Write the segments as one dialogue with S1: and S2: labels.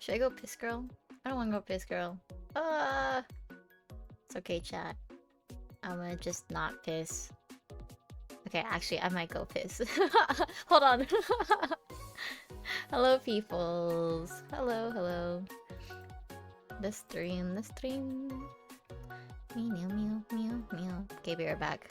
S1: Should I go piss girl? I don't wanna go piss girl. It's okay, chat. I'm gonna just not piss. Okay, actually, I might go piss. Hold on. Hello, peoples. Hello, hello. The stream, the stream. Meow, meow, meow, meow. Okay, be right back.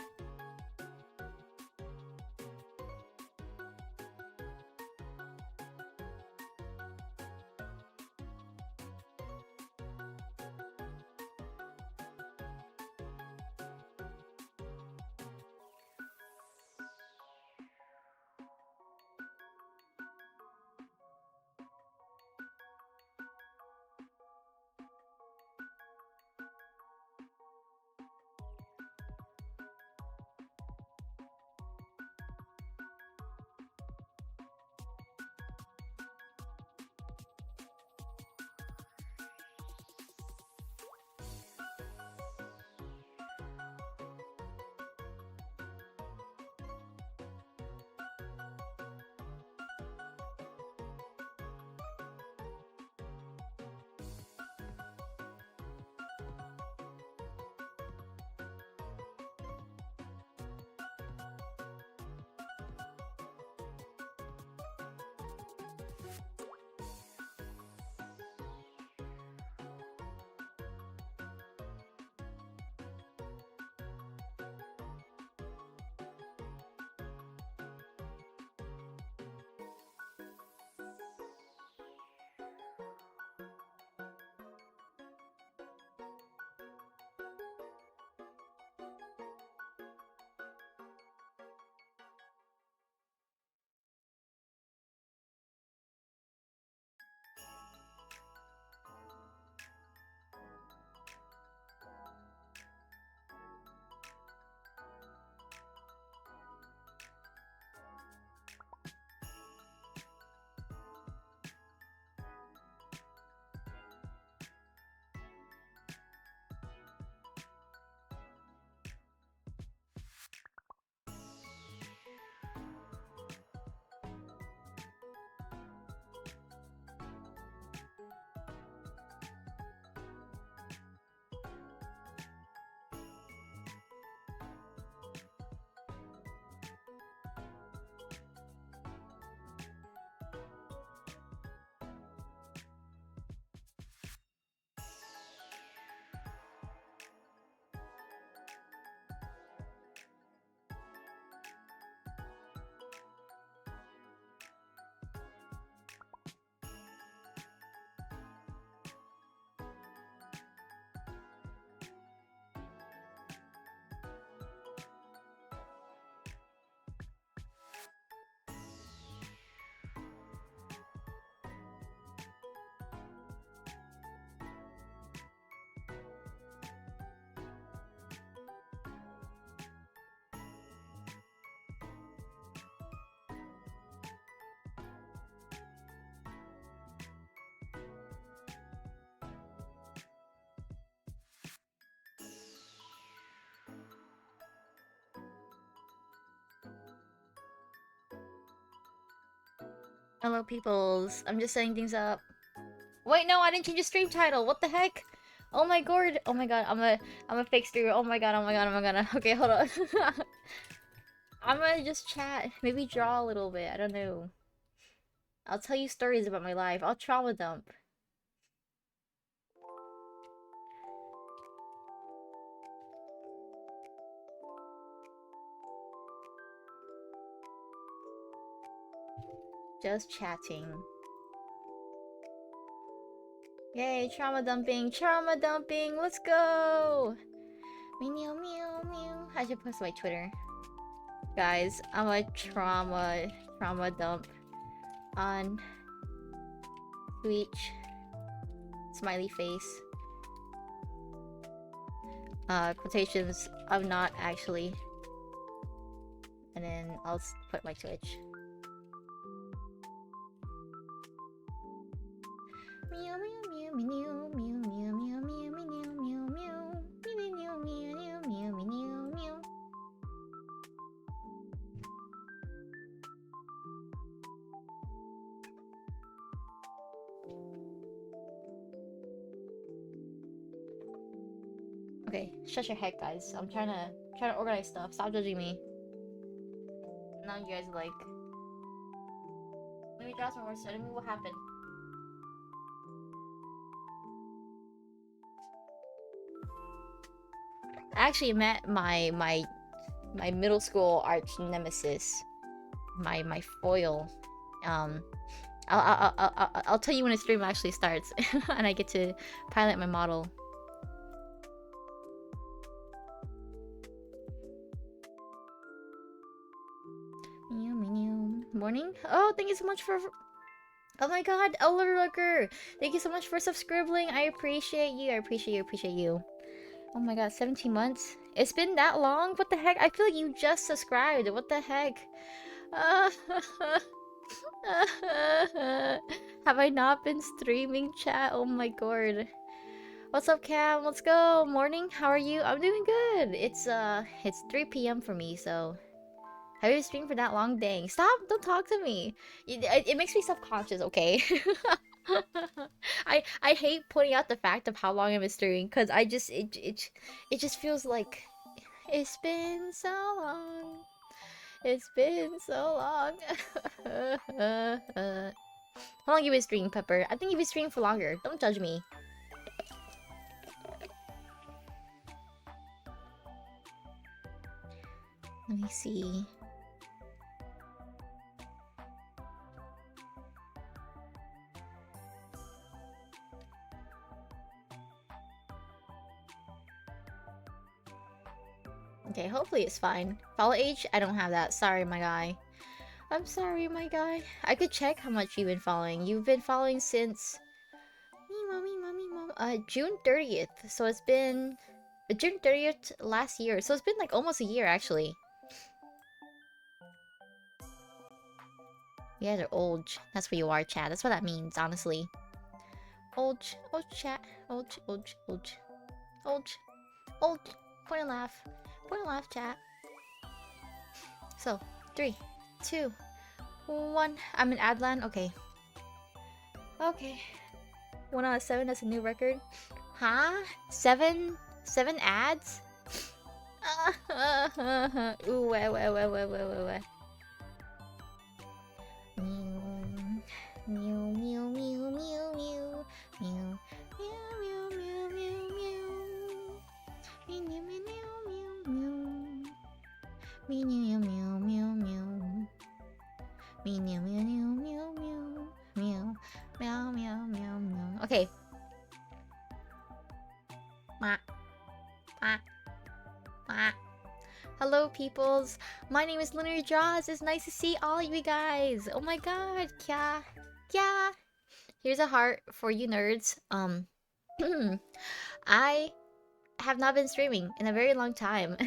S1: Hello, peoples. I'm just setting things up. Wait, no, I didn't change the stream title. What the heck? Oh my god. Oh my god. I'm a fake streamer. Oh my god. Oh my god. Oh my god. Okay, hold on. I'm gonna just chat. Maybe draw a little bit. I don't know. I'll tell you stories about my life. I'll trauma dump. Just chatting. Yay, trauma dumping, trauma dumping, let's go! Meow meow meow. I should post my Twitter. Guys, I'm a trauma dump on Twitch. Smiley face. Quotations, I'm not actually. And then I'll put my Twitch. Meow meow meow meow meow meow meow meow meow meow meow meow meow meow meow meow meow. Okay, shut your head, guys. I'm trying to organize stuff. Stop judging me. Now you guys are like, let me draw some more. So tell me what happened. I actually met my middle school arch nemesis, my foil. I'll tell you when the stream actually starts, and I get to pilot my model. Morning. Oh, thank you so much for. Oh my God, Elder Looker! Thank you so much for subscribing. I appreciate you. I appreciate you. Oh my God, 17 months. It's been that long? What the heck? I feel like you just subscribed. What the heck? Have I not been streaming, chat? Oh my God. What's up, Cam? Let's go. Morning. How are you? I'm doing good. It's 3 p.m. for me, so have you streamed for that long? Dang. Stop! Don't talk to me. It makes me self-conscious, okay? I hate pointing out the fact of how long I've been streaming, because it just feels like it's been so long. It's been so long. How long you been streaming, Pepper? I think you've been streaming for longer. Don't judge me. Let me see. Okay, hopefully it's fine. Follow age? I don't have that. Sorry, my guy. I'm sorry, my guy. I could check how much you've been following. You've been following since... June 30th. So it's been... June 30th last year. So it's been like almost a year, actually. You guys are old. That's what you are, chat. That's what that means, honestly. Old chat. Old. Point and laugh. Point and laugh, chat. So, 3, 2, 1. I'm in Adlan. Okay. 1 out of 7. That's a new record. Huh? 7 ads? Ooh, wait. Okay. Hello, peoples. My name is Lunar Jaws. It's nice to see all of you guys. Oh my God, yeah. Here's a heart for you nerds. I have not been streaming in a very long time.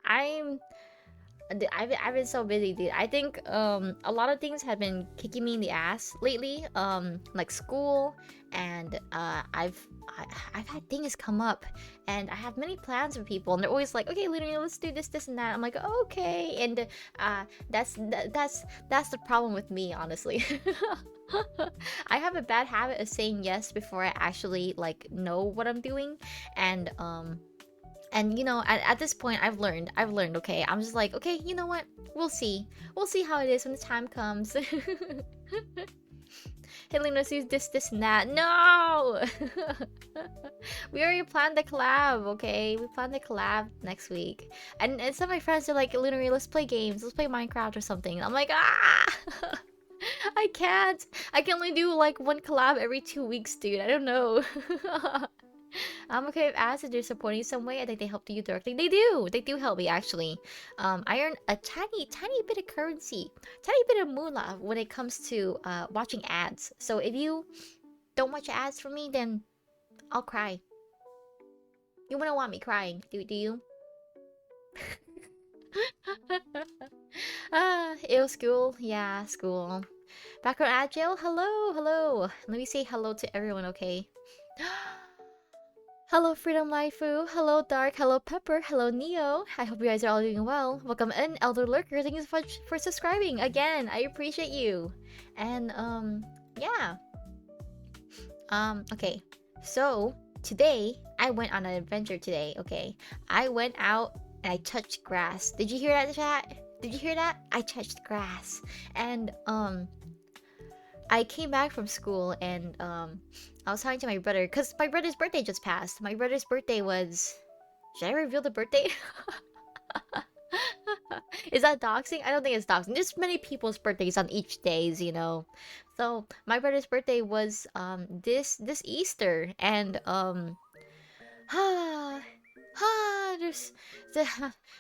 S1: I've been so busy, dude. I think a lot of things have been kicking me in the ass lately. Like school, and I've had things come up, and I have many plans with people, and they're always like, okay, literally, let's do this and that. I'm like, okay, and that's the problem with me, honestly. I have a bad habit of saying yes before I actually like know what I'm doing, and you know, at this point, I've learned. Okay, I'm just like, okay, you know what? We'll see how it is when the time comes. Hitling us use this and that. No. We already planned the collab. Okay, we planned the collab next week, and some of my friends are like, literally, let's play games. Let's play Minecraft or something. I'm like, ah. I can't. I can only do like one collab every 2 weeks, dude. I don't know. I'm okay with ads if they're supporting some way. I think they help you directly. They do help me, actually. I earn a tiny bit of currency, tiny bit of moolah when it comes to watching ads. So if you don't watch ads for me, then I'll cry. You wouldn't want me crying, do you? Ew, school. Yeah, school. Background agile. Hello. Let me say hello to everyone, okay? Hello, Freedom Laifu. Hello, Dark. Hello, Pepper. Hello, Neo. I hope you guys are all doing well. Welcome in, Elder Lurker. Thank you so much for subscribing. Again, I appreciate you. And, yeah. Okay. So, today, I went on an adventure today, okay? I went out and I touched grass. Did you hear that, chat? Did you hear that? I touched grass. And I came back from school and I was talking to my brother because my brother's birthday just passed. My brother's birthday was, should I reveal the birthday? Is that doxing? I don't think it's doxing. There's many people's birthdays on each days, you know. So my brother's birthday was this Easter, and ah there's the,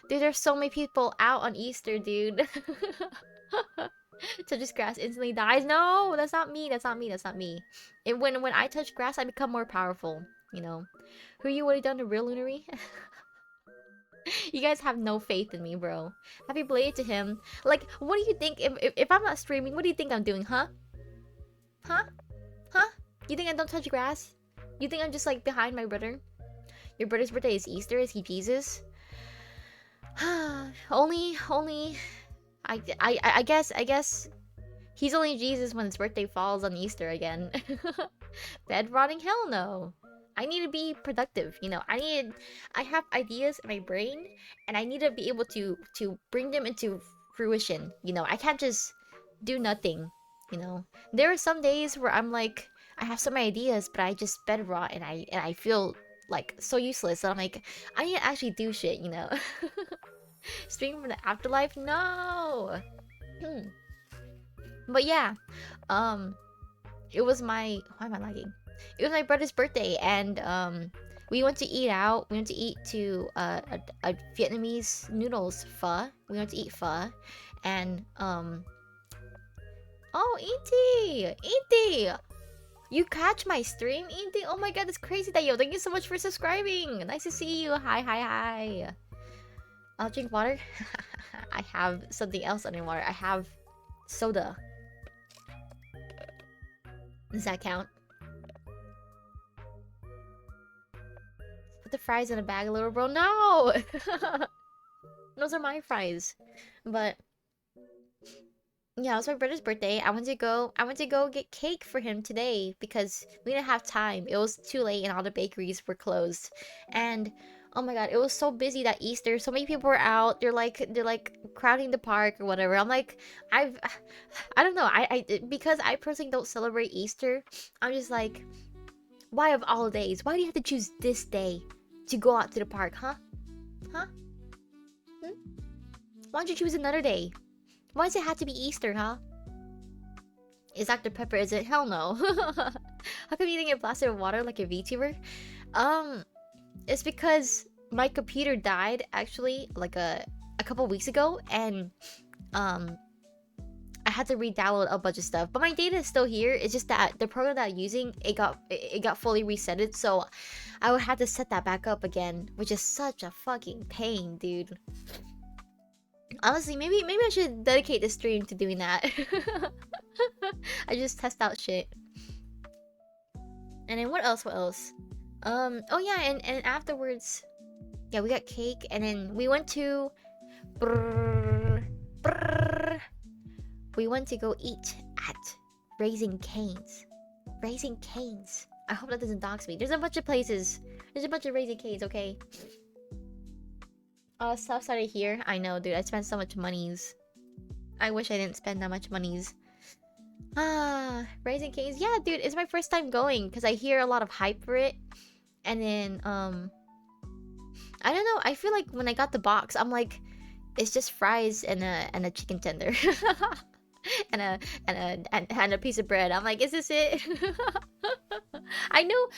S1: dude, there's so many people out on Easter, dude. Touches grass instantly dies. No, that's not me. That's not me. That's not me. When I touch grass, I become more powerful. You know, who you would have done the real Lunary? You guys have no faith in me, bro. Happy belated to him. Like, what do you think if I'm not streaming? What do you think I'm doing, huh? Huh? Huh? You think I don't touch grass? You think I'm just like behind my brother? Your brother's birthday is Easter. Is he Jesus? only. I guess he's only Jesus when his birthday falls on Easter again. Bed rotting? Hell no. I need to be productive, you know. I have ideas in my brain, and I need to be able to bring them into fruition. You know, I can't just do nothing. You know, there are some days where I'm like, I have some ideas, but I just bed rot, and I feel like so useless. And I'm like, I need to actually do shit. You know, streaming from the afterlife? No. But yeah, it was my. Why am I lagging? It was my brother's birthday, and we went to eat out. We went to eat to a Vietnamese noodles pho. We went to eat pho, and oh, Inti, you catch my stream, Inti? Oh my god, that's crazy, Tayo. Thank you so much for subscribing. Nice to see you. Hi. I'll drink water. I have something else on water. I have soda. Does that count? Put the fries in a bag, little bro. No! Those are my fries. But yeah, it was my brother's birthday. I went to go get cake for him today because we didn't have time. It was too late and all the bakeries were closed. And oh my god, it was so busy that Easter. So many people were out. They're like crowding the park or whatever. I'm like, I don't know. Because I personally don't celebrate Easter. I'm just like, why of all days? Why do you have to choose this day to go out to the park, huh? Huh? Why don't you choose another day? Why does it have to be Easter, huh? Is Dr. Pepper, is it? Hell no. How come you didn't get blasted with water like a VTuber? It's because my computer died, actually, like a couple weeks ago, and, I had to re-download a bunch of stuff. But my data is still here. It's just that the program that I'm using, it got fully resetted, so I would have to set that back up again, which is such a fucking pain, dude. Honestly, maybe I should dedicate this stream to doing that. I just test out shit. And then what else? Oh yeah, and afterwards, yeah, we got cake, and then we went to we went to go eat at Raising Cane's. Raising Cane's. I hope that doesn't dox me. There's a bunch of places. There's a bunch of Raising Cane's, okay? Stuff started here. I know, dude. I spent so much monies. I wish I didn't spend that much monies. Raising Cane's. Yeah, dude, it's my first time going because I hear a lot of hype for it. And then, I don't know. I feel like when I got the box, I'm like, it's just fries and a chicken tender, and a piece of bread. I'm like, is this it? I know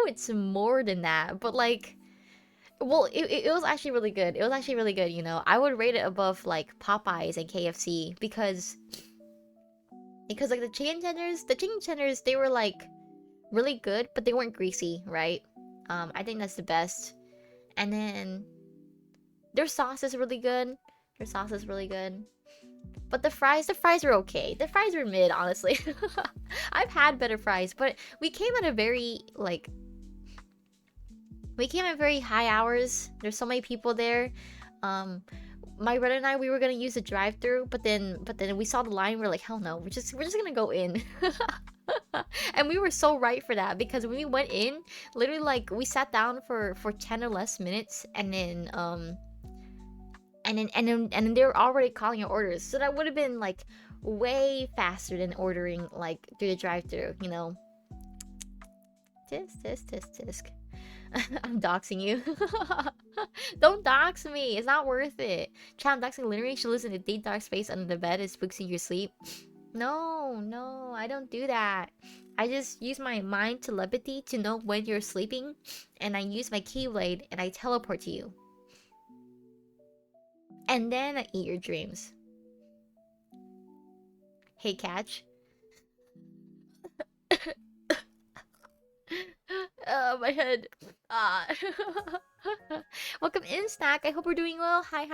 S1: it's more than that, but like. Well, it was actually really good. It was actually really good, you know. I would rate it above like Popeyes and KFC because like the chicken tenders, they were like really good, but they weren't greasy, right? I think that's the best. And then their sauce is really good. But the fries were okay. The fries were mid, honestly. I've had better fries, but we came at a very high hours. There's so many people there. My brother and I, we were gonna use the drive-through, but then we saw the line. We're like, hell no, we're just gonna go in. And we were so right for that, because when we went in, literally like we sat down for 10 or less minutes, and then they were already calling our orders. So that would have been like way faster than ordering like through the drive-through, you know. Tisk. I'm doxing you. Don't dox me. It's not worth it. Child, doxing literally she lives in a deep dark space under the bed. It spooks you your sleep. No, I don't do that. I just use my mind telepathy to know when you're sleeping, and I use my keyblade and I teleport to you. And then I eat your dreams. Hey, Catch. My head. Ah. Welcome in, Snack. I hope we're doing well. Hi.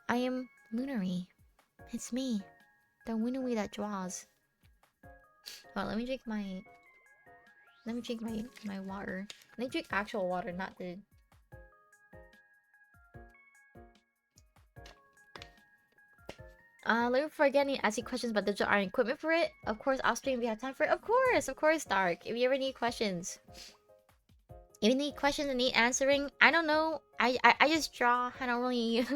S1: I am Lunary. It's me. The winnowy that draws. Well, let me drink my water. Let me drink actual water, not the... Let me forget any asking questions about digital art equipment for it. Of course, off stream if you have time for it. Of course, Dark. If you ever need questions. If you need questions and need answering, I don't know. I just draw. I don't really I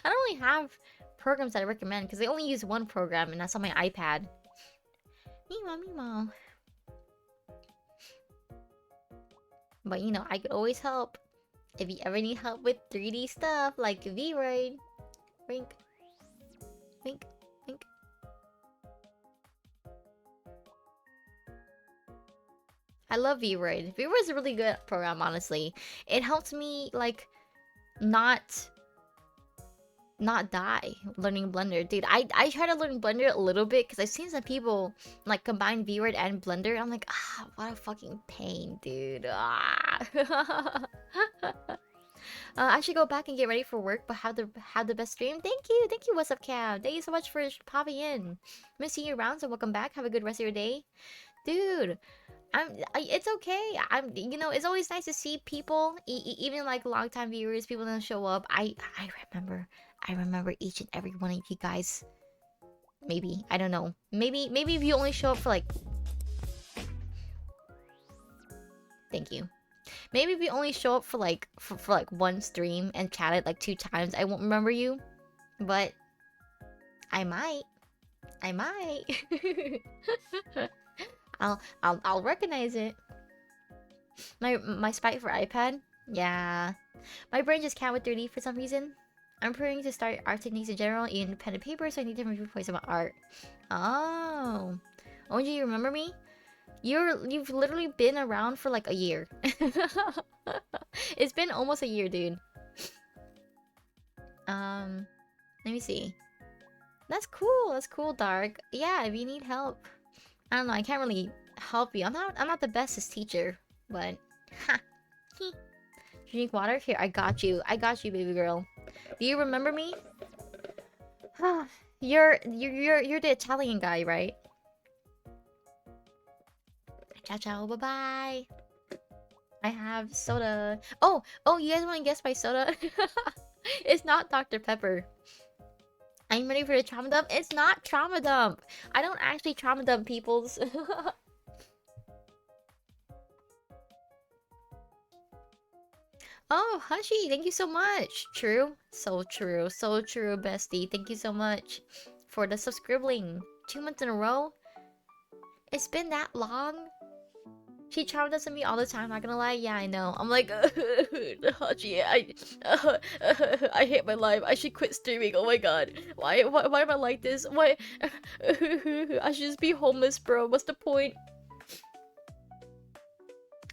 S1: don't really have programs that I recommend, because I only use one program, and that's on my iPad. Meemaw. But you know, I could always help. If you ever need help with 3D stuff like V-Raid. Wink. I love V-Raid. V-Raid is a really good program, honestly. It helps me like not die learning Blender. Dude, I try to learn Blender a little bit, because I've seen some people like combine V-Raid and Blender. I'm like, what a fucking pain, dude. I should go back and get ready for work, but have the best stream. Thank you, what's up, Cam? Thank you so much for popping in. Miss seeing you around, so welcome back. Have a good rest of your day. Dude, it's okay. You know, it's always nice to see people, even like longtime viewers, people don't show up. I remember each and every one of you guys. Maybe, I don't know. Maybe if you only show up for like... Thank you. Maybe if you only show up for like one stream and chatted like 2 times, I won't remember you. But I might. I'll recognize it. My spike for iPad? Yeah. My brain just can't with 3D for some reason. I'm preparing to start art techniques in general in pen and paper, so I need different viewpoints about art. Oh. OG, you remember me? You've literally been around for like a year. It's been almost a year, dude. Let me see. That's cool, Dark. Yeah, if you need help. I don't know, I can't really help you. I'm not the bestest teacher, but ha. Drink water? Here, I got you, baby girl. Do you remember me? You're the Italian guy, right? Ciao, bye-bye. I have soda. Oh, you guys want to guess my soda? It's not Dr. Pepper. I'm ready for the trauma dump. It's not trauma dump. I don't actually trauma dump peoples. Oh, Hushi, thank you so much. True. So true, bestie. Thank you so much for the subscribing. 2 months in a row? It's been that long? She traumatizes me all the time, not gonna lie. Yeah, I know. I'm like, Hachi, I hate my life. I should quit streaming. Oh my god. Why am I like this? Why? I should just be homeless, bro. What's the point?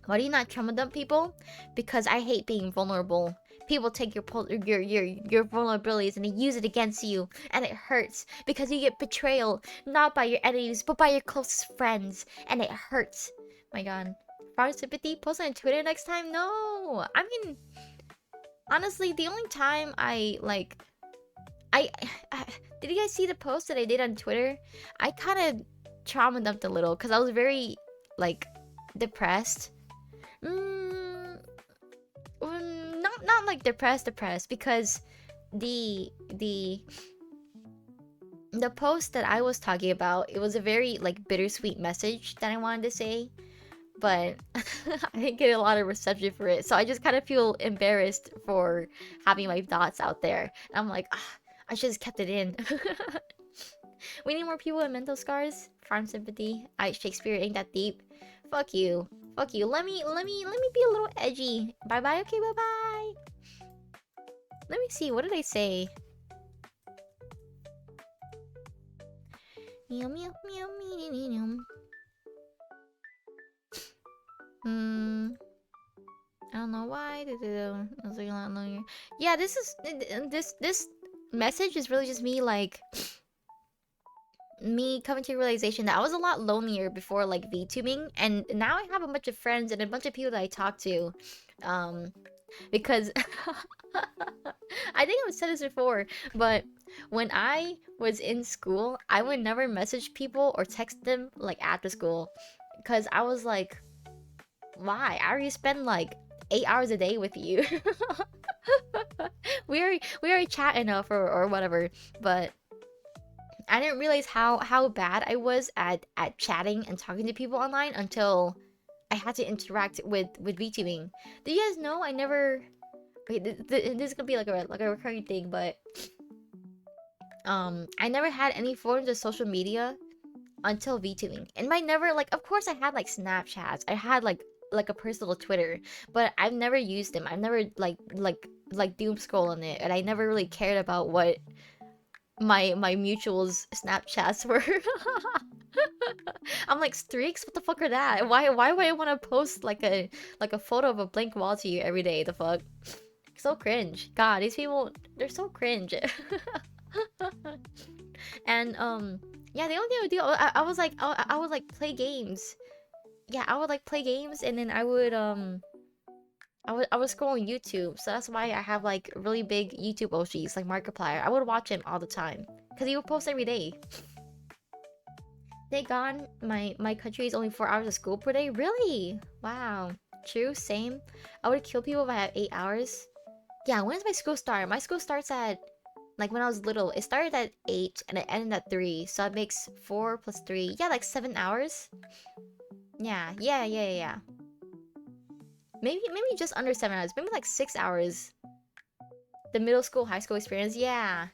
S1: Why do you not trauma dump people? Because I hate being vulnerable. People take your vulnerabilities and they use it against you, and it hurts because you get betrayal not by your enemies but by your closest friends, and it hurts. My god. Far sympathy? Post on Twitter next time? No! I mean, honestly, the only time I, like... did you guys see the post that I did on Twitter? I kind of trauma dumped a little, because I was very, like, depressed. Not like depressed, because the the post that I was talking about, it was a very like bittersweet message that I wanted to say, but I didn't get a lot of reception for it. So I just kind of feel embarrassed for having my thoughts out there. And I'm like, ah, I should have kept it in. We need more people with mental scars. Farm sympathy. Shakespeare ain't that deep. Fuck you. Fuck you. Let me be a little edgy. Bye bye. Okay, bye bye. Let me see. What did I say? Meow meow meow meow meow meow. I don't know why. I was like a lot longer. Yeah, this message is really just me like me coming to a realization that I was a lot lonelier before like VTubing, and now I have a bunch of friends and a bunch of people that I talk to. Because I think I've said this before, but when I was in school, I would never message people or text them like after school, because I was like, why? I already spend like 8 hours a day with you. We already chat enough or whatever, but I didn't realize how bad I was at chatting and talking to people online until I had to interact with VTubing. Do you guys know I never? Okay, this is gonna be like a recurring thing, but I never had any forms of social media until VTubing. And I never like, of course I had like Snapchats, I had like a personal Twitter, but I've never used them. I've never like doom scroll on it, and I never really cared about what my mutuals Snapchats were. I'm like, streaks? What the fuck are that? Why would I want to post like a photo of a blank wall to you every day? The fuck? So cringe. God, these people, they're so cringe. And yeah, the only thing I would do, I was like, I would like play games. Yeah, I would like play games, and then I would scroll on YouTube. So that's why I have like really big YouTube OGs like Markiplier. I would watch him all the time because he would post every day. Thank God my country is only 4 hours of school per day. Really? Wow. True. Same. I would kill people if I had 8 hours. Yeah. When does my school start? My school starts at like when I was little. It started at 8 and it ended at 3. So it makes 4 plus 3. Yeah, like 7 hours. Yeah. Yeah. Maybe just under 7 hours. Maybe like 6 hours. The middle school, high school experience. Yeah.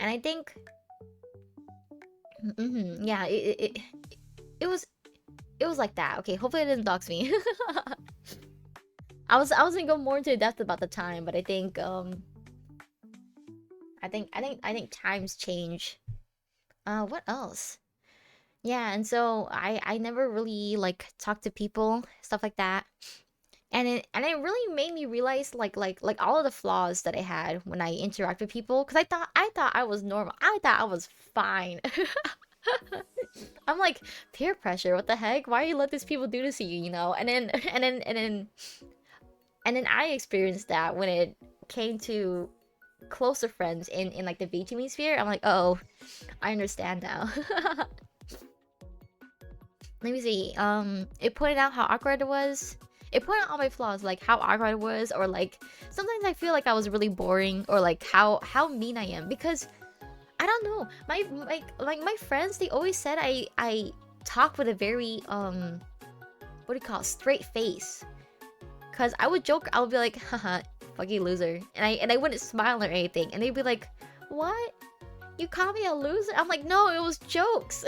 S1: And I think. Yeah. It was like that. Okay. Hopefully it didn't dox me. I was gonna go more into depth about the time, but I think I think times change. What else? Yeah, and so I never really like talked to people, stuff like that. And it really made me realize like all of the flaws that I had when I interact with people, because I thought I was normal. I thought I was fine. I'm like, peer pressure, what the heck? Why you let these people do this to you, you know? And then and then I experienced that when it came to closer friends in like the VTuber sphere. I'm like, oh, I understand now. Let me see. It pointed out how awkward it was. It pointed out all my flaws, like how awkward it was, or like sometimes I feel like I was really boring, or like how mean I am, because I don't know. My friends, they always said I talk with a very what do you call it, straight face. Cause I would joke, I would be like, haha, fucking loser. And I wouldn't smile or anything. And they'd be like, what? You call me a loser? I'm like, no, it was jokes.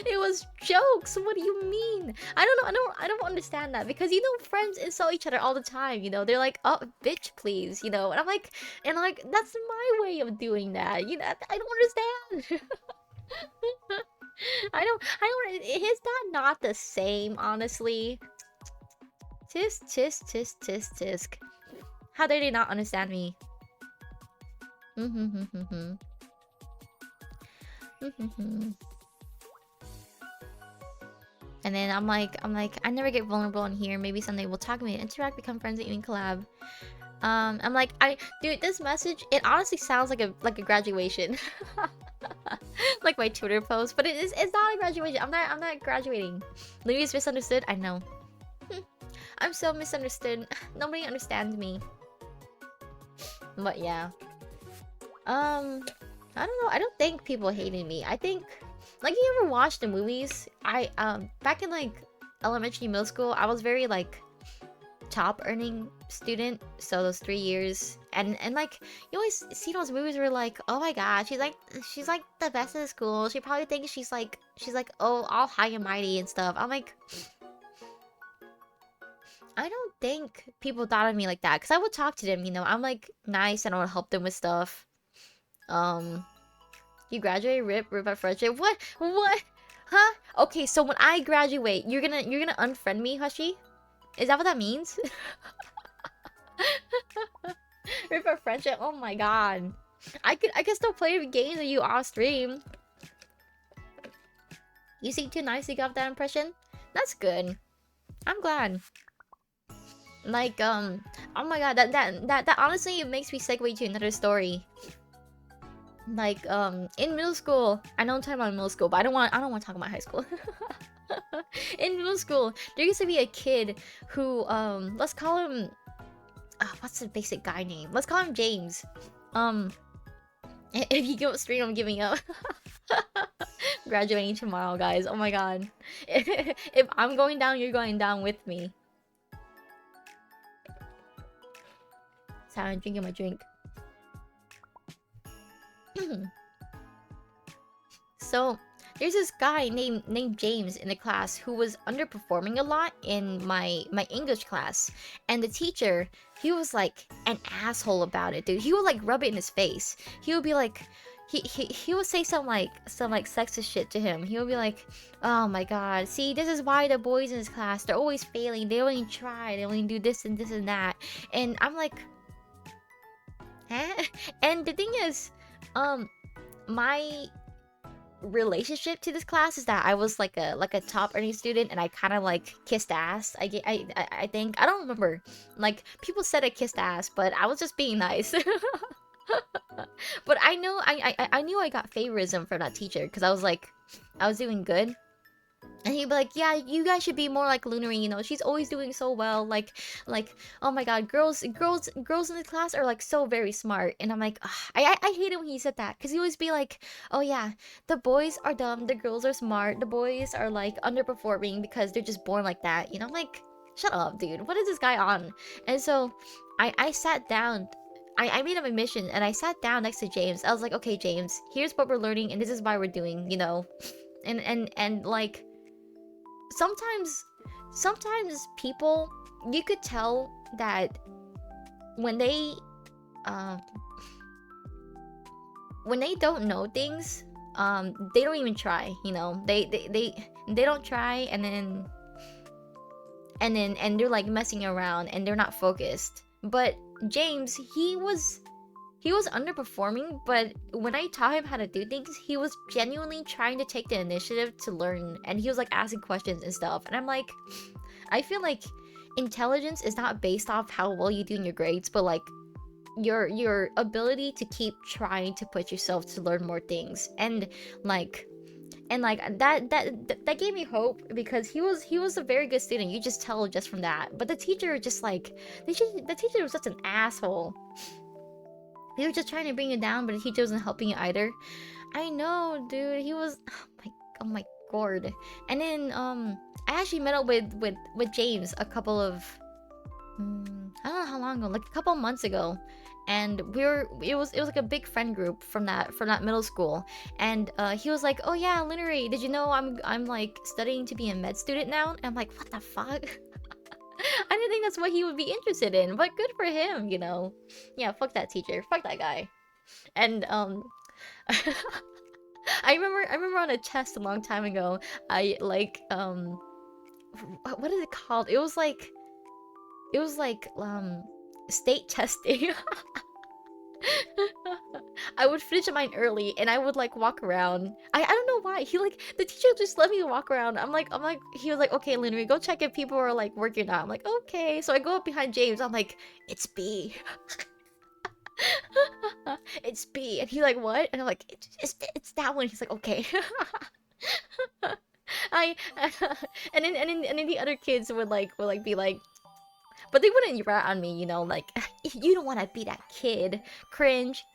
S1: It was jokes. What do you mean? I don't know. I don't understand that, because you know friends insult each other all the time. You know, they're like, "Oh, bitch, please." You know, and I'm like, that's my way of doing that. You know, I don't understand. I don't. Is that not the same? Honestly, tisk tisk tisk tisk tisk. How dare they not understand me? And then I'm like, I never get vulnerable in here. Maybe someday we'll talk, maybe interact, become friends, and even collab. I'm like, dude, this message, it honestly sounds like a graduation. Like my Twitter post, but it's not a graduation. I'm not graduating. Louis is misunderstood. I know. I'm so misunderstood. Nobody understands me. But yeah. I don't know. I don't think people hated me. I think, like, you ever watch the movies? Back in like elementary, middle school, I was very like top earning student. So those 3 years, and like you always see those movies where like, oh my god, she's like the best in the school. She probably thinks she's like oh all high and mighty and stuff. I'm like, I don't think people thought of me like that because I would talk to them. I'm like nice and I would help them with stuff. Um. You graduate, rip at friendship. What? What? Huh? Okay, so when I graduate, you're gonna unfriend me, Hushy? Is that what that means? Rip at friendship. Oh my god. I can still play games with you off stream. You seem too nice to give that impression. That's good. I'm glad. Like oh my god, that honestly it makes me segue to another story. Like in middle school, I know I'm talking about middle school, but I don't want to talk about high school. In middle school, there used to be a kid who let's call him what's the basic guy name? Let's call him James. Um if you go stream, I'm giving up. Graduating tomorrow, guys. Oh my god. If I'm going down, you're going down with me. Sorry, I'm drinking my drink. So there's this guy named James in the class who was underperforming a lot in my English class, and the teacher, he was like an asshole about it, dude. He would like rub it in his face. He would be like, he would say some sexist shit to him. He would be like, oh my god, see, this is why the boys in this class, they're always failing. They don't even try. They only do this and this and that. And I'm like, huh? And the thing is, my relationship to this class is that I was like a top earning student and I kind of like kissed ass. I think I don't remember. Like people said I kissed ass, but I was just being nice. But I know I knew I got favorism from that teacher because I was doing good. And he'd be like, yeah, you guys should be more like Lunary, she's always doing so well. Like, oh my god, girls in the class are like so very smart. And I'm like, ugh, I hate it when he said that. Because he always be like, oh yeah, the boys are dumb, the girls are smart, the boys are like underperforming because they're just born like that. I'm like, shut up, dude. What is this guy on? And so I sat down. I made up a mission and I sat down next to James. I was like, okay, James, here's what we're learning and this is why we're doing, and like sometimes people, you could tell that when they uh, when they don't know things, they don't even try. They don't try, and they're like messing around and they're not focused. But James, he was underperforming, but when I taught him how to do things, he was genuinely trying to take the initiative to learn, and he was like asking questions and stuff. And I'm like, I feel like intelligence is not based off how well you do in your grades, but like your ability to keep trying to push yourself to learn more things. And like that gave me hope because he was a very good student. You just tell just from that. But the teacher just like the teacher was such an asshole. He was just trying to bring you down, but the teacher wasn't helping you either. I know, dude. He was, oh my god. And then I actually met up with James a couple of I don't know how long ago, like a couple months ago. And it was like a big friend group from that middle school. And he was like, oh yeah, Lineary, did you know I'm like studying to be a med student now? And I'm like, what the fuck? I didn't think that's what he would be interested in, but good for him, Yeah, fuck that teacher, fuck that guy. And I remember on a test a long time ago, I like what is it called? It was like state testing. I would finish mine early and I would like walk around. I don't know why. The teacher just let me walk around. I'm like he was like, okay, Luna, go check if people are like working out. I'm like, okay. So I go up behind James. I'm like, it's B. It's B. And he's like, what? And I'm like, it's that one. He's like, okay. I and then the other kids would be like, but they wouldn't rat on me, like, you don't want to be that kid. Cringe.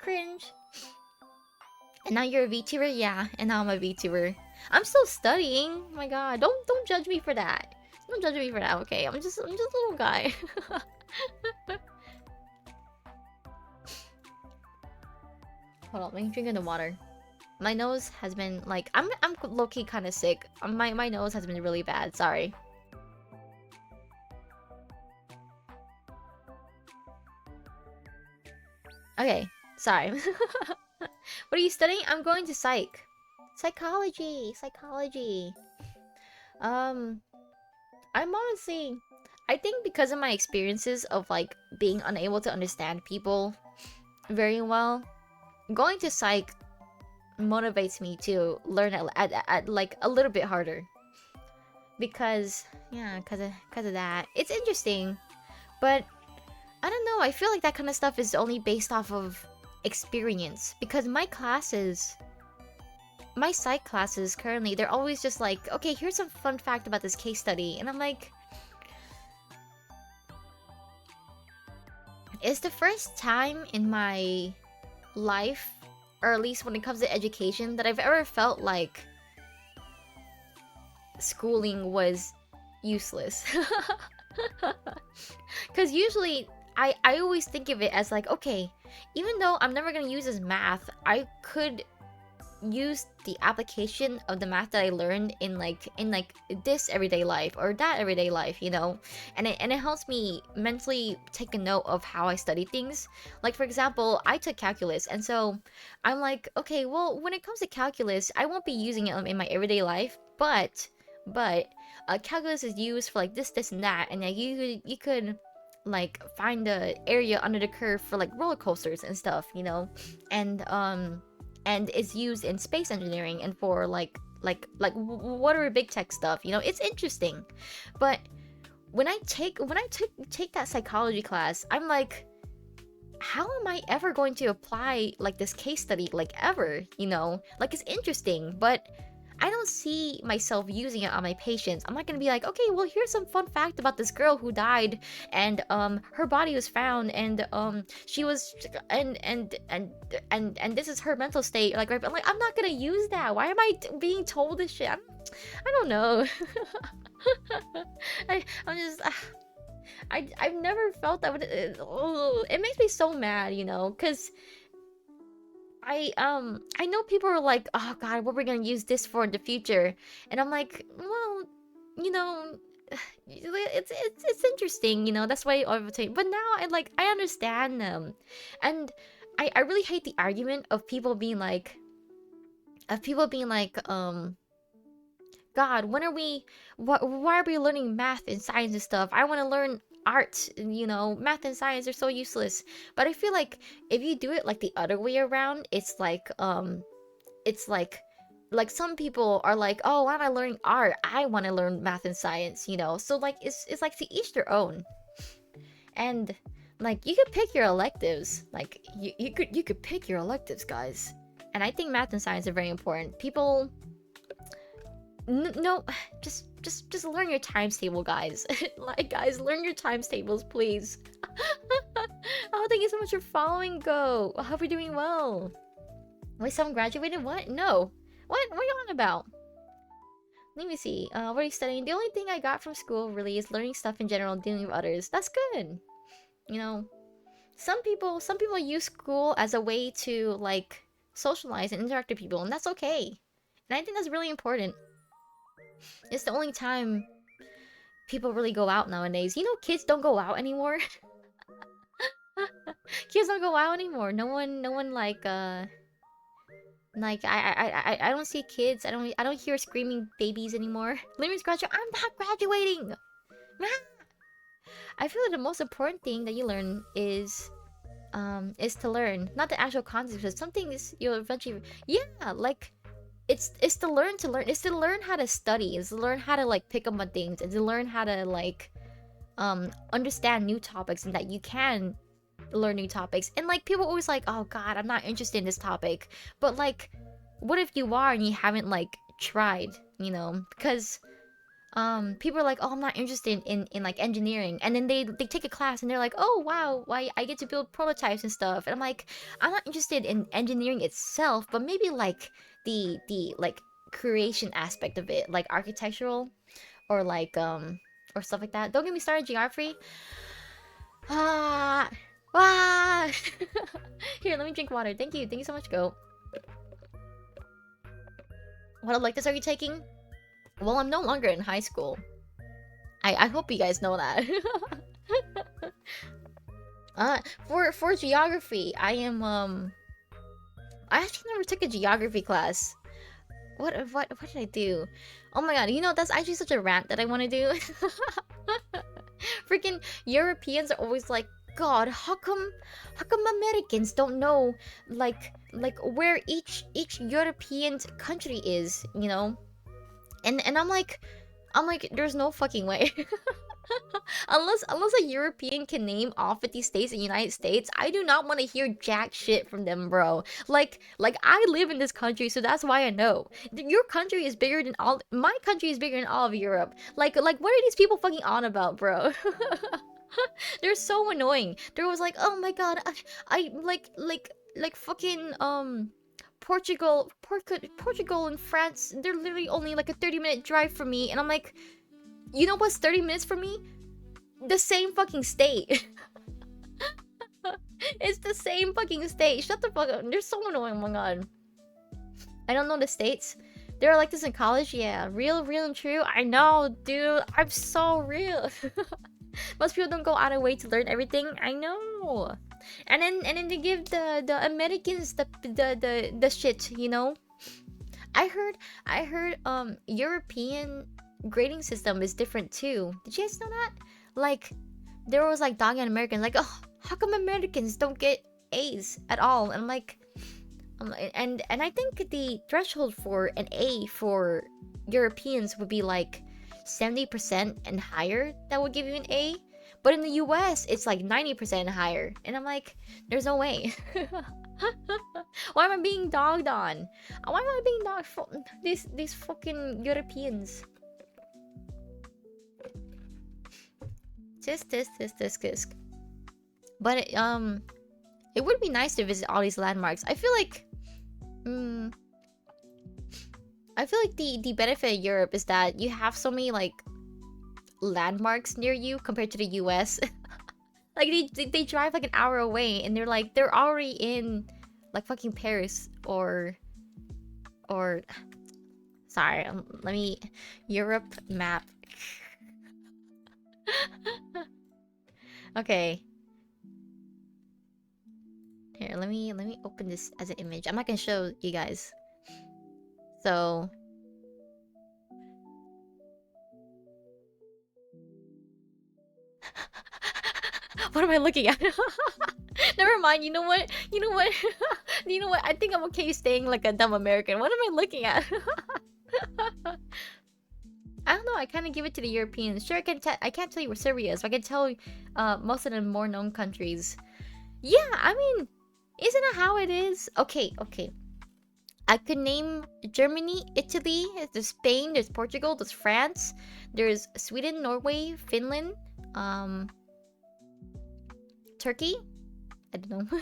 S1: And now you're a VTuber? Yeah, and now I'm a VTuber. I'm still studying. Oh my god, don't judge me for that. Don't judge me for that, okay? I'm just a little guy. Hold on, let me drink in the water. My nose has been like I'm low-key kind of sick. My nose has been really bad. Sorry. Okay, sorry. What are you studying? I'm going to psychology. Um, I'm honestly, I think because of my experiences of like being unable to understand people very well, going to psych motivates me to learn at like a little bit harder. Because yeah, cause of that. It's interesting, but I don't know. I feel like that kind of stuff is only based off of experience because my psych classes currently, they're always just like, okay, here's some fun fact about this case study, and I'm like, it's the first time in my life, or at least when it comes to education, that I've ever felt like schooling was useless. Because usually I always think of it as like, okay, even though I'm never gonna use this math, I could use the application of the math that I learned in like this everyday life or that everyday life, you know? And it helps me mentally take a note of how I study things. Like for example, I took calculus, and so I'm like, okay, well, when it comes to calculus, I won't be using it in my everyday life, but calculus is used for like this and that, and you could like find the area under the curve for like roller coasters and stuff, you know? And it's used in space engineering and for like whatever big tech stuff, you know? It's interesting. But when I take that psychology class, I'm like, how am I ever going to apply like this case study like ever, you know? Like it's interesting, but I don't see myself using it on my patients. I'm not gonna be like, okay, well, here's some fun fact about this girl who died, and her body was found, and she was, and this is her mental state. Like, right, but like, I'm not gonna use that. Why am I being told this shit? I don't know. I'm just. I've never felt that. It makes me so mad, you know, because I know people are like, oh god, what we're gonna use this for in the future, and I'm like, well, you know, it's interesting, you know. That's why I would say. But now I understand them, and I really hate the argument of people being like, God, when are we? Why are we learning math and science and stuff? I want to learn art. You know, math and science are so useless. But I feel like if you do it like the other way around, it's like some people are like, oh, why am I learning art? I want to learn math and science. You know, so like it's like to each their own. And like you could pick your electives. Like you could pick your electives, guys. And I think math and science are very important. People no, just learn your times table, guys. Like, guys, learn your times tables, please. Oh, thank you so much for following. Go. I hope you're doing well. Wait, someone graduated? What? No. What are you on about? Let me see. What are you studying? The only thing I got from school really is learning stuff in general and dealing with others. That's good. You know, some people use school as a way to like socialize and interact with people, and that's okay. And I think that's really important. It's the only time people really go out nowadays. You know, kids don't go out anymore. Kids don't go out anymore. No one like I don't see kids. I don't hear screaming babies anymore. Limmy's graduating. I'm not graduating. I feel like the most important thing that you learn is to learn, not the actual concepts, but something is you'll eventually, yeah, like it's to learn to learn. It's to learn how to study. It's to learn how to like pick up on things. It's to learn how to like understand new topics, and that you can learn new topics. And like people always like, oh god, I'm not interested in this topic. But like, what if you are and you haven't like tried, you know? Because people are like, oh, I'm not interested in like engineering, and then they take a class and they're like, oh wow, why I get to build prototypes and stuff, and I'm like, I'm not interested in engineering itself, but maybe like the like creation aspect of it, like architectural or like or stuff like that. Don't get me started geography. Ah, ah. Here, let me drink water. Thank you so much, Go. What electives are you taking? Well, I'm no longer in high school. I hope you guys know that. uh, for geography, I am I actually never took a geography class. What did I do? Oh my god, you know that's actually such a rant that I want to do. Freaking Europeans are always like, God, how come Americans don't know like where each European country is, you know? And I'm like, there's no fucking way. Unless a European can name all 50 states in the United States, I do not want to hear jack shit from them, bro. Like I live in this country, so that's why I know. Your country is bigger than all my country is bigger than all of Europe. Like what are these people fucking on about, bro? They're so annoying. There was like, oh my god, I like fucking Portugal and France, they're literally only like a 30-minute drive from me, and I'm like, you know what's 30 minutes from me? The same fucking state. It's the same fucking state. Shut the fuck up. They're so annoying, oh my god. I don't know the states. They're like this in college, yeah. Real and true. I know, dude. I'm so real. Most people don't go out of their way to learn everything. I know. And then they give the Americans the shit, you know? I heard European grading system is different too. Did you guys know that? Like there was like dogging Americans like, oh, how come Americans don't get A's at all? And I'm like, and I think the threshold for an A for Europeans would be like 70% and higher. That would give you an A. But in the US, it's like 90% and higher. And I'm like, there's no way. Why am I being dogged on? Why am I being dogged for these fucking Europeans? Tisk. But it would be nice to visit all these landmarks. I feel like the benefit of Europe is that you have so many like landmarks near you compared to the US. Like they drive like an hour away and they're already in like fucking Paris or sorry, let me Europe map. Okay. Here, let me open this as an image. I'm not gonna show you guys. So what am I looking at? Never mind. You know what? You know what? You know what? I think I'm okay staying like a dumb American. What am I looking at? I don't know. I kind of give it to the Europeans. Sure, I can't tell you where Serbia is, but I can tell most of the more known countries. Yeah, I mean, isn't that how it is? Okay. I could name Germany, Italy, there's Spain, there's Portugal, there's France, there's Sweden, Norway, Finland, Turkey? I don't know.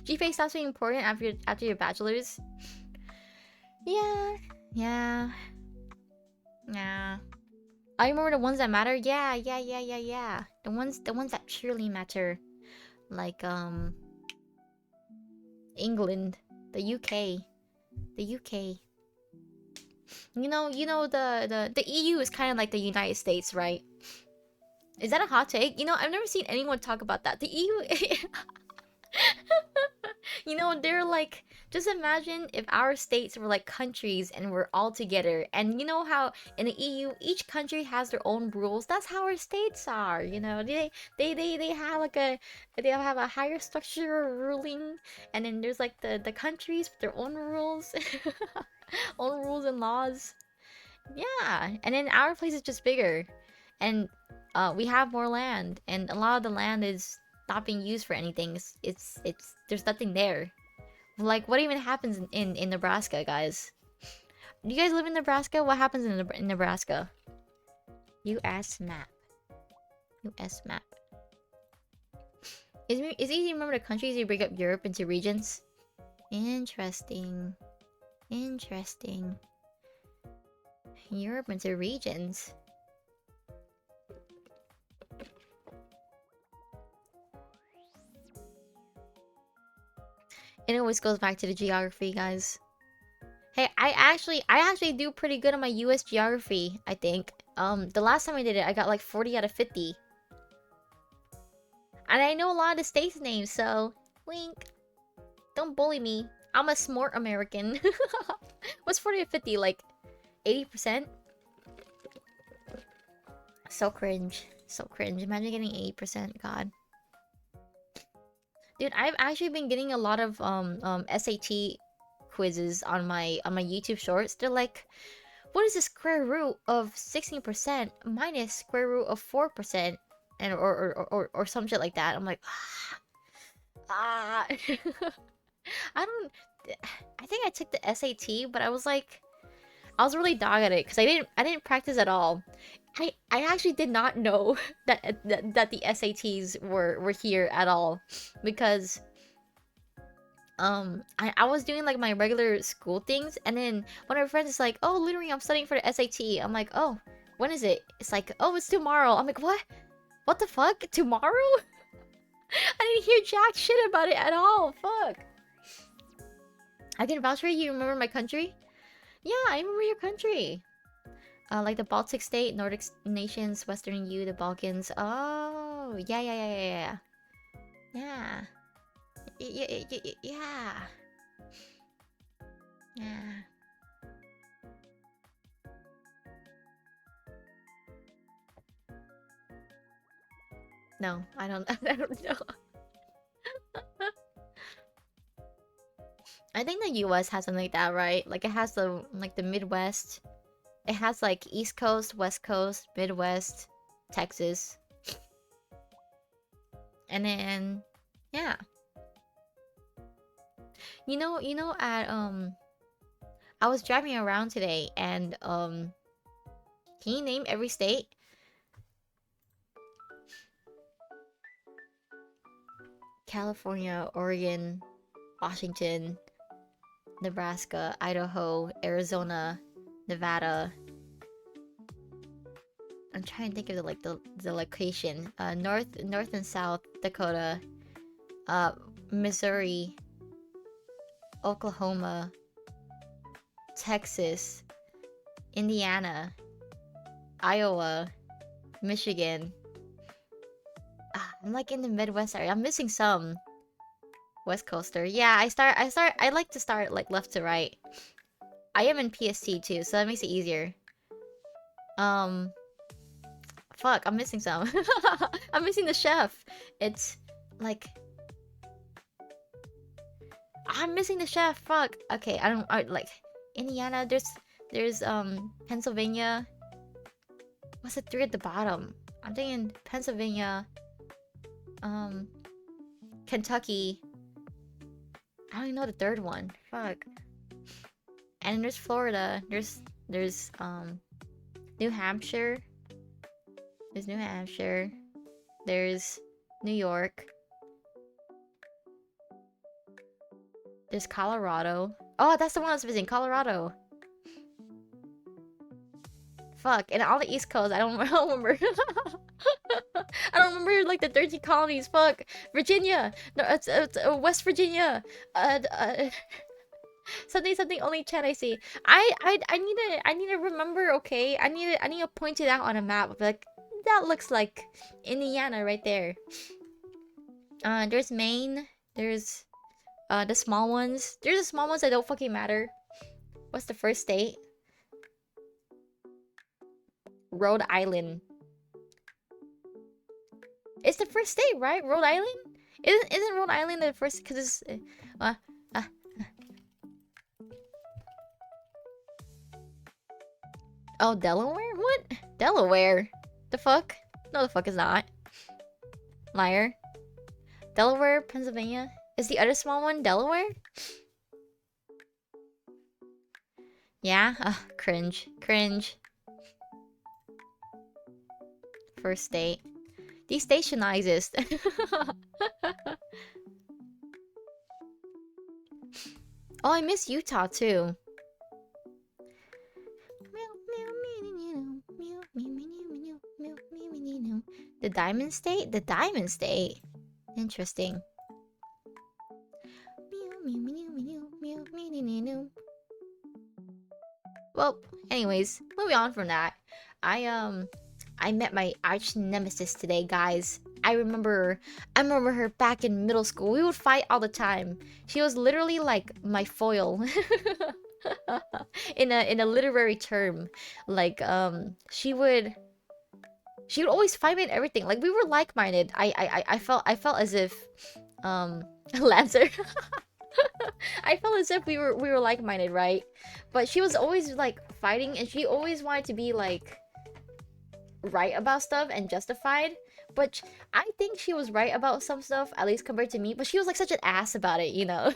S1: GPA stops being important after your bachelor's. Yeah. I remember the ones that matter. Yeah. The ones that truly matter. Like England, the UK. You know the EU is kind of like the United States, right? Is that a hot take? You know, I've never seen anyone talk about that. The EU you know, they're like, just imagine if our states were like countries and we're all together. And you know how in the EU each country has their own rules. That's how our states are, you know. They have like they have a higher structure of ruling, and then there's like the countries with their own rules. Own rules and laws. Yeah, and then our place is just bigger. And we have more land, and a lot of the land is not being used for anything. It's there's nothing there. Like what even happens in Nebraska, guys? Do you guys live in Nebraska? What happens in Nebraska? U.S. map. U.S. map. Is it easy to remember the countries you break up Europe into regions? Interesting. Interesting. Europe into regions. It always goes back to the geography, guys. Hey, I actually do pretty good on my US geography, I think. The last time I did it, I got like 40 out of 50. And I know a lot of the states' names, so wink. Don't bully me. I'm a smart American. What's 40 out of 50? Like 80%? So cringe. So cringe. Imagine getting 80%. God. Dude, I've actually been getting a lot of SAT quizzes on my YouTube shorts. They're like, what is the square root of 16% minus square root of 4%? And or some shit like that. I'm like, ah. I think I took the SAT, but I was like, I was really dog at it because I didn't practice at all. I actually did not know that the SATs were here at all, because I was doing like my regular school things, and then one of my friends is like, oh, literally I'm studying for the SAT. I'm like, oh, when is it? It's like, oh, it's tomorrow. I'm like, what the fuck, tomorrow? I didn't hear jack shit about it at all. Fuck. I can vouch for you. Remember my country? Yeah, I remember your country. Like the Baltic state, Nordic nations, Western EU, the Balkans. Oh, yeah. Yeah. Yeah. Yeah. No, I don't. I don't know. I think the U.S. has something like that, right? Like it has the Midwest. It has like East Coast, West Coast, Midwest, Texas, and then yeah. You know at I was driving around today, and can you name every state? California, Oregon, Washington, Nebraska, Idaho, Arizona, Nevada. I'm trying to think of the location. North and South Dakota, Missouri, Oklahoma, Texas, Indiana, Iowa, Michigan. I'm like in the Midwest area. I'm missing some. West Coaster. Yeah, I like to start like left to right. I am in PST too, so that makes it easier. Fuck, I'm missing some. I'm missing the chef. It's like I'm missing the chef. Fuck. Okay, I like Indiana. There's Pennsylvania. What's the three at the bottom? I'm thinking Pennsylvania. Kentucky. I don't even know the third one. Fuck. And there's Florida. There's New Hampshire. There's New Hampshire. There's New York. There's Colorado. Oh, that's the one I was visiting. Colorado. Fuck. And all the East Coast. I don't remember. I don't remember like the 13 colonies. Fuck. Virginia. No, it's West Virginia. Something only chat I see. I need to remember. Okay. I need to point it out on a map. Like that looks like Indiana right there. There's Maine. There's the small ones. There's the small ones that don't fucking matter. What's the first state? Rhode Island. It's the first state, right? Rhode Island? Isn't Rhode Island the first? Because it's oh, Delaware? What? Delaware? The fuck? No, the fuck is not. Liar. Delaware, Pennsylvania. Is the other small one Delaware? Yeah? Ugh, cringe. Cringe. First date. These dates should not exist. Oh, I miss Utah too. The Diamond State? The Diamond State. Interesting. Well, anyways, moving on from that. I met my arch nemesis today, guys. I remember her back in middle school. We would fight all the time. She was literally like my foil. In a literary term. Like she would always fight me in everything. Like we were like-minded. I felt as if Lancer. I felt as if we were like-minded, right? But she was always like fighting, and she always wanted to be like right about stuff and justified. But I think she was right about some stuff, at least compared to me. But she was like such an ass about it, you know.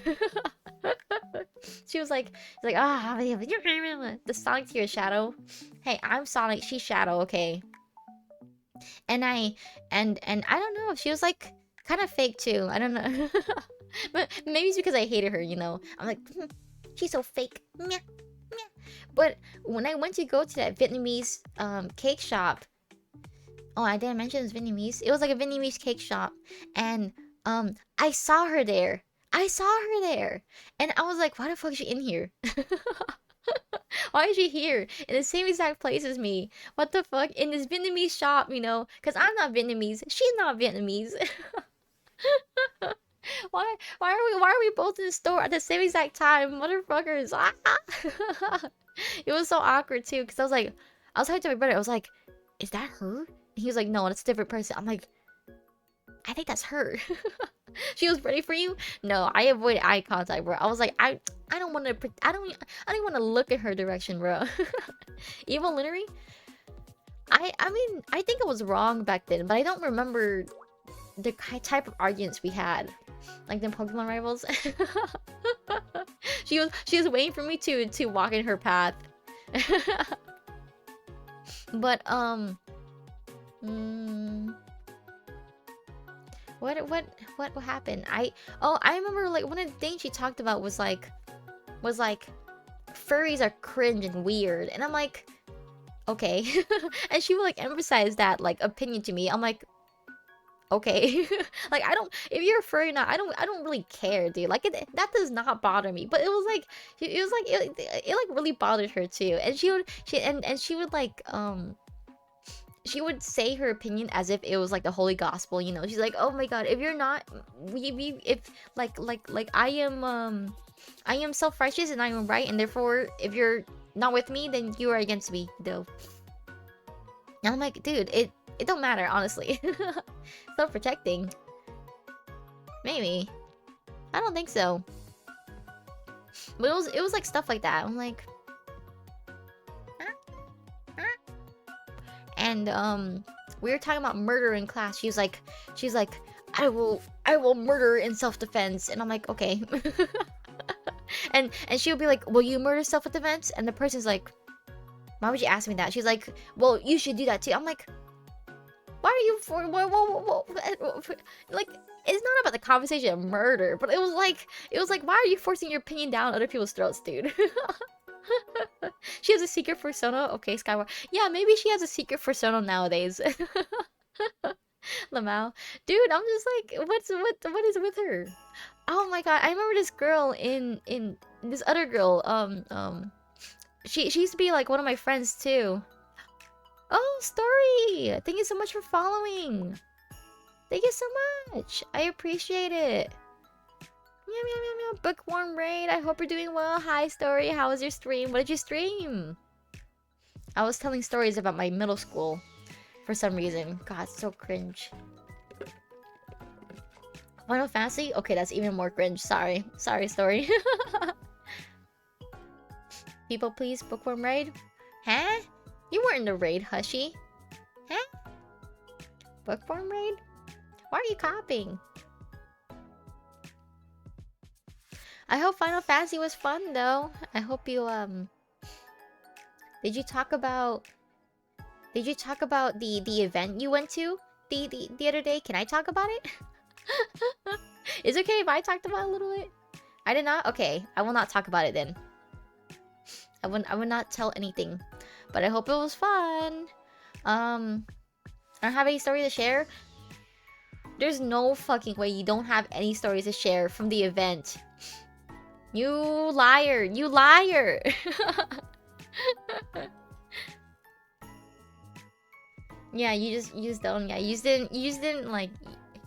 S1: She was like, the Sonic to your Shadow. Hey, I'm Sonic, she's Shadow, okay. And I don't know, she was like kind of fake too. I don't know. But maybe it's because I hated her, you know. I'm like, she's so fake. Meh, meh. But when I went to go to that Vietnamese cake shop, oh, I didn't mention it's Vietnamese. It was like a Vietnamese cake shop, and I saw her there. I saw her there, and I was like, why the fuck is she in here? Why is she here in the same exact place as me? What the fuck? In this Vietnamese shop, you know? Because I'm not Vietnamese. She's not Vietnamese. Why are we both in the store at the same exact time? Motherfuckers. Ah! It was so awkward too, because I was talking to my brother, I was like, is that her? And he was like, no, that's a different person. I'm like, I think that's her. She was ready for you? No, I avoided eye contact, bro. I was like, I don't want to, I don't want to look at her direction, bro. Evil Linery? I mean, I think I was wrong back then, but I don't remember the type of arguments we had, like the Pokemon rivals. She was waiting for me to walk in her path. But what happened? I remember like one of the things she talked about was like furries are cringe and weird, and I'm like, okay. And she would like emphasize that like opinion to me. I'm like, okay. Like if you're a furry or not, I don't really care, dude. Like that does not bother me. But it like really bothered her too. And she would like she would say her opinion as if it was like the holy gospel, you know. She's like, oh my god, if you're not, if like I am self-righteous and I am right, and therefore if you're not with me, then you are against me, though. And I'm like, dude, it don't matter, honestly. Self-protecting. Maybe. I don't think so. But it was like stuff like that. I'm like, and we were talking about murder in class. She's like, I will murder in self-defense, and I'm like, okay. and she would be like, will you murder self-defense? And the person's like, why would you ask me that? She's like, well, you should do that too. I'm like, why are you for like, it's not about the conversation of murder, but it was like why are you forcing your opinion down other people's throats, dude? She has a secret persona. Okay, Skyward. Yeah, maybe she has a secret persona nowadays. Lamau. Dude, I'm just like, what is with her? Oh my god, I remember this girl in this other girl, she used to be like one of my friends too. Oh, Story! Thank you so much for following. Thank you so much. I appreciate it. Meow, meow, meow, meow. Bookworm Raid. I hope you're doing well. Hi, Story. How was your stream? What did you stream? I was telling stories about my middle school for some reason. God, so cringe. Final Fantasy? Okay, that's even more cringe. Sorry. Sorry, Story. People please, Bookworm Raid? Huh? You weren't in the raid, Hushy. Huh? Bookworm Raid? Why are you copying? I hope Final Fantasy was fun, though. I hope you Did you talk about the event you went to the other day? Can I talk about it? Is it okay if I talked about it a little bit? I did not? Okay, I will not talk about it then. I would not tell anything. But I hope it was fun. I don't have any story to share. There's no fucking way you don't have any stories to share from the event. You liar! You liar! Yeah, you just don't. Yeah, you just didn't like.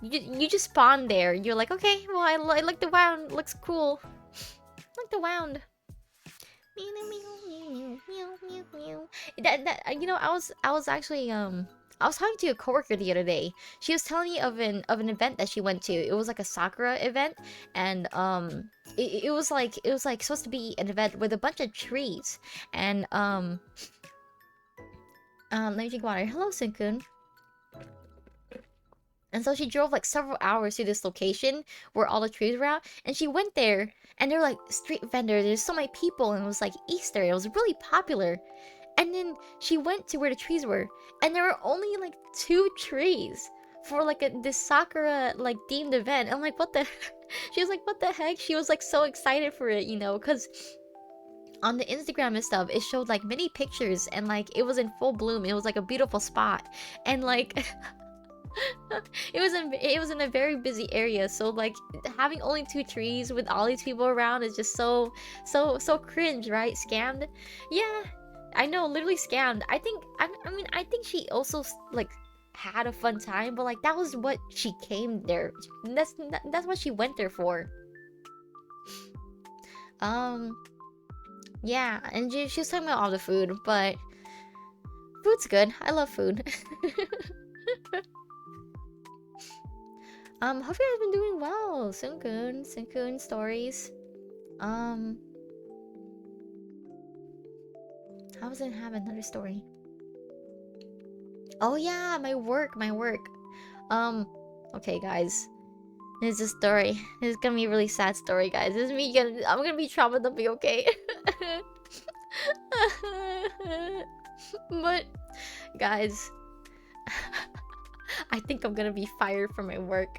S1: You just spawned there. You're like, okay, well, I like the wound. Looks cool. Like the wound. That you know, I was actually I was talking to a coworker the other day. She was telling me of an event that she went to. It was like a Sakura event, and it was like supposed to be an event with a bunch of trees, and let me drink water. Hello, Sunkun. And so she drove like several hours to this location where all the trees were out, and she went there, and they're like street vendors. There's so many people, and it was like Easter. It was really popular. And then she went to where the trees were, and there were only like 2 trees for like this Sakura like themed event. I'm like, what the? She was like, what the heck? She was like so excited for it, you know, because on the Instagram and stuff, it showed like many pictures, and like it was in full bloom. It was like a beautiful spot, and like. It was in a very busy area, so like having only 2 trees with all these people around is just so cringe, right? Scammed. Yeah, I know, literally scammed. I mean, I think she also like had a fun time, but like that was what she came there. That's what she went there for. Yeah, and she was talking about all the food, but food's good. I love food. Hope you guys been doing well. Sunkun stories. I wasn't have another story. Oh yeah, my work. Okay, guys. This is a story. This is gonna be a really sad story, guys. This is me I'm gonna be traumatized to be okay. But guys, I think I'm gonna be fired from my work.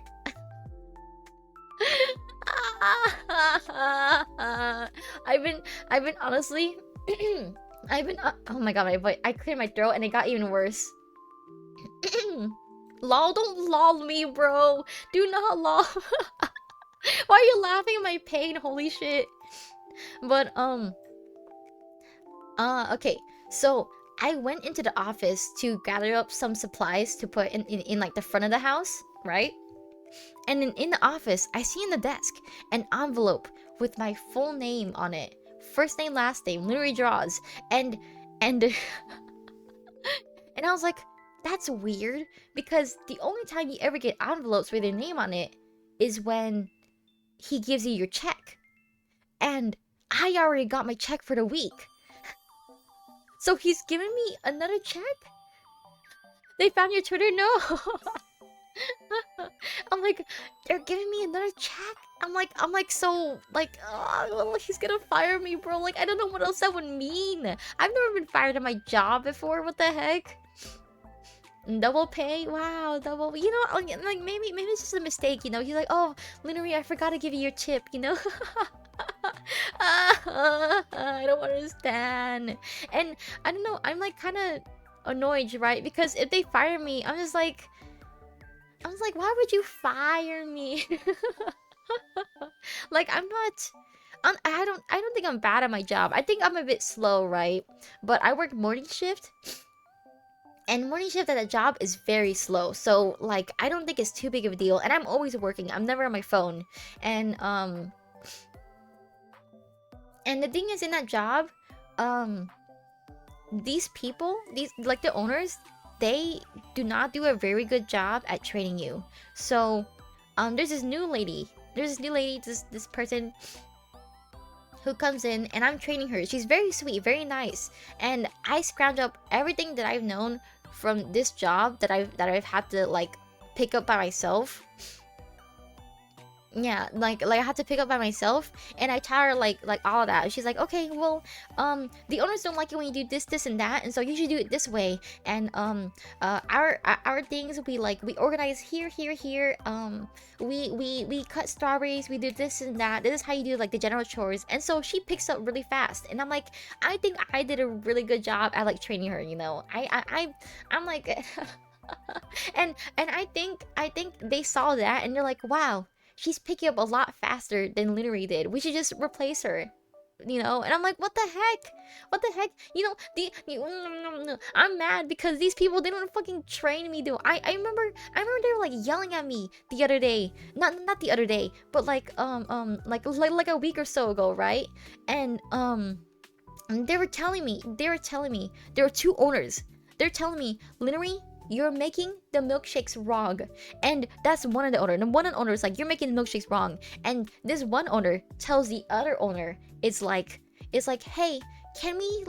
S1: I've been honestly oh my god, my voice, I cleared my throat and it got even worse. Lol, don't lol me, bro. Do not lol. Why are you laughing at my pain? Holy shit. But okay, so I went into the office to gather up some supplies to put in like the front of the house, right? And in the office, I see in the desk an envelope with my full name on it. First name, last name, literally draws. And and I was like, that's weird, because the only time you ever get envelopes with your name on it is when he gives you your check. And I already got my check for the week. So he's giving me another check? They found your Twitter? No. I'm like, they're giving me another check? I'm like, so, like, oh, he's gonna fire me, bro. Like, I don't know what else that would mean. I've never been fired at my job before. What the heck? Double pay? Wow, double. You know, like maybe it's just a mistake. You know, he's like, oh, Linnery, I forgot to give you your tip. You know. I don't understand. And I don't know. I'm like kind of annoyed, right? Because if they fire me, I was like, why would you fire me? Like, I don't think I'm bad at my job. I think I'm a bit slow, right? But I work morning shift, and morning shift at a job is very slow. So like, I don't think it's too big of a deal. And I'm always working. I'm never on my phone. And the thing is, in that job, these people, like the owners, they do not do a very good job at training you. So, there's this new lady, this person who comes in, and I'm training her. She's very sweet, very nice, and I scrounge up everything that I've known from this job that I've had to like pick up by myself. yeah, like I had to pick up by myself, and I taught her like all of that. She's like, okay, well, the owners don't like it when you do this and that, and so you should do it this way. And our things, we organize here. We cut strawberries, we do this and that. This is how you do like the general chores. And so she picks up really fast, and I'm like, I think I did a really good job at like training her, you know. I'm like and I think they saw that, and they're like, wow, she's picking up a lot faster than Literary did. We should just replace her. You know, and I'm like, what the heck? What the heck? You know, I'm mad because these people, they don't fucking train me, though. I remember they were like yelling at me the other day. Not the other day, but like a week or so ago, right? And they were telling me, there were two owners. They're telling me, Literary, you're making the milkshakes wrong. And that's one of the owner. And one of the owner is like, you're making the milkshakes wrong. And this one owner tells the other owner, it's like, hey, can we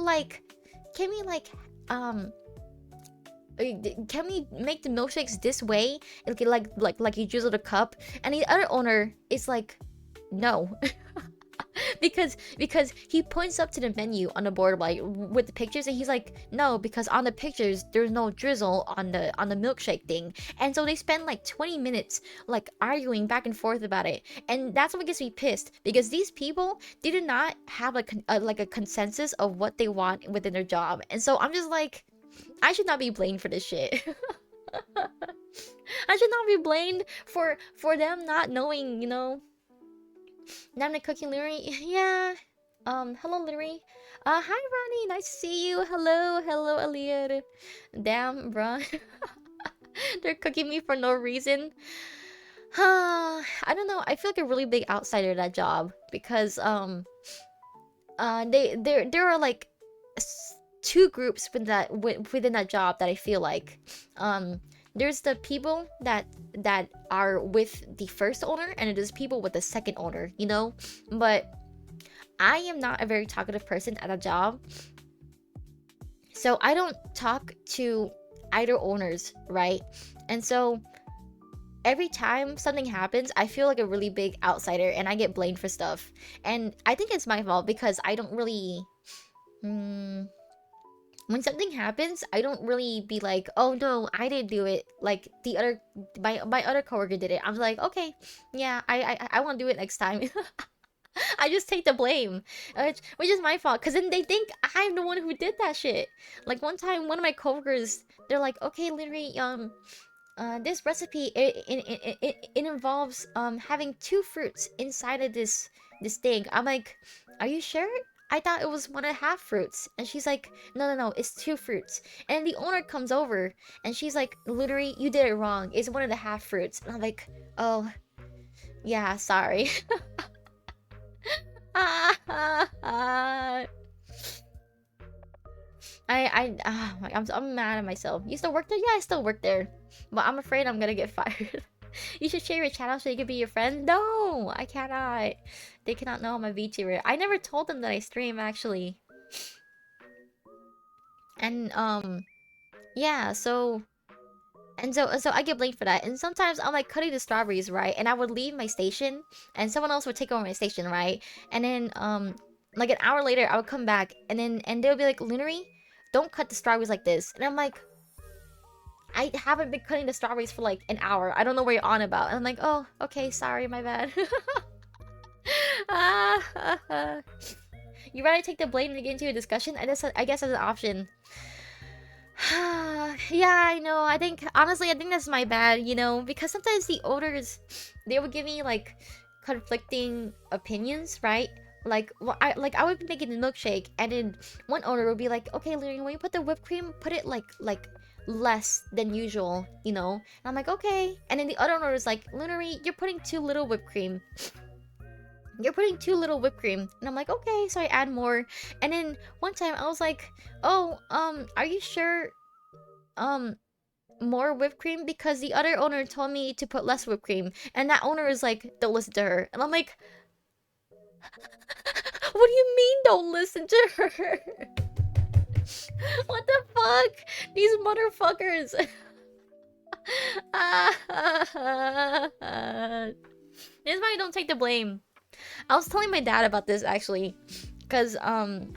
S1: um can we make the milkshakes this way? Okay, like you drizzle the cup. And the other owner is like, no. because he points up to the menu on the board like with the pictures, and he's like, no, because on the pictures there's no drizzle on the milkshake thing. And so they spend like 20 minutes like arguing back and forth about it, and that's what gets me pissed, because these people, they do not have like a consensus of what they want within their job. And so I'm just like, I should not be blamed for this shit. I should not be blamed for them not knowing, you know. Namna cooking Luri. Yeah. Hello Luri. Hi Ronnie, nice to see you. Hello Aliyah. Damn, bruh. They're cooking me for no reason. I don't know. I feel like a really big outsider at that job, because there are like two groups within that job that I feel like. There's the people that are with the first owner, and there's people with the second owner, you know. But I am not a very talkative person at a job, so I don't talk to either owners, right? And so every time something happens, I feel like a really big outsider, and I get blamed for stuff. And I think it's my fault, because I don't really when something happens, I don't really be like, oh no, I didn't do it. Like my other coworker did it. I'm like, okay, yeah, I won't do it next time. I just take the blame, which is my fault. Cause then they think I'm the one who did that shit. Like one time, one of my coworkers, they're like, okay, literally, this recipe, it involves having two fruits inside of this thing. I'm like, are you sure? I thought it was 1.5 fruits. And she's like, no, it's 2 fruits. And the owner comes over, and she's like, literally, you did it wrong. It's 1.5 fruits. And I'm like, oh, yeah, sorry. I'm mad at myself. You still work there? Yeah, I still work there. But I'm afraid I'm gonna get fired. You should share your channel so you can be your friend. No, I cannot. They cannot know I'm a VTuber. I never told them that I stream, actually. And yeah, so I get blamed for that. And sometimes I'm like cutting the strawberries, right? And I would leave my station, and someone else would take over my station, right? And then like an hour later, I would come back, and they'll be like, Lunary, don't cut the strawberries like this. And I'm like, I haven't been cutting the strawberries for like an hour. I don't know what you're on about. And I'm like, oh, okay, sorry, my bad. You rather take the blame and get into a discussion? I guess that's an option. Yeah, I know. Honestly, I think that's my bad, you know, because sometimes the owners, they would give me like conflicting opinions, right? Like, I would be making the milkshake, and then one owner would be like, okay, Lily, when you put the whipped cream, put it like less than usual, you know? And I'm like, okay. And then the other owner was like, Lunary, you're putting too little whipped cream. You're putting too little whipped cream. And I'm like, okay, so I add more. And then one time I was like, oh, are you sure more whipped cream? Because the other owner told me to put less whipped cream. And that owner is like, don't listen to her. And I'm like, what do you mean don't listen to her? What the fuck? These motherfuckers. This is why I don't take the blame. I was telling my dad about this actually, cause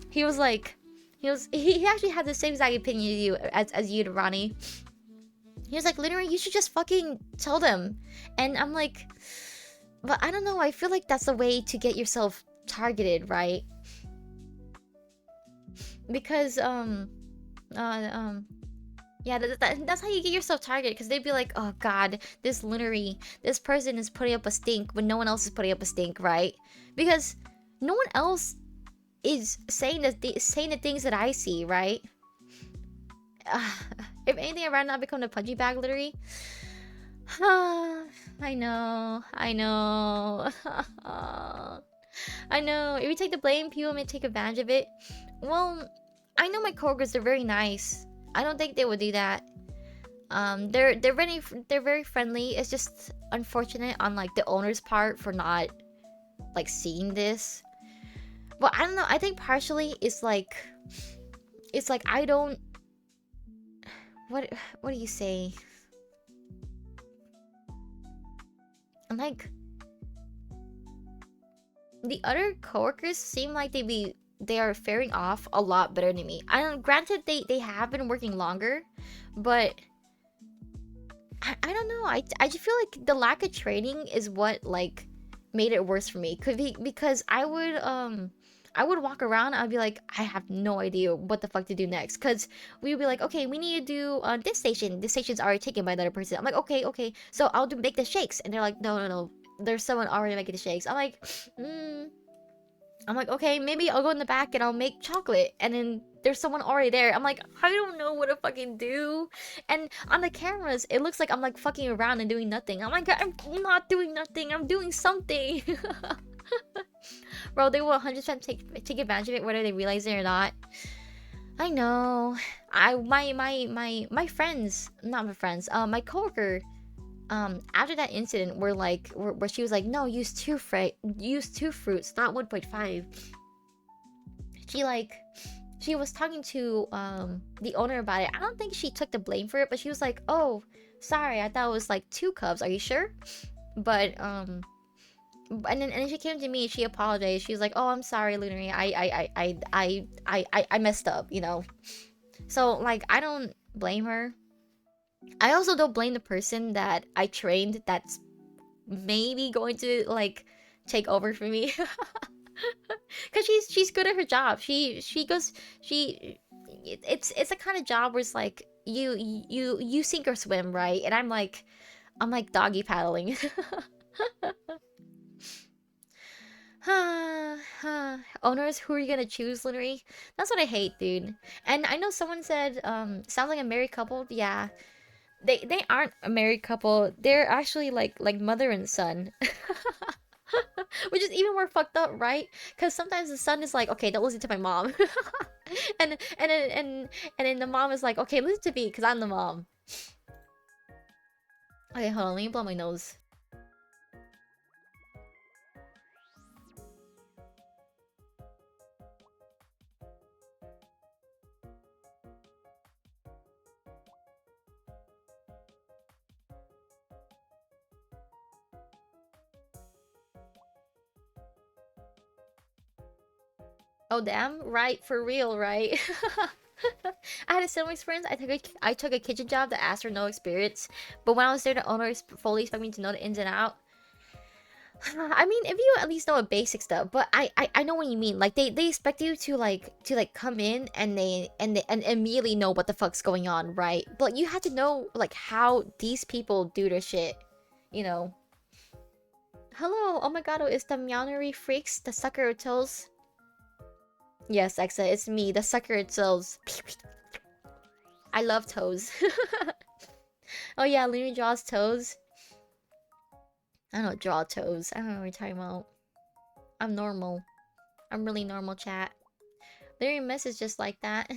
S1: he was like, he actually had the same exact opinion as you, Ronnie. He was like, literally, you should just fucking tell them, and I'm like, but I don't know. I feel like that's a way to get yourself targeted, right? Because uh um yeah, that's how you get yourself targeted. Because they'd be like, oh god, this person is putting up a stink when no one else is putting up a stink, right? Because no one else is saying saying the things that I see, right? If anything, I'd rather not become a pudgy bag, literally. I know, I know. I know. If you take the blame, people may take advantage of it. Well, I know my coworkers are very nice. I don't think they would do that. They're very friendly. It's just unfortunate on like the owner's part for not like seeing this. But I don't know. I think partially it's like I don't. What do you say? I'm like the other coworkers seem like they are faring off a lot better than me. I don't. Granted, they have been working longer, but I don't know. I just feel like the lack of training is what like made it worse for me. Could be because I would walk around. I'd be like, I have no idea what the fuck to do next. Cause we would be like, okay, we need to do this station. This station's already taken by another person. I'm like, okay. So I'll do make the shakes, and they're like, no. There's someone already making the shakes. I'm like, okay, maybe I'll go in the back and I'll make chocolate. And then there's someone already there. I'm like, I don't know what to fucking do. And on the cameras, it looks like I'm like fucking around and doing nothing. I'm like, I'm not doing nothing. I'm doing something. Bro, they will 100% take advantage of it, whether they realize it or not. I know. My friends, not my friends, my coworker, after that incident where she was like, no, use two fruits, not 1.5. she like she was talking to the owner about it. I don't think she took the blame for it, but she was like, oh, sorry, I thought it was like 2 cups, are you sure? But and then she came to me, she apologized, she was like, oh, I'm sorry, Lunary, I messed up, you know. So like, I don't blame her. I also don't blame the person that I trained that's maybe going to like take over for me. Cause she's good at her job. She goes she it's a kind of job where it's like you sink or swim, right? And I'm like doggy paddling. Owners, who are you gonna choose, Literally? That's what I hate, dude. And I know someone said, sounds like a married couple. Yeah, they aren't a married couple. They're actually like mother and son. Which is even more fucked up, right? Because sometimes the son is like, okay, don't listen to my mom. And then the mom is like, okay, listen to me because I'm the mom. Okay, hold on, let me blow my nose. Oh damn, right, for real, right? I had a similar experience. I took a kitchen job that asked for no experience, but when I was there, the owner fully expected me to know the ins and out. I mean, if you at least know a basic stuff, but I know what you mean. Like they expect you to like come in and and immediately know what the fuck's going on, right? But you have to know like how these people do their shit, you know. Hello, oh my god, it's the Meownery Freaks, the sucker of toes. Yes, Exa, it's me, the sucker of toes. I love toes. Oh yeah, Looney draws toes. I don't draw toes. I don't know what you're talking about. I'm normal. I'm really normal, chat. Larry message just like that.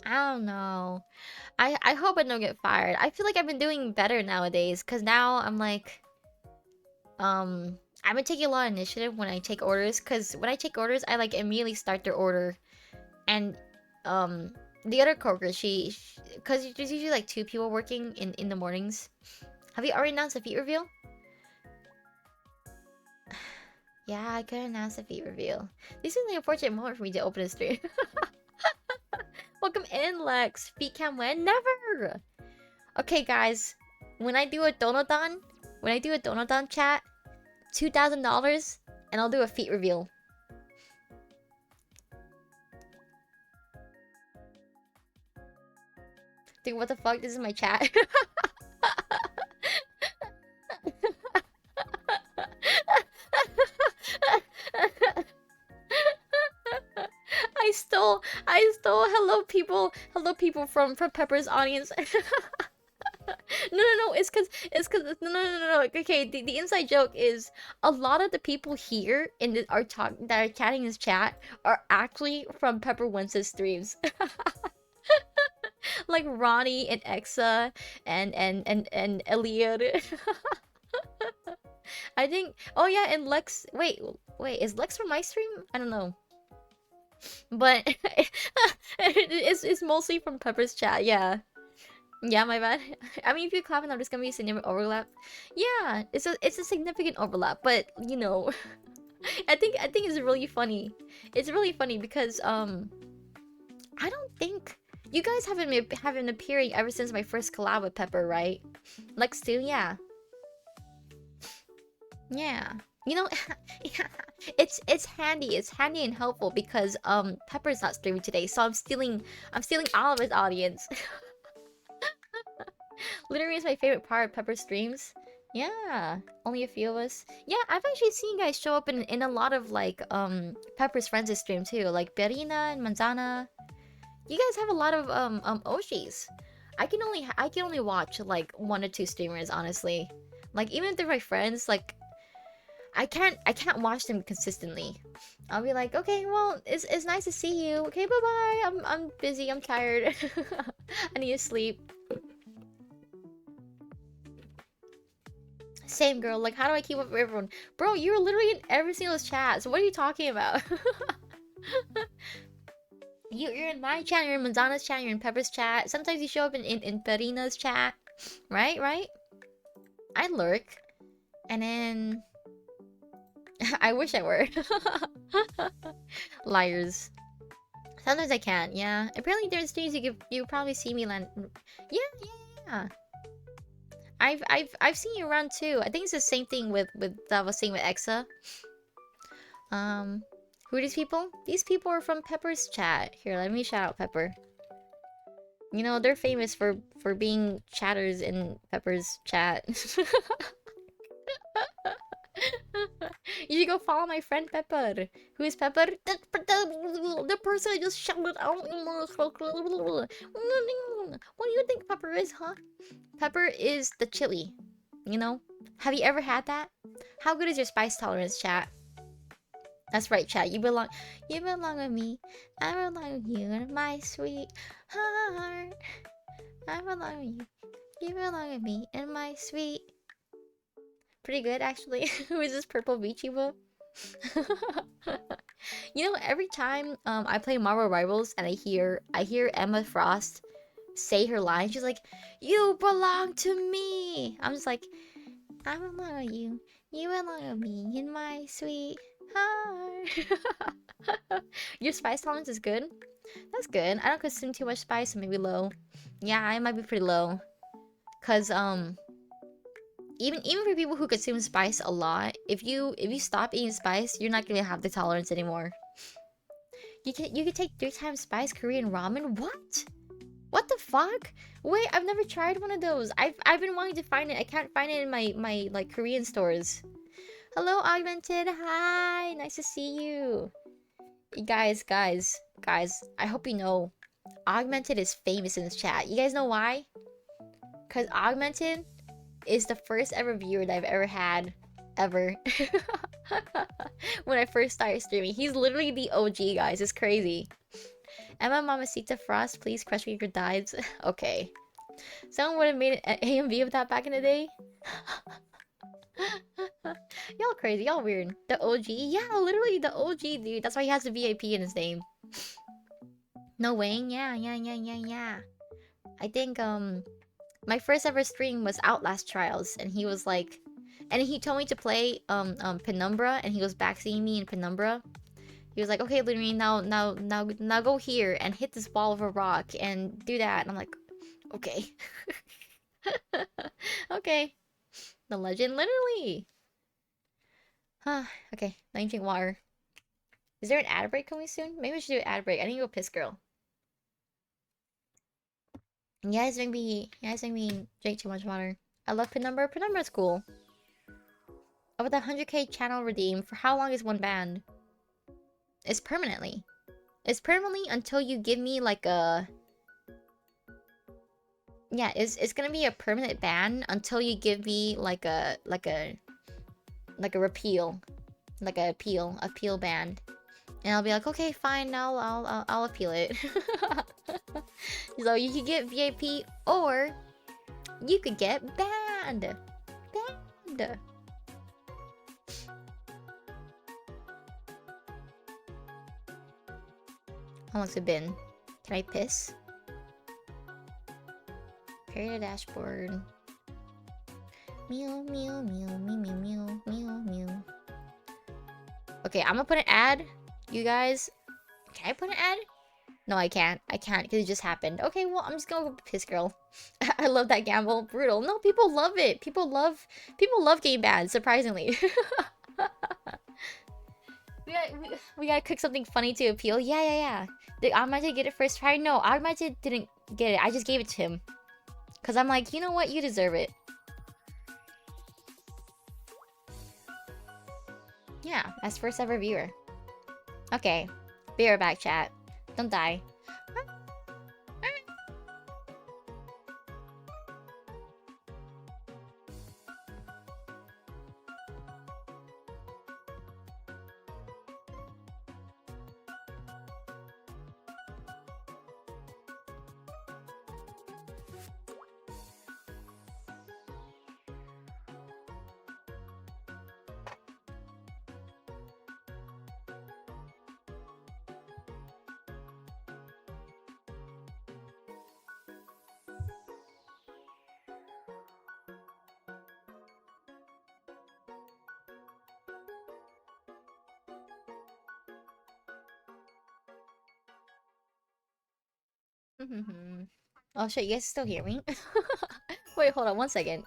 S1: I don't know. I hope I don't get fired. I feel like I've been doing better nowadays, cause now I'm like, I've been taking a lot of initiative when I take orders, cause when I take orders, I like immediately start their order, and the other coworker, cause there's usually like 2 people working in the mornings. Have you already announced a feat reveal? Yeah, I could announce a feat reveal. This is an unfortunate moment for me to open a stream. Welcome in, Lex. Feet cam when? Never! Okay, guys. When I do a Donodon chat, $2,000, and I'll do a feat reveal. Dude, what the fuck? This is my chat. I stole hello people from Pepper's audience. No, it's cause no. Okay, the inside joke is a lot of the people here in the that are chatting in this chat are actually from Pepper Wence's streams. Like Ronnie and Exa and Elliot. I think. Oh yeah, and Lex. Wait, is Lex from my stream? I don't know. But it's mostly from Pepper's chat. Yeah. Yeah, my bad. I mean, if you clap and I'm just gonna be a significant overlap. Yeah, it's a significant overlap, but you know, I think it's really funny. It's really funny because I don't think you guys haven't appearing ever since my first collab with Pepper, right? Lex too, yeah. Yeah. You know, it's handy and helpful because Pepper's not streaming today, so I'm stealing all of his audience. Literally is my favorite part of Pepper streams. Yeah, only a few of us. Yeah, I've actually seen you guys show up in a lot of like Pepper's friends' stream too, like Berina and Manzana. You guys have a lot of Oshis. I can only watch like 1 or 2 streamers, honestly. Like even if they're my friends, like I can't watch them consistently. I'll be like, okay, well, it's nice to see you. Okay, bye bye. I'm busy. I'm tired. I need to sleep. Same girl. Like, how do I keep up with everyone? Bro, you're literally in every single chat. So what are you talking about? You're in my chat. You're in Manzana's chat. You're in Pepper's chat. Sometimes you show up in Perina's chat. Right? I lurk, and then I wish I were. Liars. Sometimes I can't. Yeah. Apparently, there's streams you probably see me land. Yeah. I've seen you around too. I think it's the same thing with that I was saying with Exa. Who are these people? These people are from Pepper's chat. Here, let me shout out Pepper. You know, they're famous for being chatters in Pepper's chat. You should go follow my friend Pepper. Who is Pepper? The person I just shouted out. What do you think Pepper is, huh? Pepper is the chili. You know? Have you ever had that? How good is your spice tolerance, chat? That's right, chat. You belong with me. I belong with you and my sweet heart. I belong with you. You belong with me and my sweet. Pretty good, actually. Who is this purple Vichibo? You know, every time I play Marvel Rivals and I hear Emma Frost say her line, she's like, "You belong to me." I'm just like, I belong with you. You belong with me in my sweet heart. Your spice tolerance is good? That's good. I don't consume too much spice, so maybe low. Yeah, I might be pretty low. Cause even for people who consume spice a lot, if you stop eating spice, you're not gonna have the tolerance anymore. You can take 3 times spice Korean ramen? What the fuck? Wait, I've never tried one of those. I've been wanting to find it. I can't find it in my like Korean stores. Hello, Augmented. Hi, nice to see you. Guys, I hope you know Augmented is famous in this chat. You guys know why? Cause Augmented is the first ever viewer that I've ever had. Ever. When I first started streaming. He's literally the OG, guys. It's crazy. Emma Mamacita Frost, please crush me with your dives. Okay. Someone would have made an AMV of that back in the day. Y'all crazy. Y'all weird. The OG? Yeah, literally the OG, dude. That's why he has the VIP in his name. No Wayne? Yeah. I think, My first ever stream was Outlast Trials, and he was like, and he told me to play Penumbra, and he was backseating me in Penumbra. He was like, okay, Lunary, now go here and hit this ball of a rock and do that. And I'm like, okay. Okay. The legend, literally. Huh. Okay, let me drink water. Is there an ad break coming soon? Maybe we should do an ad break. I need to go piss, girl. You guys make me drink too much water. I love Penumbra. Penumbra's cool. About the 100k channel redeem. For how long is one band? It's permanently. It's permanently until you give me like a... Yeah, it's gonna be a permanent ban until you give me like a repeal. Like a appeal ban. And I'll be like, okay, fine, I'll appeal it. So you could get VIP or you could get banned. Banned. How long's it been? Can I piss? Create a dashboard. Meow, meow, meow, meow, meow, meow, meow, meow. Okay, I'm gonna put an ad. You guys, can I put an ad? No, I can't. I can't because it just happened. Okay, well, I'm just gonna go piss, girl. I love that gamble. Brutal. No, people love it. People love game bans, surprisingly. we gotta cook something funny to appeal. Yeah. Did Amaje get it first try? No, Amaje didn't get it. I just gave it to him. Because I'm like, you know what? You deserve it. Yeah, as first ever viewer. Okay, be right back, chat. Don't die. Oh shit, you guys still hear me? Wait, hold on 1 second.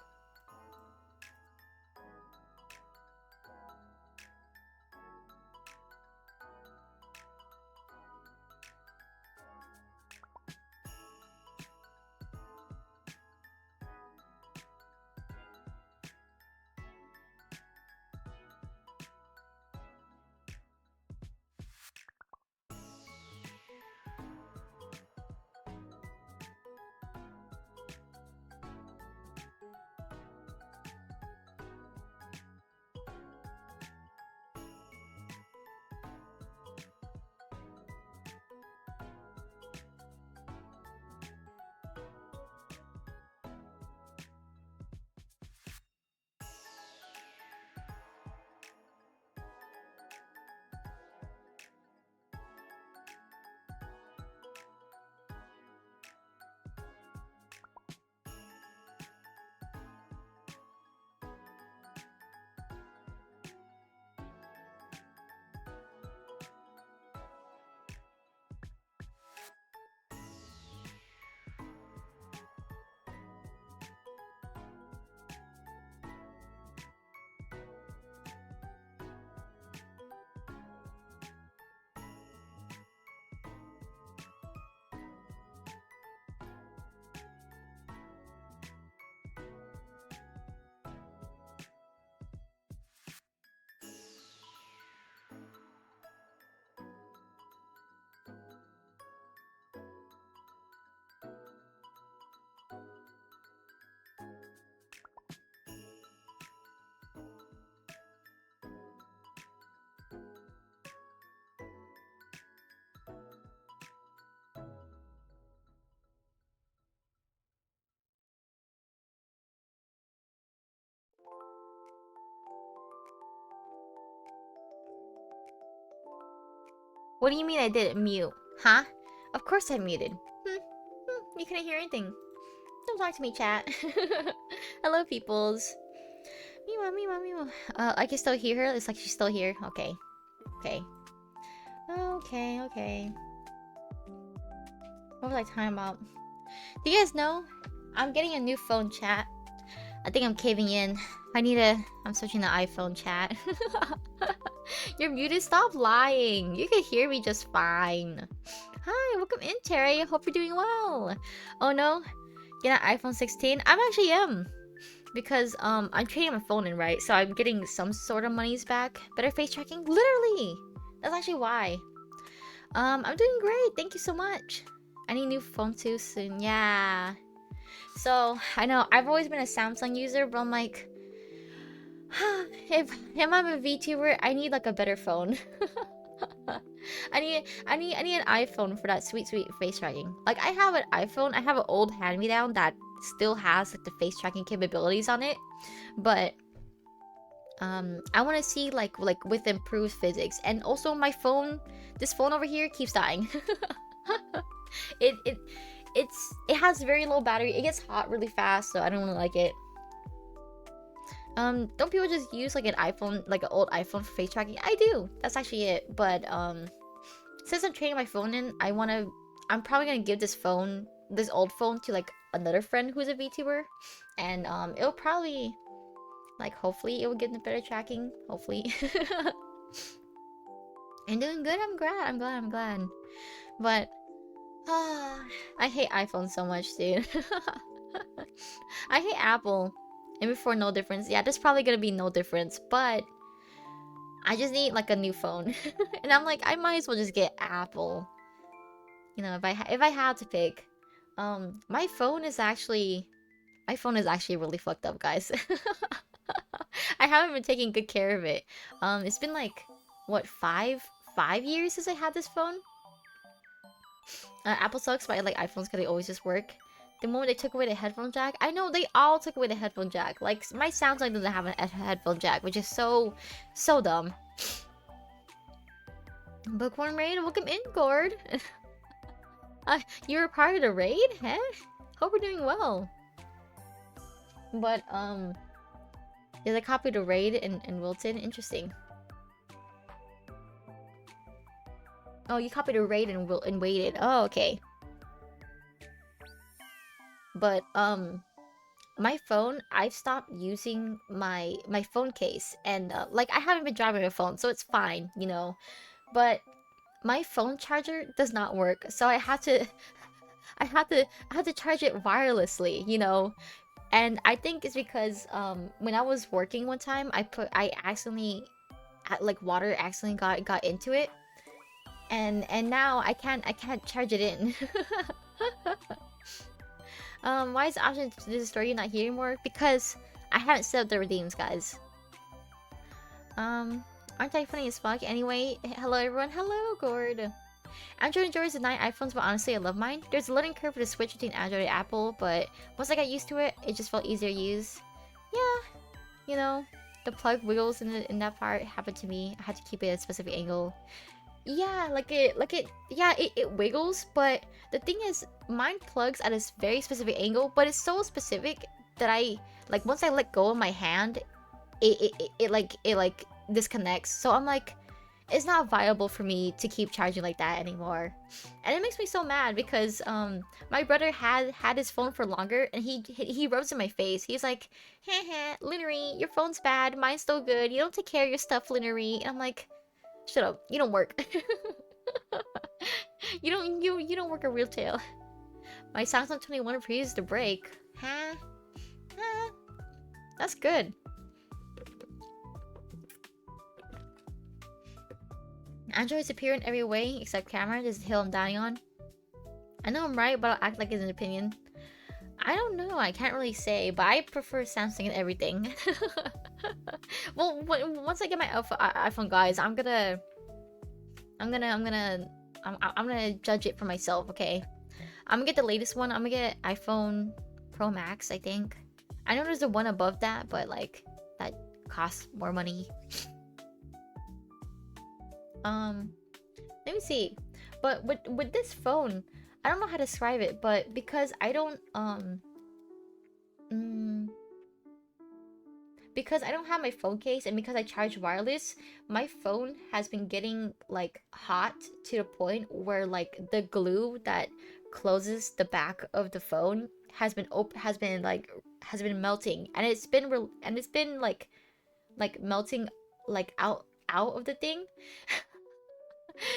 S1: What do you mean I didn't mute? Huh? Of course I muted. You couldn't hear anything. Don't talk to me, chat. Hello, peoples. Meow, meow, meow. I can still hear her. It's like she's still here. Okay. Okay. Okay, okay. What was I talking about? Do you guys know? I'm getting a new phone, chat. I think I'm caving in. I'm switching to iPhone, chat. You're muted. Stop lying. You can hear me just fine. Hi, welcome in, Terry. Hope you're doing well. Oh no, get an iPhone 16. I actually am, because I'm trading my phone in, right? So I'm getting some sort of monies back. Better face tracking, literally. That's actually why. I'm doing great. Thank you so much. I need a new phone too soon. Yeah. So I know I've always been a Samsung user, but I'm like, if I'm a VTuber, I need like a better phone. I need an iPhone for that sweet face tracking. Like I have an iPhone, I have an old hand-me-down that still has like the face tracking capabilities on it, but I want to see like with improved physics. And also my phone, this phone over here keeps dying. it has very low battery. It gets hot really fast, so I don't really like it. Don't people just use like an iPhone, like an old iPhone for face tracking? I do. That's actually it. But since I'm trading my phone in, I'm probably gonna give this old phone to like another friend who's a VTuber, and it'll probably, like, hopefully it will get the better tracking. Hopefully. I'm doing good. I'm glad. But I hate iPhone so much, dude. I hate Apple. And before no difference. Yeah, there's probably gonna be no difference, but I just need like a new phone. And I'm like, I might as well just get Apple. You know, if I had to pick. My phone is actually really fucked up, guys. I haven't been taking good care of it. It's been like, what, 5 years since I had this phone? Apple sucks, but I like iPhones because they always just work. The moment they took away the headphone jack, I know they all took away the headphone jack. Like my Samsung doesn't have a headphone jack, which is so dumb. Bookworm raid, welcome in, Gord. You were part of the raid, huh? Hope we're doing well. But there's a copy of the raid in Wilton. Interesting. Oh, you copied a raid and waited. Oh, okay. But my phone, I've stopped using my phone case, and like I haven't been driving my phone, so it's fine, you know. But my phone charger does not work, so I had to charge it wirelessly, you know. And I think it's because when I was working one time, I accidentally, like, water accidentally got into it, and now I can't charge it in. Why is the option to this story not here anymore? Because I haven't set up the redeems, guys. Aren't I funny as fuck? Anyway, hello everyone. Hello, Gord. Android enjoys the 9 iPhones, but honestly, I love mine. There's a learning curve for the switch between Android and Apple, but once I got used to it, it just felt easier to use. Yeah, you know, the plug wiggles in that part happened to me. I had to keep it at a specific angle. Yeah, it wiggles, but the thing is, mine plugs at a very specific angle, but it's so specific that once I let go of my hand, it disconnects. So I'm like, it's not viable for me to keep charging like that anymore. And it makes me so mad because my brother had his phone for longer, and he rubs in my face. He's like, heh, Linery, your phone's bad, mine's still good. You don't take care of your stuff, Linery. And I'm like, shut up, you don't work. you don't work a retail. My Samsung 21 refuses to break. Huh? That's good. Android is superior in every way except camera. This is the hill I'm dying on. I know I'm right, but I'll act like it's an opinion. I don't know. I can't really say, but I prefer Samsung in everything. Well, once I get my iPhone, guys, I'm gonna judge it for myself. Okay, I'm gonna get the latest one. I'm gonna get iPhone Pro Max, I think. I know there's the one above that, but like that costs more money. Let me see. But with this phone, I don't know how to describe it, but because I don't Because I don't have my phone case and because I charge wireless, my phone has been getting like hot to the point where like the glue that closes the back of the phone has been melting, and it's been like melting like out of the thing.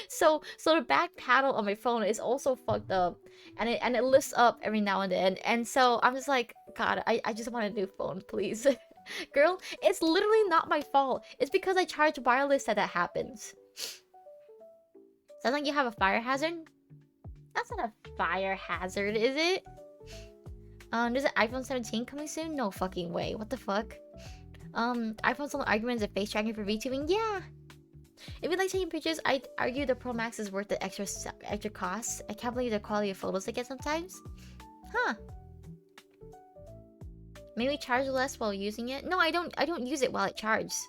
S1: So the back panel of my phone is also fucked up, and it lifts up every now and then, and so I'm just like, God, I just want a new phone, please. Girl, it's literally not my fault. It's because I charge wireless that happens. Sounds like you have a fire hazard? That's not a fire hazard, is it? There's an iPhone 17 coming soon? No fucking way. What the fuck? iPhone's only argument is a face tracking for VTubing? Yeah! If you like taking pictures, I'd argue the Pro Max is worth the extra cost. I can't believe the quality of photos I get sometimes. Huh. Maybe charge less while using it? No, I don't use it while it charges.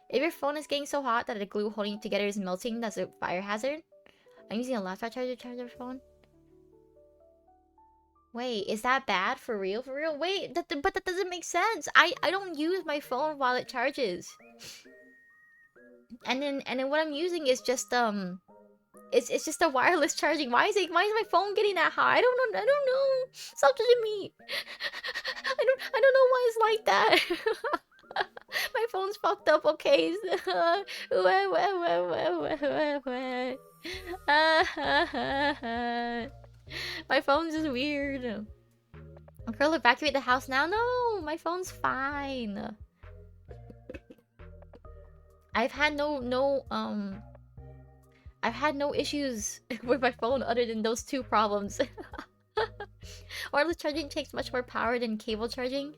S1: If your phone is getting so hot that the glue holding it together is melting, that's a fire hazard. I'm using a laptop charger to charge your phone. Wait, is that bad? For real? For real? Wait, but that doesn't make sense. I don't use my phone while it charges. And then what I'm using is just it's just a wireless charging. Why is my phone getting that hot? I don't know. Stop judging me. I don't know why it's like that. My phone's fucked up, okay? My phone's just weird. Girl, evacuate the house now? No, my phone's fine. I've had no issues with my phone other than those two problems. Wireless charging takes much more power than cable charging.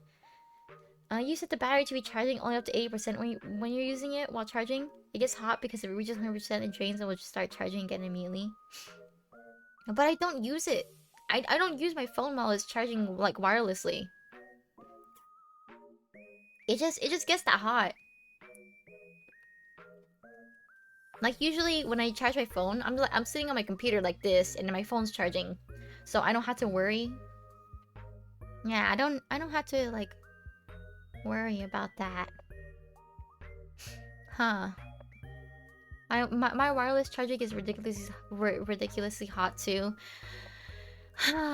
S1: You set the battery to be charging only up to 80% when you're using it while charging. It gets hot because if it reaches 100% it drains and will just start charging again immediately. But I don't use it. I don't use my phone while it's charging like wirelessly. It just gets that hot. Like usually when I charge my phone, I'm sitting on my computer like this and my phone's charging. So I don't have to worry. Yeah, I don't have to like worry about that. Huh. My wireless charging is ridiculously hot too.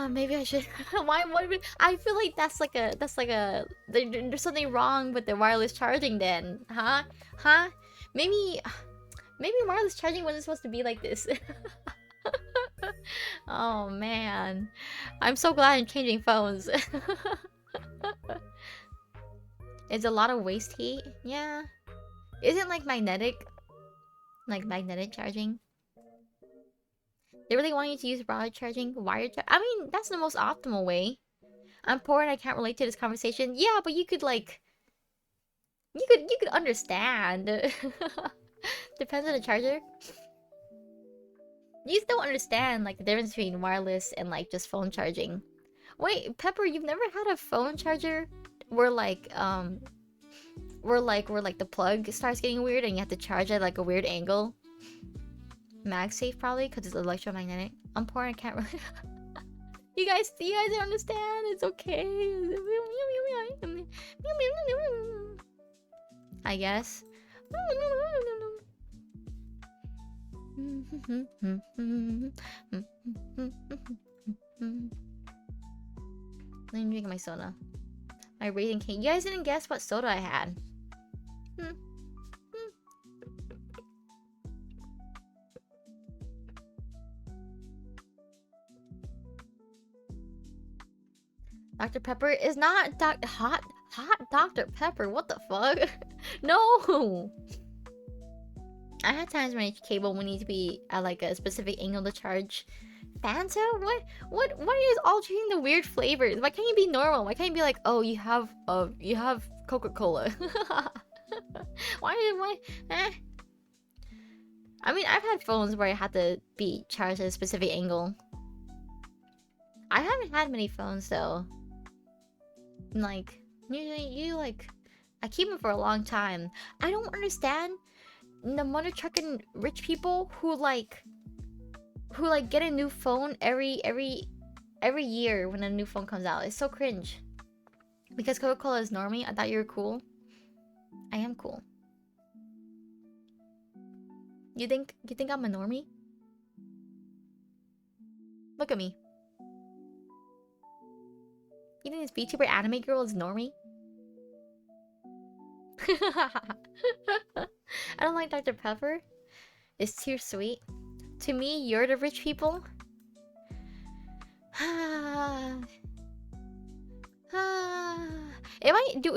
S1: Maybe I should. Why? I feel like that's like a. There's something wrong with the wireless charging then, huh? Maybe wireless charging wasn't supposed to be like this. Oh man, I'm so glad I'm changing phones. It's a lot of waste heat. Yeah, isn't like magnetic charging? They really want you to use rod charging, I mean, that's the most optimal way. I'm poor and I can't relate to this conversation. Yeah, but you could like... You could understand. Depends on the charger. You still understand like the difference between wireless and like just phone charging. Wait, Pepper, you've never had a phone charger where like the plug starts getting weird and you have to charge at like a weird angle? MagSafe probably, because it's electromagnetic. I'm poor and can't really... You guys don't understand. It's okay. I guess. Let me drink my soda. My Raisin King. You guys didn't guess what soda I had. Dr. Pepper is not hot Dr. Pepper. What the fuck? No. I had times when a cable would need to be at like a specific angle to charge. Fanta? What is all changing the weird flavors? Why can't you be normal? Why can't you be like, oh, you have Coca-Cola? why? I mean, I've had phones where I had to be charged at a specific angle. I haven't had many phones though. Like, usually I keep them for a long time. I don't understand the mother trucking rich people who like get a new phone every every year when a new phone comes out. It's so cringe. Because Coca-Cola is normie. I thought you were cool. I am cool. You think I'm a normie? Look at me. You think this VTuber anime girl is normie? I don't like Dr. Pepper. It's too sweet. To me, you're the rich people.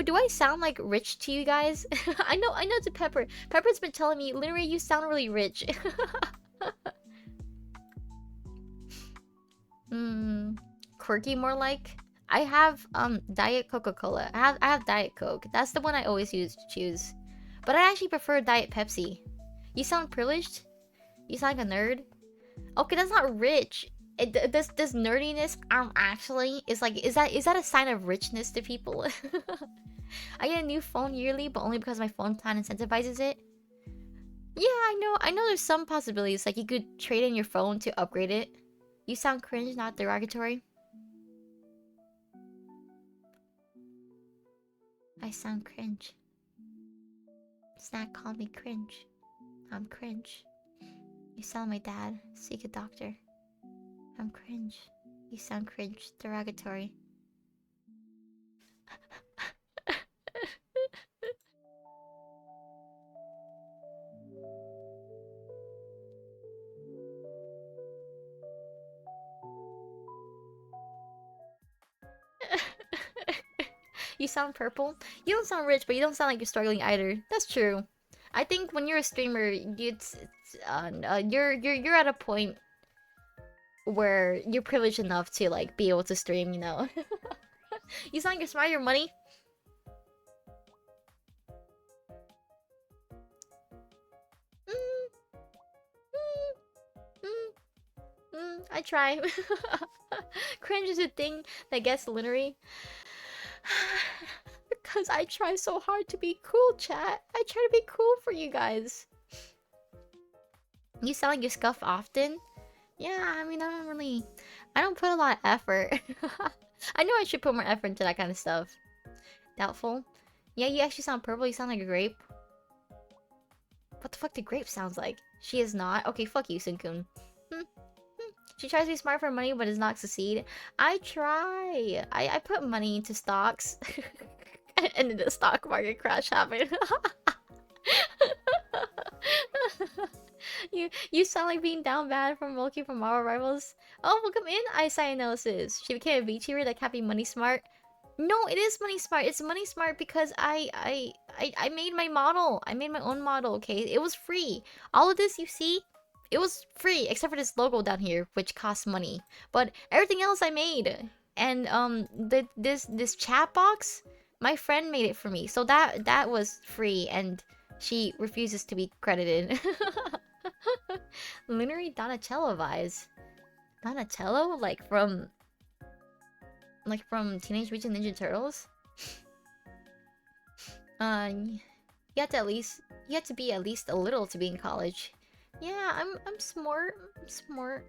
S1: Do I sound like rich to you guys? I know it's a Pepper. Pepper's been telling me, literally, you sound really rich. Quirky more like. I have Diet Coca-Cola. I have Diet Coke. That's the one I always choose. But I actually prefer Diet Pepsi. You sound privileged? You sound like a nerd? Okay, that's not rich. This nerdiness actually is like, is that a sign of richness to people? I get a new phone yearly, but only because my phone plan incentivizes it. Yeah, I know there's some possibilities, like you could trade in your phone to upgrade it. You sound cringe, not derogatory. I sound cringe. Snack called me cringe. I'm cringe. You sound my dad. Seek a doctor. I'm cringe. You sound cringe. Derogatory. You sound purple. You don't sound rich, but you don't sound like you're struggling either. That's true. I think when you're a streamer, you're at a point where you're privileged enough to like be able to stream. You know. You sound like you're smart. Your money. I try. Cringe is a thing that gets literary. Because I try so hard to be cool, chat. I try to be cool for you guys. You sound like you scuff often? Yeah, I mean, I don't put a lot of effort. I know I should put more effort into that kind of stuff. Doubtful. Yeah, you actually sound purple. You sound like a grape. What the fuck do grape sounds like? She is not. Okay, fuck you, Sunkun. She tries to be smart for money, but does not succeed. I try. I put money into stocks. And then the stock market crash happened. You sound like being down bad from Milky from our rivals. Oh, welcome in, eyesight analysis. She became a VTuber that can't be money smart. No, it is money smart. It's money smart because I made my model. I made my own model, okay? It was free. All of this you see, it was free, except for this logo down here, which costs money. But everything else I made. And this chat box, my friend made it for me. So that was free, and she refuses to be credited. Lunary Donatello vibes. Donatello? Like from Teenage Mutant Ninja Turtles? You have to be at least a little to be in college. Yeah, I'm smart. I'm smart.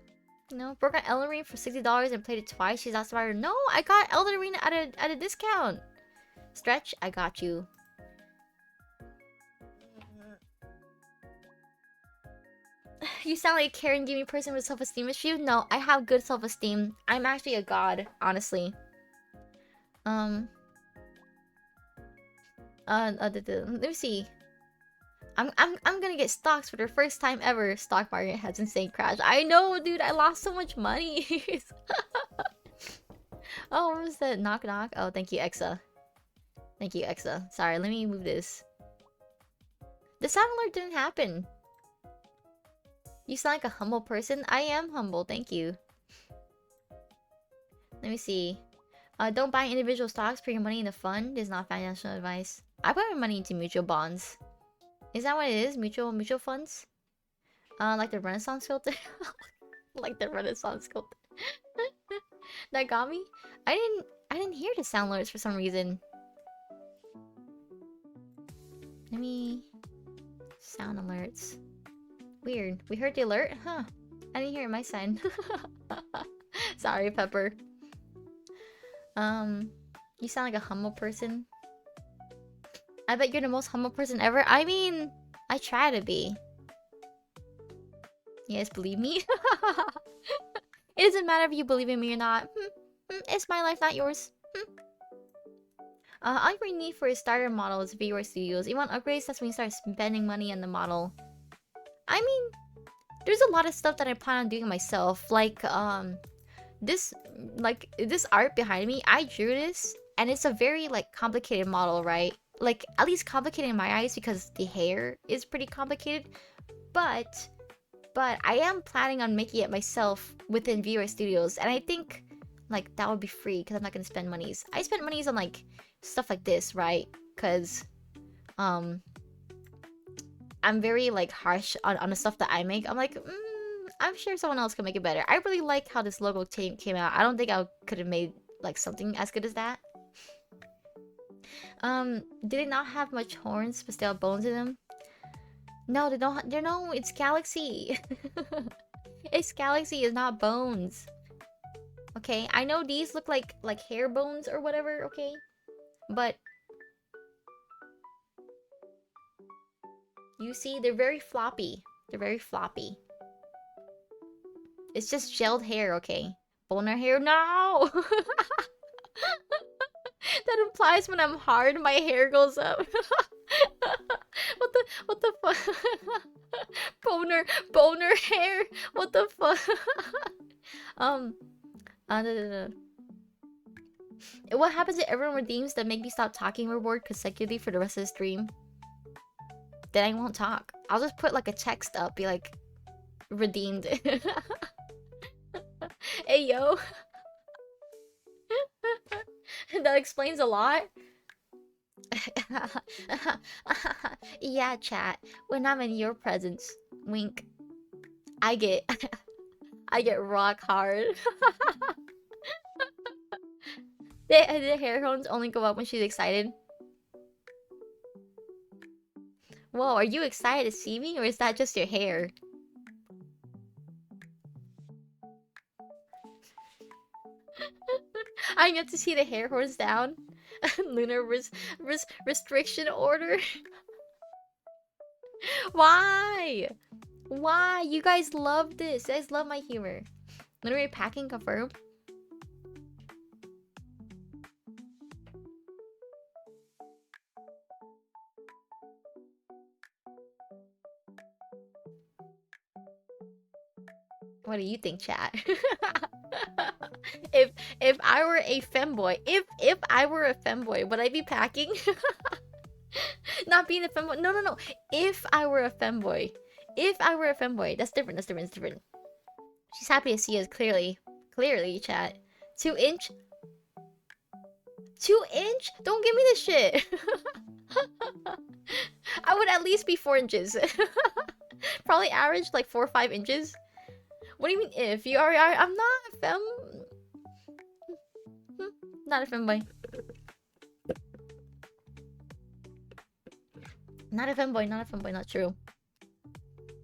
S1: You know, broke out Elden Ring for $60 and played it twice. She's asked about her. No, I got Elden Ring at a discount. Stretch, I got you. You sound like a caring, giving person with self-esteem issue. No, I have good self-esteem. I'm actually a god, honestly. Let me see. I'm gonna get stocks for the first time ever. Stock market has insane crash. I know, dude. I lost so much money. Oh, what was that? Knock knock. Oh, thank you, Exa. Thank you, Exa. Sorry, let me move this. The sound alert didn't happen. You sound like a humble person. I am humble, thank you. Let me see. Don't buy individual stocks. Put your money in a fund. This is not financial advice. I put my money into mutual bonds. Is that what it is? Mutual funds? Like the Renaissance sculptor? Like the Renaissance sculptor. That got me? I didn't hear the sound alerts for some reason. Let me... Sound alerts. Weird. We heard the alert? Huh. I didn't hear it my side. Sorry, Pepper. You sound like a humble person. I bet you're the most humble person ever. I mean, I try to be. You guys believe me? It doesn't matter if you believe in me or not. It's my life, not yours. All you need for a starter model is Viewer Studios. You want upgrades? That's when you start spending money on the model. I mean, there's a lot of stuff that I plan on doing myself. Like, this art behind me, I drew this, and it's a very, like, complicated model, right? Like, at least complicated in my eyes because the hair is pretty complicated. But I am planning on making it myself within Viewer Studios, and I think, like, that would be free because I'm not gonna spend monies. I spend monies on, like, stuff like this, right? Because, I'm very, like, harsh on the stuff that I make. I'm like, I'm sure someone else can make it better. I really like how this logo came out. I don't think I could have made, like, something as good as that. Did they not have much horns but still have bones in them? No, they don't. No, it's Galaxy. It's Galaxy, it's not bones. Okay, I know these look like hair bones or whatever, okay? But you see, they're very floppy. They're very floppy. It's just gelled hair, okay? Boner hair, no! That implies when I'm hard, my hair goes up. What the fuck? Boner hair. What the fuck? What happens if everyone redeems the make me stop talking reward consecutively for the rest of the stream? Then I won't talk. I'll just put like a text up, be like, redeemed. Hey yo. That explains a lot. Yeah, chat. When I'm in your presence, wink. I get rock hard. The hair horns only go up when she's excited. Whoa, are you excited to see me, or is that just your hair? I get to see the hair horns down. Lunar restriction order. Why? Why? You guys love this. You guys love my humor. Lunar packing confirmed. What do you think, chat? If I were a femboy, if I were a femboy, would I be packing? Not being a femboy. No. If I were a femboy, that's different. She's happy to see us clearly, chat. 2-inch. 2-inch? Don't give me this shit. I would at least be 4 inches. Probably average like 4 or 5 inches. What do you mean if? You are I'm not a fem... Not a femboy. Not a femboy, not true.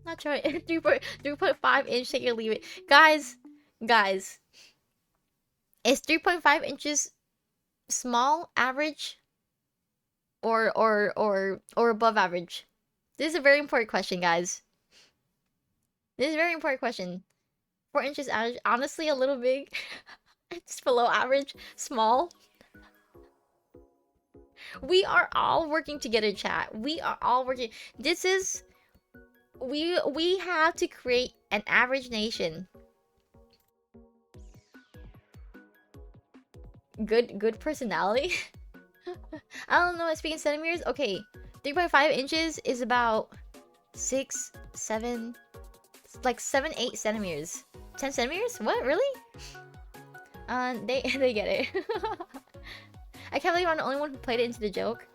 S1: Not true. 3.5 inch, take it or leave it. Guys. Is 3.5 inches small, average, or above average? This is a very important question, guys. This is a very important question. 4 inches average, honestly a little big. It's below average, small. We are all working together, chat. We are all working. This is... We have to create an average nation. Good personality? I don't know, speaking centimeters? Okay, 3.5 inches is about 6, 7... like 7, 8 centimeters. 10 centimeters? What? Really? They get it. I can't believe I'm the only one who played it into the joke.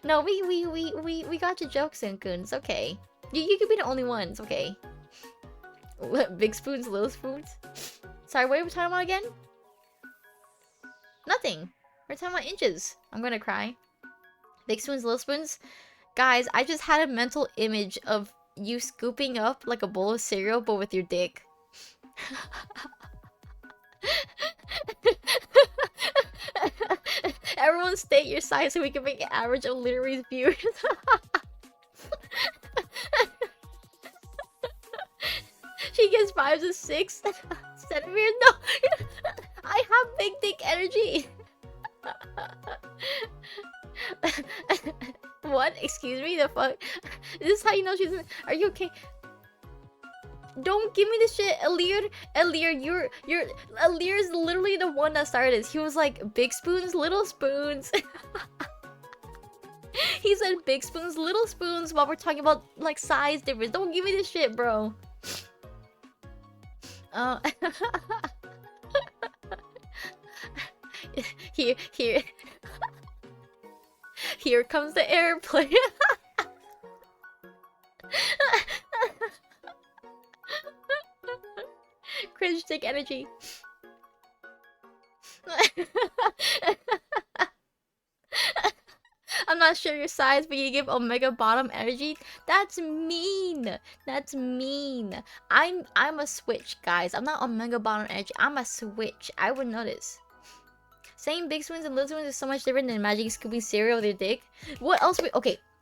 S1: No, we got your joke, Sunkun. It's okay. You could be the only one. It's okay. Big spoons, little spoons. Sorry, what are we talking about again? Nothing. We're talking about inches. I'm gonna cry. Big spoons, little spoons. Guys, I just had a mental image of you scooping up like a bowl of cereal but with your dick. Everyone state your size so we can make an average of literary viewers. She gets 5 to 6 centimeters. No, I have big dick energy. What? Excuse me? The fuck? This is how you know she's in. Are you okay? Don't give me this shit, Alir. Alir, Alir is literally the one that started this. He was like, big spoons, little spoons. He said big spoons, little spoons while we're talking about like size difference. Don't give me this shit, bro. Here. Here comes the airplane. Cringe dick energy. I'm not sure your size, but you give Omega bottom energy. That's mean. That's mean. I'm a switch, guys. I'm not Omega bottom energy. I'm a switch. I would notice. Saying big spoons and little spoons is so much different than magic scooping cereal with your dick. What else would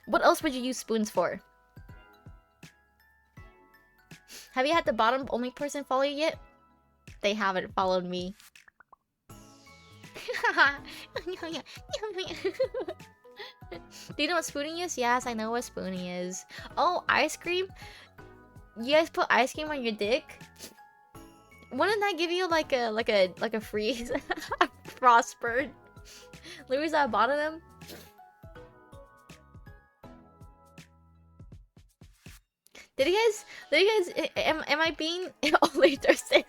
S1: what else would you use spoons for? Have you had the bottom only person follow you yet? They haven't followed me. Do you know what spooning is? Yes, I know what spooning is. Oh, ice cream? You guys put ice cream on your dick? Wouldn't that give you like a freeze? Frostburn. Louis at the bottom of them? Did you guys am I being only Thursdays?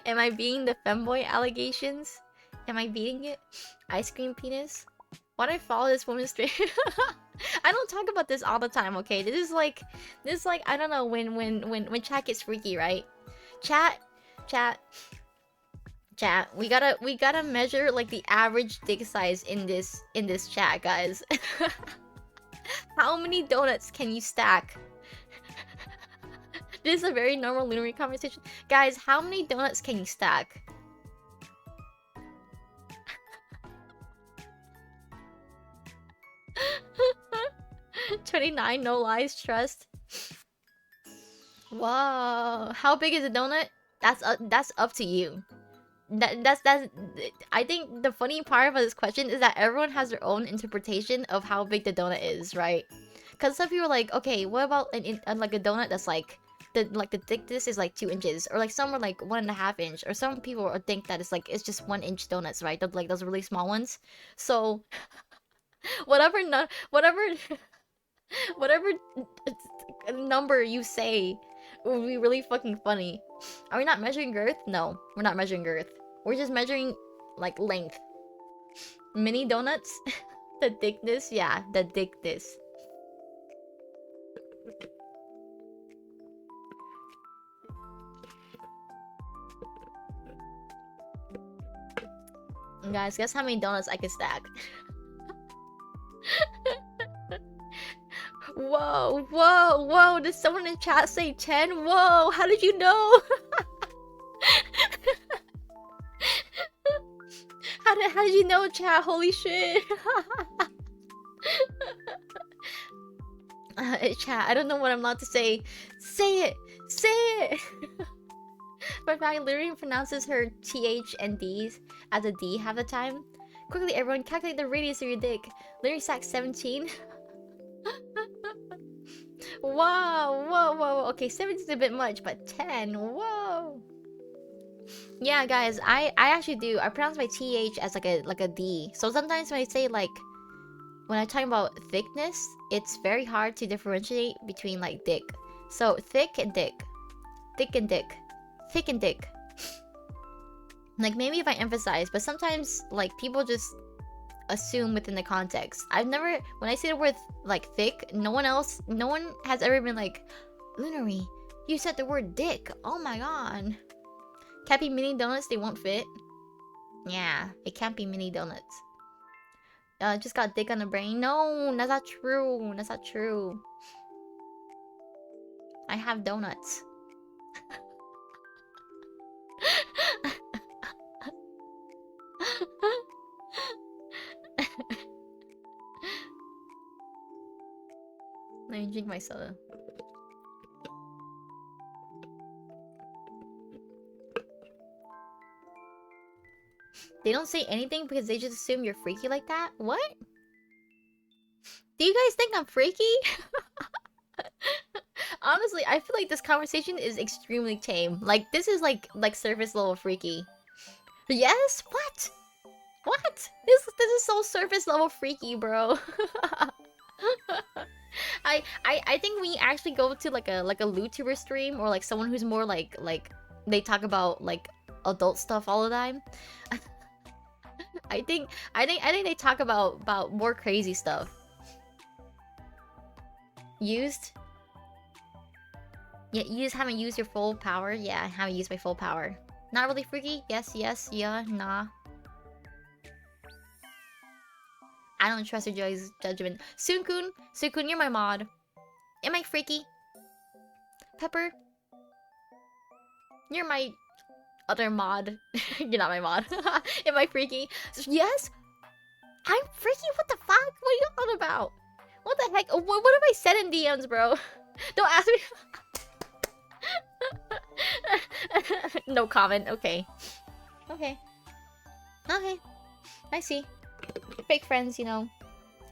S1: Am I being the femboy allegations? Am I beating it? Ice cream penis? Why do I follow this woman straight? I don't talk about this all the time, okay? This is like I don't know when chat gets freaky, right? Chat. We gotta measure like the average dick size in this chat, guys. How many donuts can you stack? This is a very normal lunar conversation. Guys, how many donuts can you stack? $29, no lies, trust. Wow, how big is a donut? That's up to you. That's I think the funny part about this question is that everyone has their own interpretation of how big the donut is, right? Because some people are like, okay, what about like a donut that's like the thickness is like 2 inches, or like some are like 1.5 inch, or some people think that it's just 1 inch donuts, right? Like those really small ones. So whatever number you say would be really fucking funny. Are we not measuring girth? No, we're not measuring girth. We're just measuring like length. Mini donuts? The thickness? Yeah, the thickness. Guys, guess how many donuts I can stack? Whoa, did someone in chat say 10? Whoa, how did you know? How did you know, chat? Holy shit. Chat, I don't know what I'm allowed to say. Say it! But fact, literally pronounces her TH and D's as a D half the time. Quickly, everyone, calculate the radius of your dick. Literally sack 17. Whoa. Okay, 17 is a bit much, but 10, whoa. Yeah, guys, I actually do. I pronounce my TH as like a D. So sometimes when I say like, when I'm talking about thickness, it's very hard to differentiate between like dick. So thick and dick. Thick and dick. Thick and dick. Like maybe if I emphasize, but sometimes like people just assume within the context. I've never, when I say the word like thick, no one has ever been like, Lunary, you said the word dick. Oh my god. Can't be mini donuts, they won't fit. Yeah, it can't be mini donuts. Just got dick on the brain. No, that's not true. That's not true. I have donuts. Let me drink my soda. They don't say anything because they just assume you're freaky like that? What? Do you guys think I'm freaky? Honestly, I feel like this conversation is extremely tame. Like, this is like surface level freaky. Yes? What? What? This is so surface level freaky, bro. I think we actually go to like a YouTuber stream or like someone who's more like they talk about like adult stuff all the time. I think they talk about more crazy stuff. Used? Yeah, you just haven't used your full power? Yeah, I haven't used my full power. Not really freaky? Yes, yes, yeah, nah. I don't trust your judgment. Sunkun, you're my mod. Am I freaky? Pepper? You're my other mod. You're not my mod. Am I freaky? Yes? I'm freaky? What the fuck? What are you on about? What the heck? What have I said in DMs, bro? Don't ask me. No comment. Okay. Okay. Okay. I see. Fake friends, you know.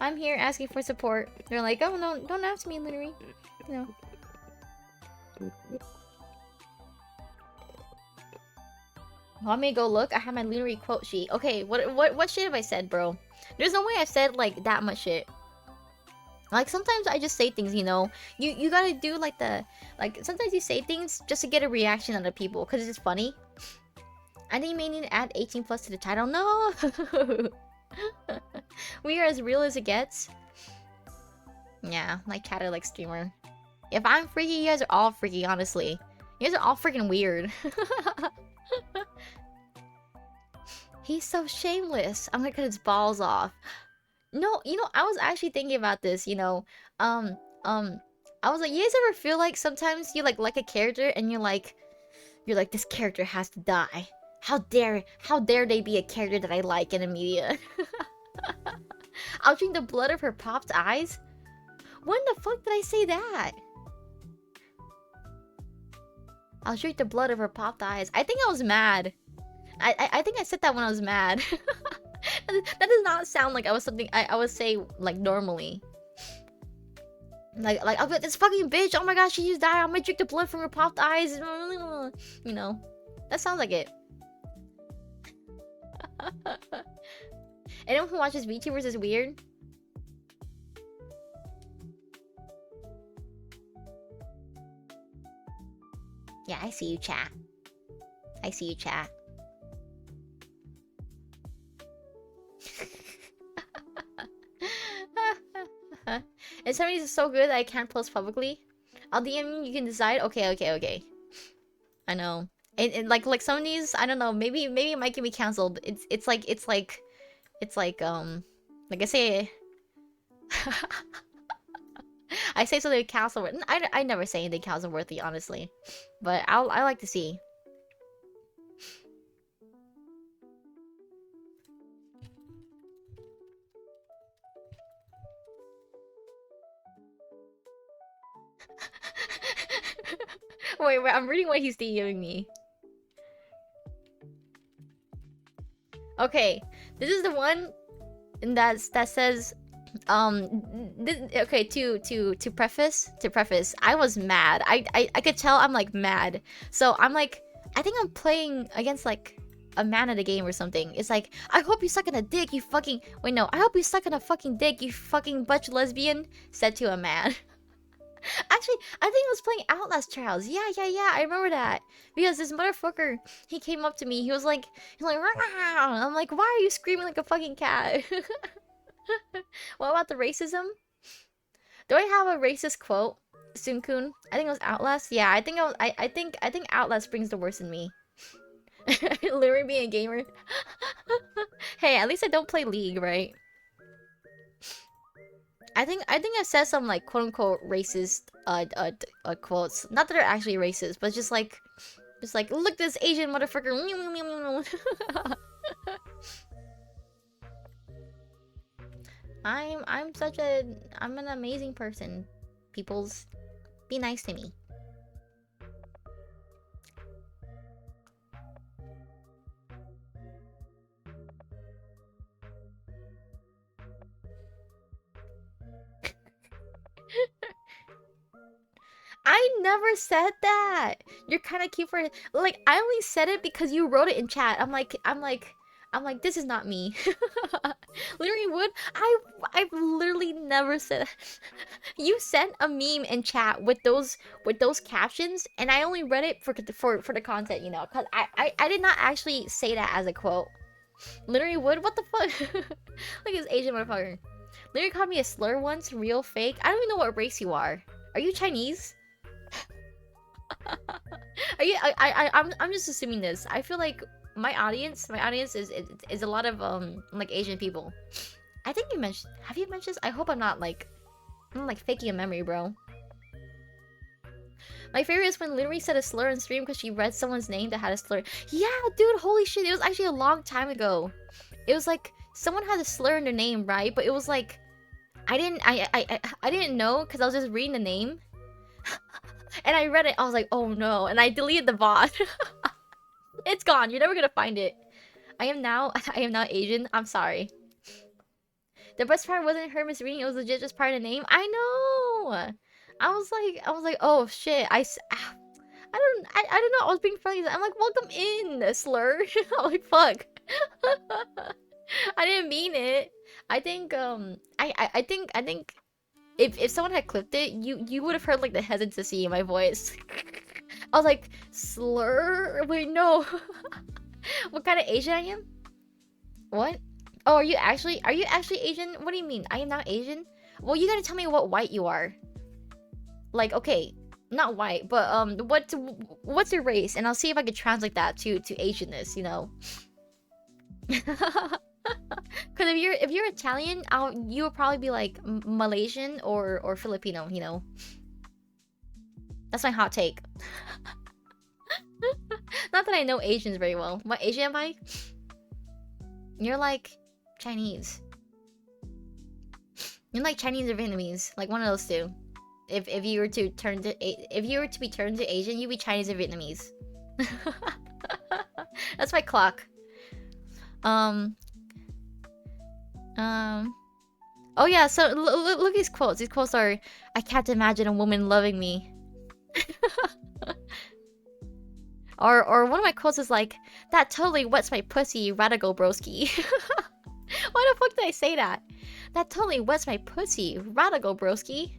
S1: I'm here asking for support. They're like, oh no, don't ask me, literally. You know. Want me to go look? I have my lunar quote sheet. Okay, what shit have I said, bro? There's no way I've said like that much shit. Like sometimes I just say things, you know. You gotta do like sometimes you say things just to get a reaction out of people because it's funny. I think you may need to add 18 plus to the title. No. We are as real as it gets. Yeah, like chatter like streamer. If I'm freaky, you guys are all freaky, honestly. You guys are all freaking weird. He's so shameless. I'm gonna cut his balls off. No, you know, I was actually thinking about this, you know. I was like, you guys ever feel like sometimes you like a character and you're like, this character has to die. How dare they be a character that I like in the media? I'll drink the blood of her popped eyes? When the fuck did I say that? I'll drink the blood of her popped eyes. I think I was mad. I think I said that when I was mad. That does not sound like I was something I would say like normally. Like I'll be like, this fucking bitch, oh my gosh, she just died, I'm gonna drink the blood from her popped eyes. You know. That sounds like it. Anyone who watches VTubers is weird. Yeah, I see you, chat. I see you, chat. And somebody's is so good that I can't post publicly. I'll DM you, you can decide. Okay. I know. And like some of these, I don't know, maybe it might get me cancelled. It's like I say I say something cancel worthy. I never say anything cancel worthy, honestly. But I like to see. Wait, I'm reading what he's DMing me. Okay, this is the one that says, okay, to preface, I was mad. I could tell I'm like mad. So I'm like, I think I'm playing against like a man at a game or something. It's like, I hope you suck on a dick, you fucking. Wait, no, I hope you suck on a fucking dick, you fucking butch lesbian. Said to a man. Actually, I think I was playing Outlast Trials. Yeah, I remember that. Because this motherfucker, he came up to me, he was like, "Rah!" I'm like, why are you screaming like a fucking cat? What about the racism? Do I have a racist quote? Sunkun? I think it was Outlast. Yeah, I think I think Outlast brings the worst in me. Literally being a gamer. Hey, at least I don't play League, right? I think I said some like quote unquote racist quotes. Not that they're actually racist, but just like look this Asian motherfucker. I'm an amazing person. People's be nice to me. I never said that. You're kind of cute for it. Like I only said it because you wrote it in chat. I'm like this is not me. Literally would I've literally never said. You sent a meme in chat with those captions, and I only read it for the content, you know, cause I did not actually say that as a quote. Literally would what the fuck? Like this Asian motherfucker. Literally called me a slur once, real fake. I don't even know what race you are. Are you Chinese? Are you? I'm just assuming this. I feel like my audience is a lot of like Asian people. I think you mentioned. Have you mentioned this? I hope I'm like faking a memory, bro. My favorite is when literally said a slur in stream because she read someone's name that had a slur. Yeah, dude, holy shit! It was actually a long time ago. It was like someone had a slur in their name, right? But it was like I didn't know because I was just reading the name. And I read it, I was like, oh no, and I deleted the bot. It's gone, you're never gonna find it. I am now Asian, I'm sorry. The best part wasn't her misreading, it was legit just part of the name. I know! I was like, oh shit, I don't know, I was being funny. I'm like, welcome in, slur. I'm like, fuck. I didn't mean it. I think, I think if someone had clipped it, you would have heard like the hesitancy in my voice. I was like, slur? Wait, no. What kind of Asian I am? What? Oh, are you actually Asian? What do you mean? I am not Asian? Well, you gotta tell me what white you are. Like, okay, not white, but what's your race? And I'll see if I could translate that to Asianness, you know. Cause if you're Italian, you would probably be like Malaysian or Filipino, you know. That's my hot take. Not that I know Asians very well. What Asian am I? You're like Chinese. You're like Chinese or Vietnamese, like one of those two. If you were to be turned to Asian, you'd be Chinese or Vietnamese. That's my clock. Oh yeah, so look at these quotes. These quotes are, I can't imagine a woman loving me. Or one of my quotes is like, that totally wets my pussy, radical broski. Why the fuck did I say that? That totally wets my pussy, radical broski.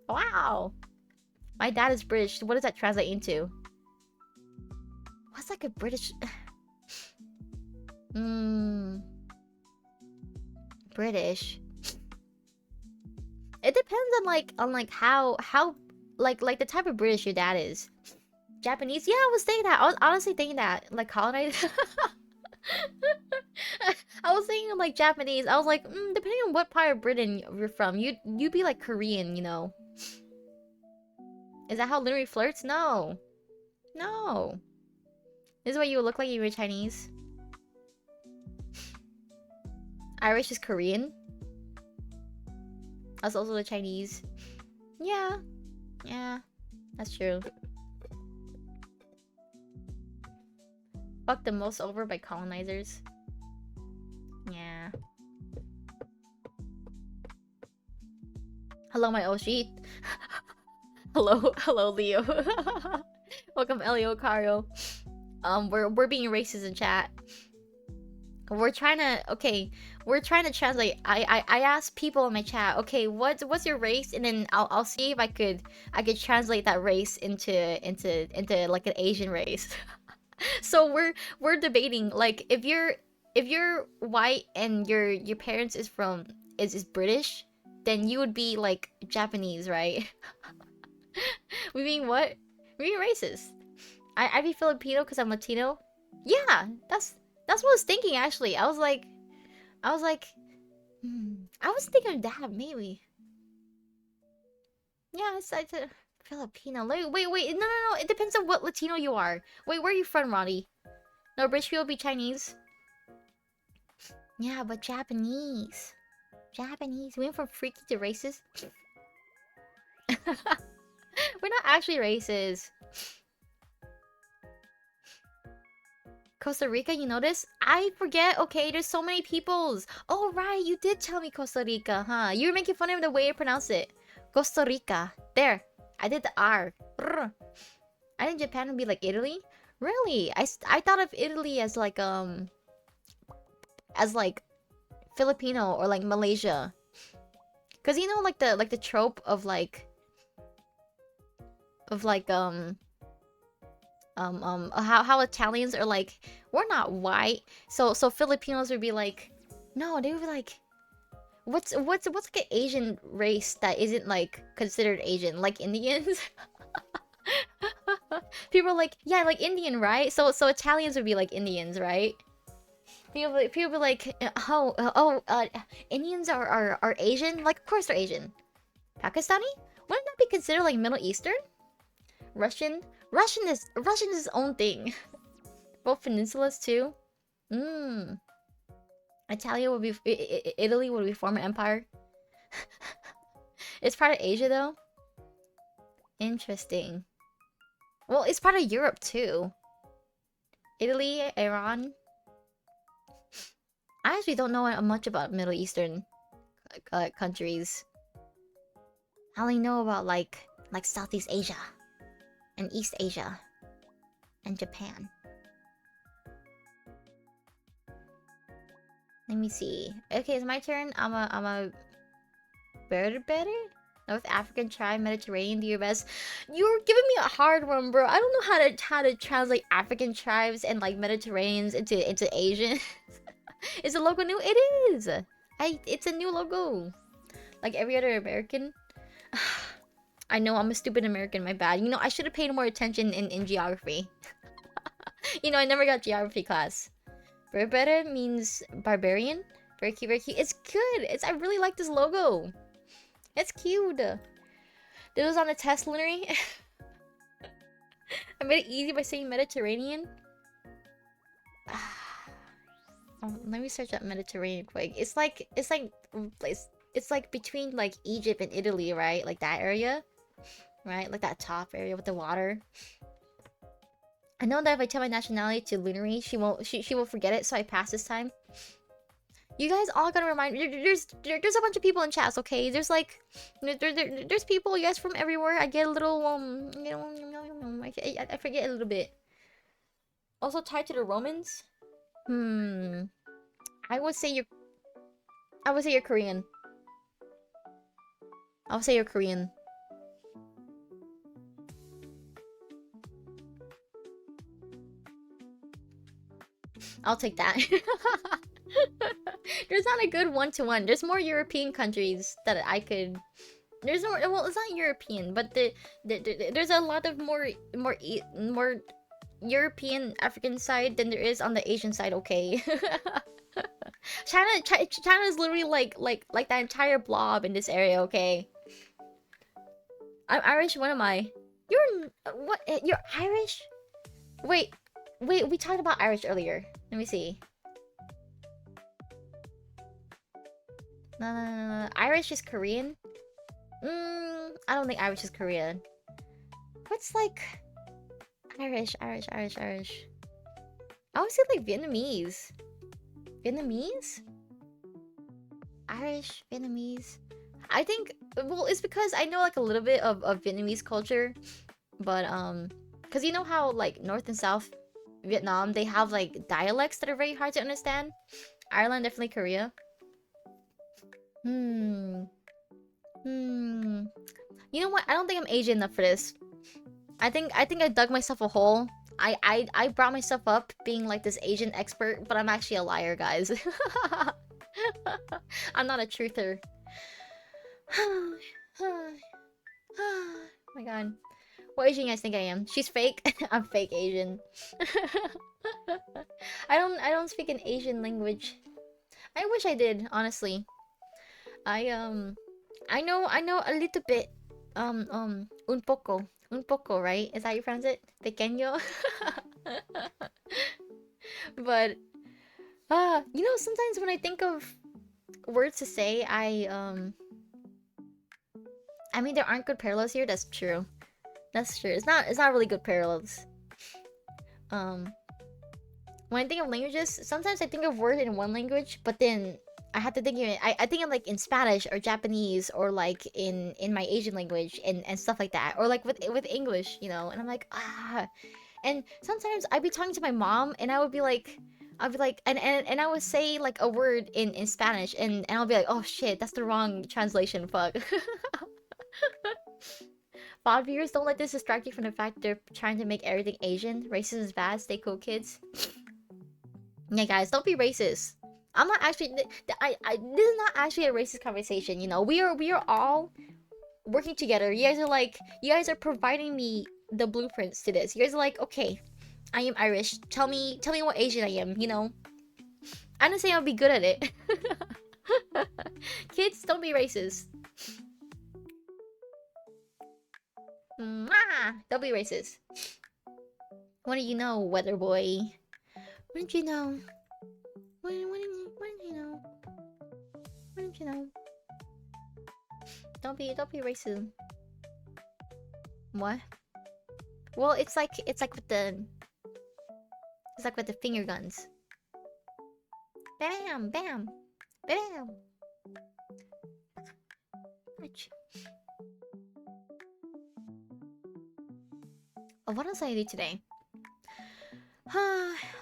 S1: Wow. My dad is British. What does that translate into? What's like a British... British. It depends on how like the type of British your dad is. Japanese? Yeah, I was saying that. I was honestly thinking that. Like colonized. I was thinking like Japanese. I was like, depending on what part of Britain you're from, you'd be like Korean, you know. Is that how literally flirts? No. No. This is what you would look like if you were Chinese. Irish is Korean. That's also the Chinese. Yeah. Yeah. That's true. Fucked the most over by colonizers. Yeah. Hello, my Oshi. Hello, Leo. Welcome, Elio Cario. We're being racist in chat. We're trying to translate. I asked people in my chat, okay, what's your race, and then I'll see if I could translate that race into like an Asian race. So we're debating, like, if you're white and your parents is British, then you would be like Japanese, right? We being what? We being racist. I be Filipino because I'm Latino. Yeah, that's what I was thinking actually. I was like, I was thinking of that, maybe. Yeah, it's a Filipino. Wait. No. It depends on what Latino you are. Wait, where are you from, Roddy? No, British people be Chinese. Yeah, but Japanese. Japanese. We went from freaky to racist. We're not actually racist. Costa Rica, you notice? I forget. Okay, there's so many peoples. Oh, right. You did tell me Costa Rica, huh? You were making fun of the way I pronounce it. Costa Rica. There. I did the R. Brr. I think Japan would be like Italy. Really? I thought of Italy as like Filipino or like Malaysia. Cause you know like the trope of like how Italians are like, we're not white. So Filipinos would be like, no, they would be like, what's like an Asian race that isn't like considered Asian, like Indians? People are like, yeah, like Indian, right? So Italians would be like Indians, right? People be like, Indians are Asian? Like, of course they're Asian. Pakistani? Wouldn't that be considered like Middle Eastern? Russian? Russian is its own thing. Both peninsulas too. Mmm. Italia would be Italy would be former empire. It's part of Asia though. Interesting. Well, it's part of Europe too. Italy, Iran. I actually don't know much about Middle Eastern countries. I only know about like Southeast Asia and East Asia and Japan. Let me see. Okay, it's my turn. I'm a Berber? North African tribe, Mediterranean, do your best. You're giving me a hard one, bro. I don't know how to translate African tribes and like Mediterraneans into Asian. Is the logo new? It is. It's a new logo. Like every other American. I know I'm a stupid American, my bad. You know, I should have paid more attention in geography. You know, I never got geography class. Berbere means barbarian. Very cute, very cute. It's good. I really like this logo. It's cute. This was on the test, Lunary. I made it easy by saying Mediterranean. Let me search up Mediterranean quick. It's like between like Egypt and Italy, right? Like that area, right? Like that top area with the water. I know that if I tell my nationality to Lunary, she will forget it, so I pass this time. You guys all gotta remind. There's a bunch of people in chats, okay? There's like, there's people, you guys from everywhere. I get a little I forget a little bit. Also tied to the Romans. I would say you're Korean. I would say you're Korean. I'll take that. There's not a good one-to-one. There's more European countries that I could. There's more. Well, it's not European, but there's a lot of more European African side than there is on the Asian side. Okay. China is literally like that entire blob in this area. Okay. I'm Irish. What am I? You're what? You're Irish? Wait. We talked about Irish earlier. Let me see. No. Irish is Korean? I don't think Irish is Korean. What's like... Irish. I would say like Vietnamese. Vietnamese? Irish, Vietnamese. I think... Well, it's because I know like a little bit of Vietnamese culture. But, because you know how like North and South Vietnam, they have like dialects that are very hard to understand. Ireland, definitely Korea. You know what? I don't think I'm Asian enough for this. I think I dug myself a hole. I brought myself up being like this Asian expert, but I'm actually a liar, guys. I'm not a truther. Oh my god. What Asian you guys think I am? She's fake? I'm fake Asian. I don't speak an Asian language. I wish I did, honestly. I know a little bit. Un poco, right? Is that how you pronounce it? Pequeño. But you know, sometimes when I think of words to say, I mean there aren't good parallels here. That's true. That's true. It's not really good parallels. Um, when I think of languages, sometimes I think of words in one language, but then I have to think of it. I think of like in Spanish or Japanese or like in my Asian language and stuff like that, or like with English, you know. And I'm like and sometimes I'd be talking to my mom and I'd be like and I would say like a word in Spanish and I'll be like, oh shit, that's the wrong translation. Fuck. Bod viewers, don't let this distract you from the fact they're trying to make everything Asian. Racism is bad. Stay cool, kids. Yeah, guys, don't be racist. I'm not actually. This is not actually a racist conversation. You know, we are all working together. You guys are providing me the blueprints to this. You guys are like, okay, I am Irish. Tell me what Asian I am. You know, I didn't say I'll be good at it. Kids, don't be racist. Don't be racist. What do you know, weather boy? What did you know? What did you know? What did you know? Don't be racist. What? Well, it's like with the finger guns. Bam, bam, bam. Oh, what else did I do today?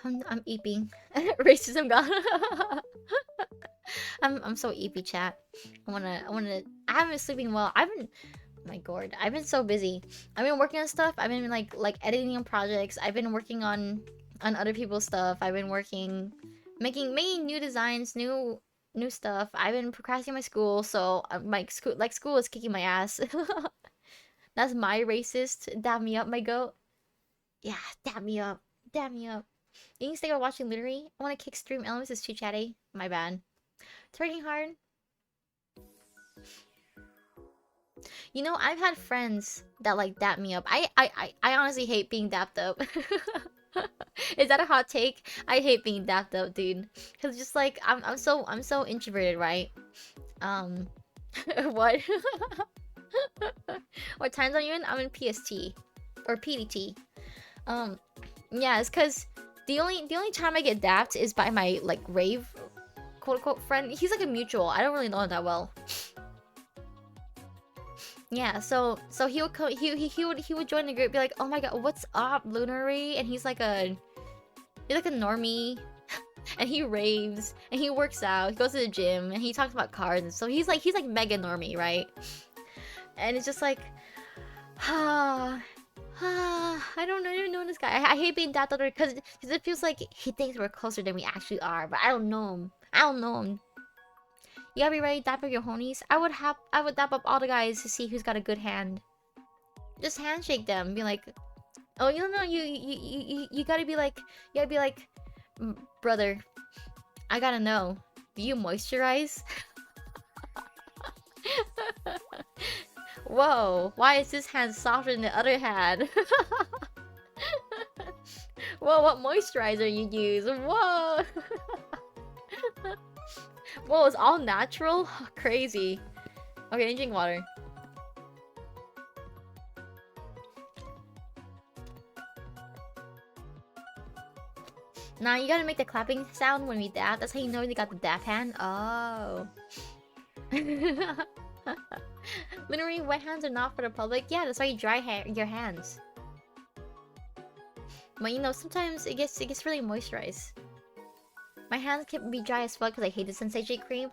S1: I'm eeping. Racism gone. I'm so eepy, chat. I haven't been sleeping well. Oh my god, I've been so busy. I've been working on stuff. I've been like editing on projects. I've been working on other people's stuff. I've been making new designs, new stuff. I've been procrastinating my school, so my school is kicking my ass. That's my racist. Dab me up, my goat. Yeah, dab me up. Dab me up. You can stay on watching literally. I want to kick stream elements is too chatty. My bad. It's working hard. You know, I've had friends that like dap me up. I honestly hate being dapped up. Is that a hot take? I hate being dapped up, dude. Cause just like I'm so introverted, right? What? What time zone you in? I'm in PST or PDT. Yeah, it's cause the only time I get dapped is by my like rave quote unquote friend. He's like a mutual. I don't really know him that well. Yeah, so he would come, he would join the group, be like, oh my god, what's up, Lunary? And he's like a normie, and he raves, and he works out, he goes to the gym, and he talks about cars, and so he's like mega normie, right? And it's just like, I don't even know this guy. I hate being that other because it feels like he thinks we're closer than we actually are, but I don't know him. I don't know him. You gotta be ready to dap up your honies. I would dap up all the guys to see who's got a good hand. Just handshake them, be like, oh, you don't know, you gotta be like, brother, I gotta know, do you moisturize? Whoa, why is this hand softer than the other hand? Whoa, what moisturizer you use? Whoa! Whoa, it's all natural? Crazy. Okay, I need to drink water. Nah, you gotta make the clapping sound when we dap. That's how you know you got the dap hand. Oh. Literally, wet hands are not for the public. Yeah, that's why you dry your hands. But you know, sometimes it gets really moisturized. My hands can be dry as fuck because I hate the Sensation cream.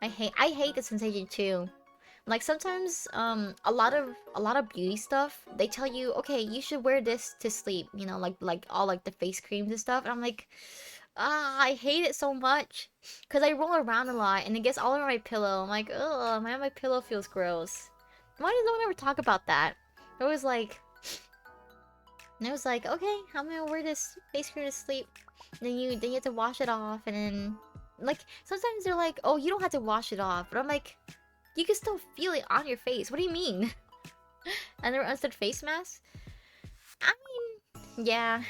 S1: I hate the Sensation too. Like sometimes, a lot of beauty stuff, they tell you, okay, you should wear this to sleep. You know, like all like the face creams and stuff. And I'm like, I hate it so much because I roll around a lot and it gets all over my pillow. I'm like, ugh, my pillow feels gross. Why does no one ever talk about that? It was like, okay, I'm gonna wear this face cream to sleep. Then you have to wash it off, and then like sometimes they're like, oh, you don't have to wash it off, but I'm like, you can still feel it on your face. What do you mean? And they're unsaid face masks. I mean, yeah,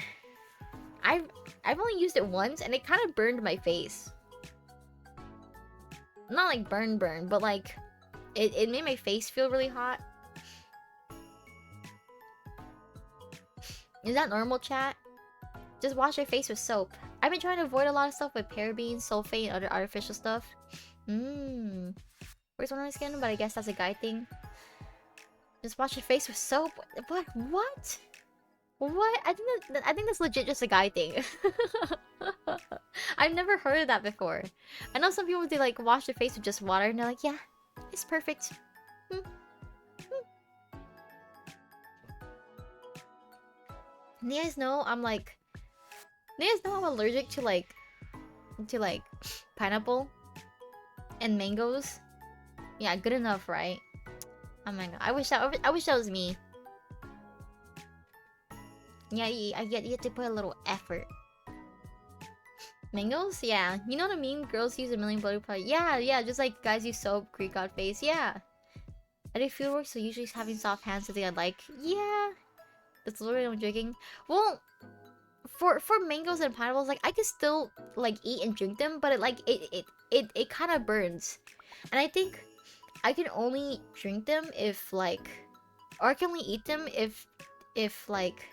S1: I've I've only used it once, and it kind of burned my face. Not like burn, but like it made my face feel really hot. Is that normal, chat? Just wash your face with soap. I've been trying to avoid a lot of stuff with parabens, sulfate, and other artificial stuff. Works on my skin, but I guess that's a guy thing. Just wash your face with soap. What? What? What? I think that's legit just a guy thing. I've never heard of that before. I know some people, they like wash their face with just water and they're like, yeah, it's perfect. You guys know I'm like, you guys know I'm allergic to like pineapple and mangoes. Yeah, good enough, right? Oh my god, I wish that was me. Yeah, you have to put a little effort. Mangoes? Yeah. You know what I mean? Girls use a million body products. Yeah, just like guys use soap, Greek god face. Yeah. I do field work, so usually having soft hands is something I like. Yeah. That's literally what I'm drinking. Well, for mangoes and pineapples, like I could still like eat and drink them, but it kind of burns. And I think I can only drink them if like, or I can only eat them if like,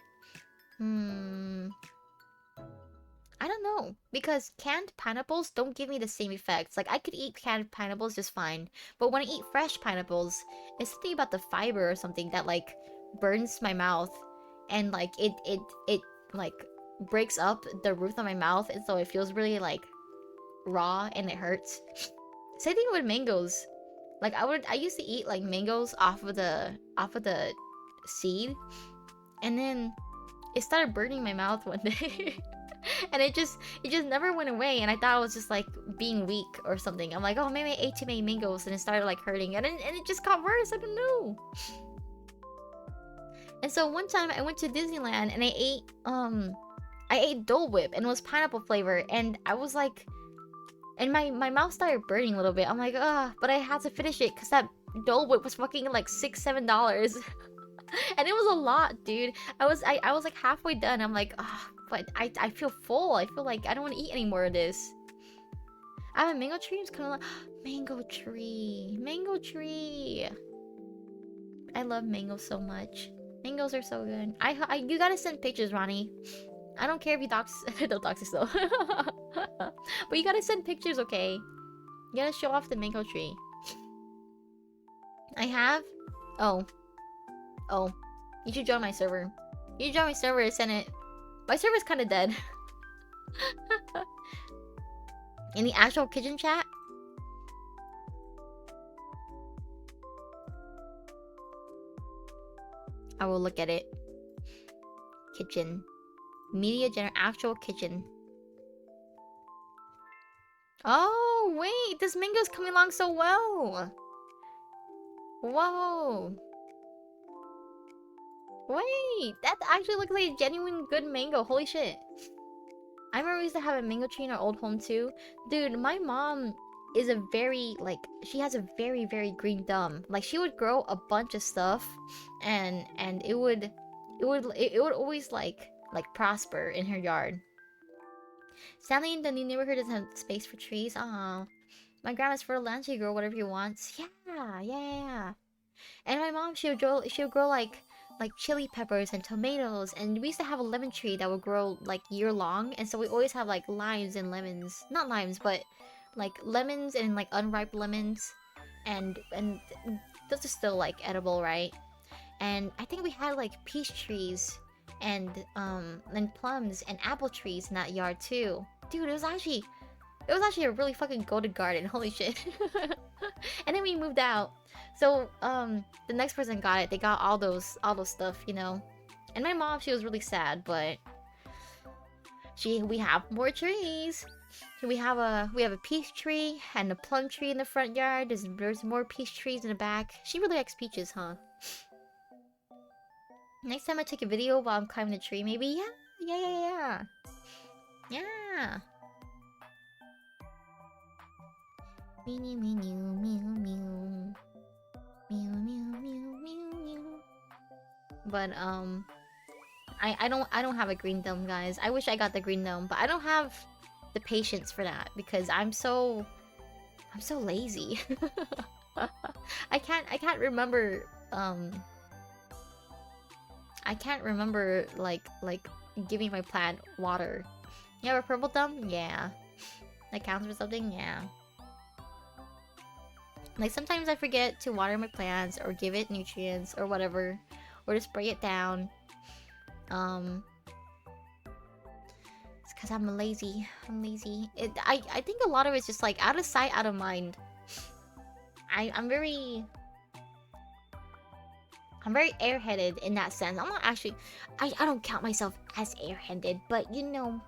S1: I don't know, because canned pineapples don't give me the same effects. Like I could eat canned pineapples just fine, but when I eat fresh pineapples, it's something about the fiber or something that like burns my mouth, and like it like breaks up the roof of my mouth, and so it feels really like raw and it hurts. Same thing with mangoes. Like I used to eat like mangoes off of the seed, and then it started burning my mouth one day. And it just never went away, and I thought I was just like being weak or something. I'm like, oh, maybe I ate too many mangoes and it started like hurting, and it just got worse. I don't know. And so one time I went to Disneyland and I ate Dole Whip, and it was pineapple flavor, and I was like, and my mouth started burning a little bit. I'm like, but I had to finish it because that Dole Whip was fucking like $6-7. And it was a lot, dude. I was like halfway done. I'm like, but I feel full. I feel like I don't want to eat any more of this. I have a mango tree. It's kind of like mango tree. I love mangoes so much. Mangoes are so good. You gotta send pictures, Ronnie. I don't care if you don't dox us though. But you gotta send pictures, okay? You gotta show off the mango tree. I have. Oh, you should join my server. You should join my server and send it. My server's kind of dead. In the actual kitchen chat? I will look at it. Kitchen. Media General actual kitchen. Oh, wait! This mango's coming along so well! Whoa! Wait! That actually looks like a genuine good mango. Holy shit. I remember we used to have a mango tree in our old home too. Dude, my mom is a very, like, she has a very, very green thumb. Like, she would grow a bunch of stuff, and it would always, like prosper in her yard. Sadly, the new neighborhood doesn't have space for trees. Aw. My grandma's fertile land, she grow whatever you want. Yeah. And my mom, she would grow like chili peppers and tomatoes, and we used to have a lemon tree that would grow like year long, and so we always have like limes and lemons. Not limes, but like lemons and like unripe lemons, and those are still like edible, right? And I think we had like peach trees and plums and apple trees in that yard too. Dude, it was actually a really fucking golden garden. Holy shit. And then we moved out. So the next person got it. They got all those stuff, you know. And my mom, she was really sad, but we have more trees. We have a peach tree and a plum tree in the front yard. There's more peach trees in the back. She really likes peaches, huh? Next time I take a video while I'm climbing the tree, maybe. Yeah. Mew mew mew mew mew. Mew mew mew mew mew. But I don't have a green dome, guys. I wish I got the green dome, but I don't have the patience for that because I'm so lazy. I can't remember I can't remember like giving my plant water. You have a purple thumb? Yeah. That counts for something? Yeah. Like sometimes I forget to water my plants or give it nutrients or whatever. Or to spray it down. It's because I'm lazy. I'm lazy. I think a lot of it's just like out of sight, out of mind. I'm very airheaded in that sense. I'm not actually I don't count myself as airheaded, but you know,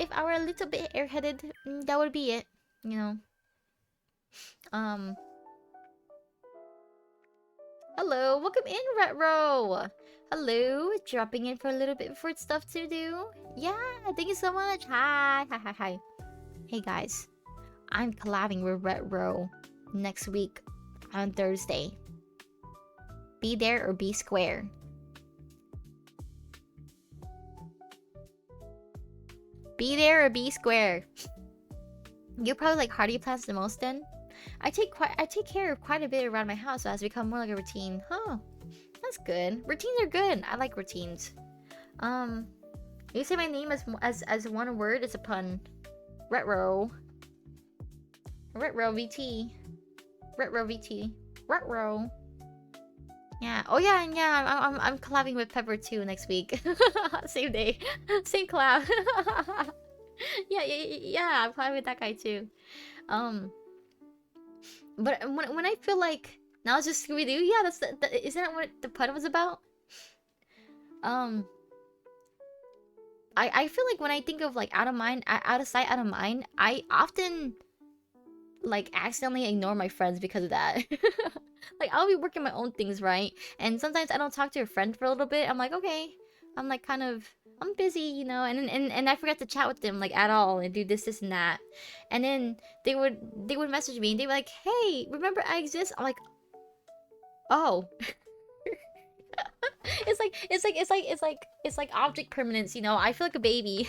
S1: if I were a little bit airheaded, that would be it, you know. Hello, welcome in, Retro. Hello, dropping in for a little bit before stuff to do. Yeah, thank you so much. Hi. Hey guys, I'm collabing with Retro next week on Thursday. Be there or be square. Be there or be square. You're probably like hardy plants the most then. I take care of quite a bit around my house, so it has become more like a routine. Huh. That's good. Routines are good. I like routines. You say my name as one word, it's a pun. Retro. Retro VT. Retro VT. Retro. Yeah. Oh yeah, and yeah, I'm collabing with Pepper too next week. Same day. Same collab. yeah, I'm collabing with that guy too. But when I feel like now it's just Scooby-Doo, yeah, isn't that what the pun was about? I feel like when I think of like out of mind, out of sight, out of mind, I often like accidentally ignore my friends because of that. Like I'll be working my own things, right? And sometimes I don't talk to a friend for a little bit. I'm like, okay, I'm like I'm busy, you know, and I forgot to chat with them like at all and do this and that. And then they would message me and they'd be like, hey, remember I exist? I'm like, oh. It's like object permanence, you know. I feel like a baby.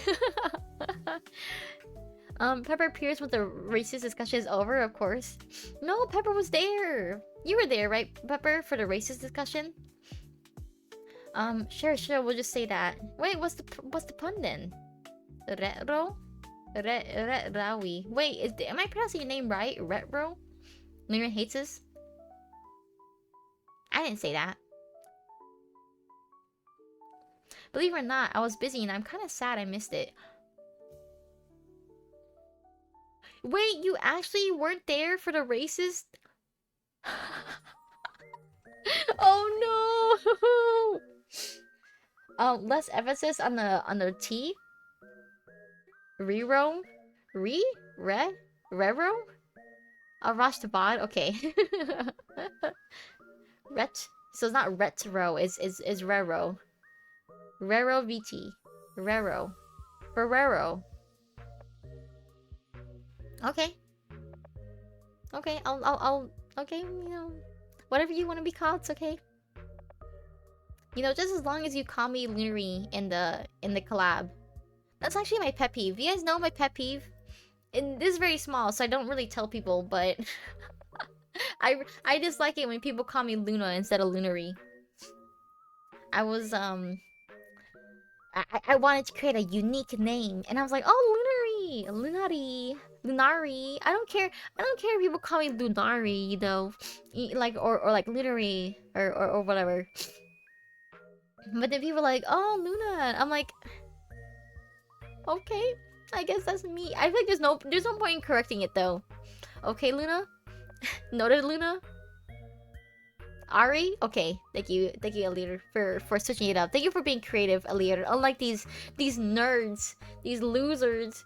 S1: Pepper appears when the racist discussion is over, of course. No, Pepper was there. You were there, right, Pepper, for the racist discussion? Sure, we'll just say that. Wait, what's the pun then? Retro? Rawi. Wait, am I pronouncing your name right? Retro? Lunar hates us? I didn't say that. Believe it or not, I was busy and I'm kind of sad I missed it. Wait, you actually weren't there for the racist? Oh no! Less emphasis on the T. Rero? Rero? Rosh to bod? Okay. So it's not retro, it's Rero. Rero VT. Rero. Ferrero. Okay. Okay, I'll okay, you know. Whatever you want to be called, it's okay. You know, just as long as you call me Lunary in the collab. That's actually my pet peeve. You guys know my pet peeve? And this is very small, so I don't really tell people, but I dislike it when people call me Luna instead of Lunary. I was I wanted to create a unique name, and I was like, oh, Lunari. I don't care if people call me Lunari, you know, like or like Lunary or whatever. But then people are like, oh, Luna. I'm like, okay, I guess that's me. I feel like there's no point in correcting it though. Okay, Luna. Noted, Luna. Ari? Okay, thank you, Alir, for switching it up. Thank you for being creative, Alir. Unlike these nerds, these losers.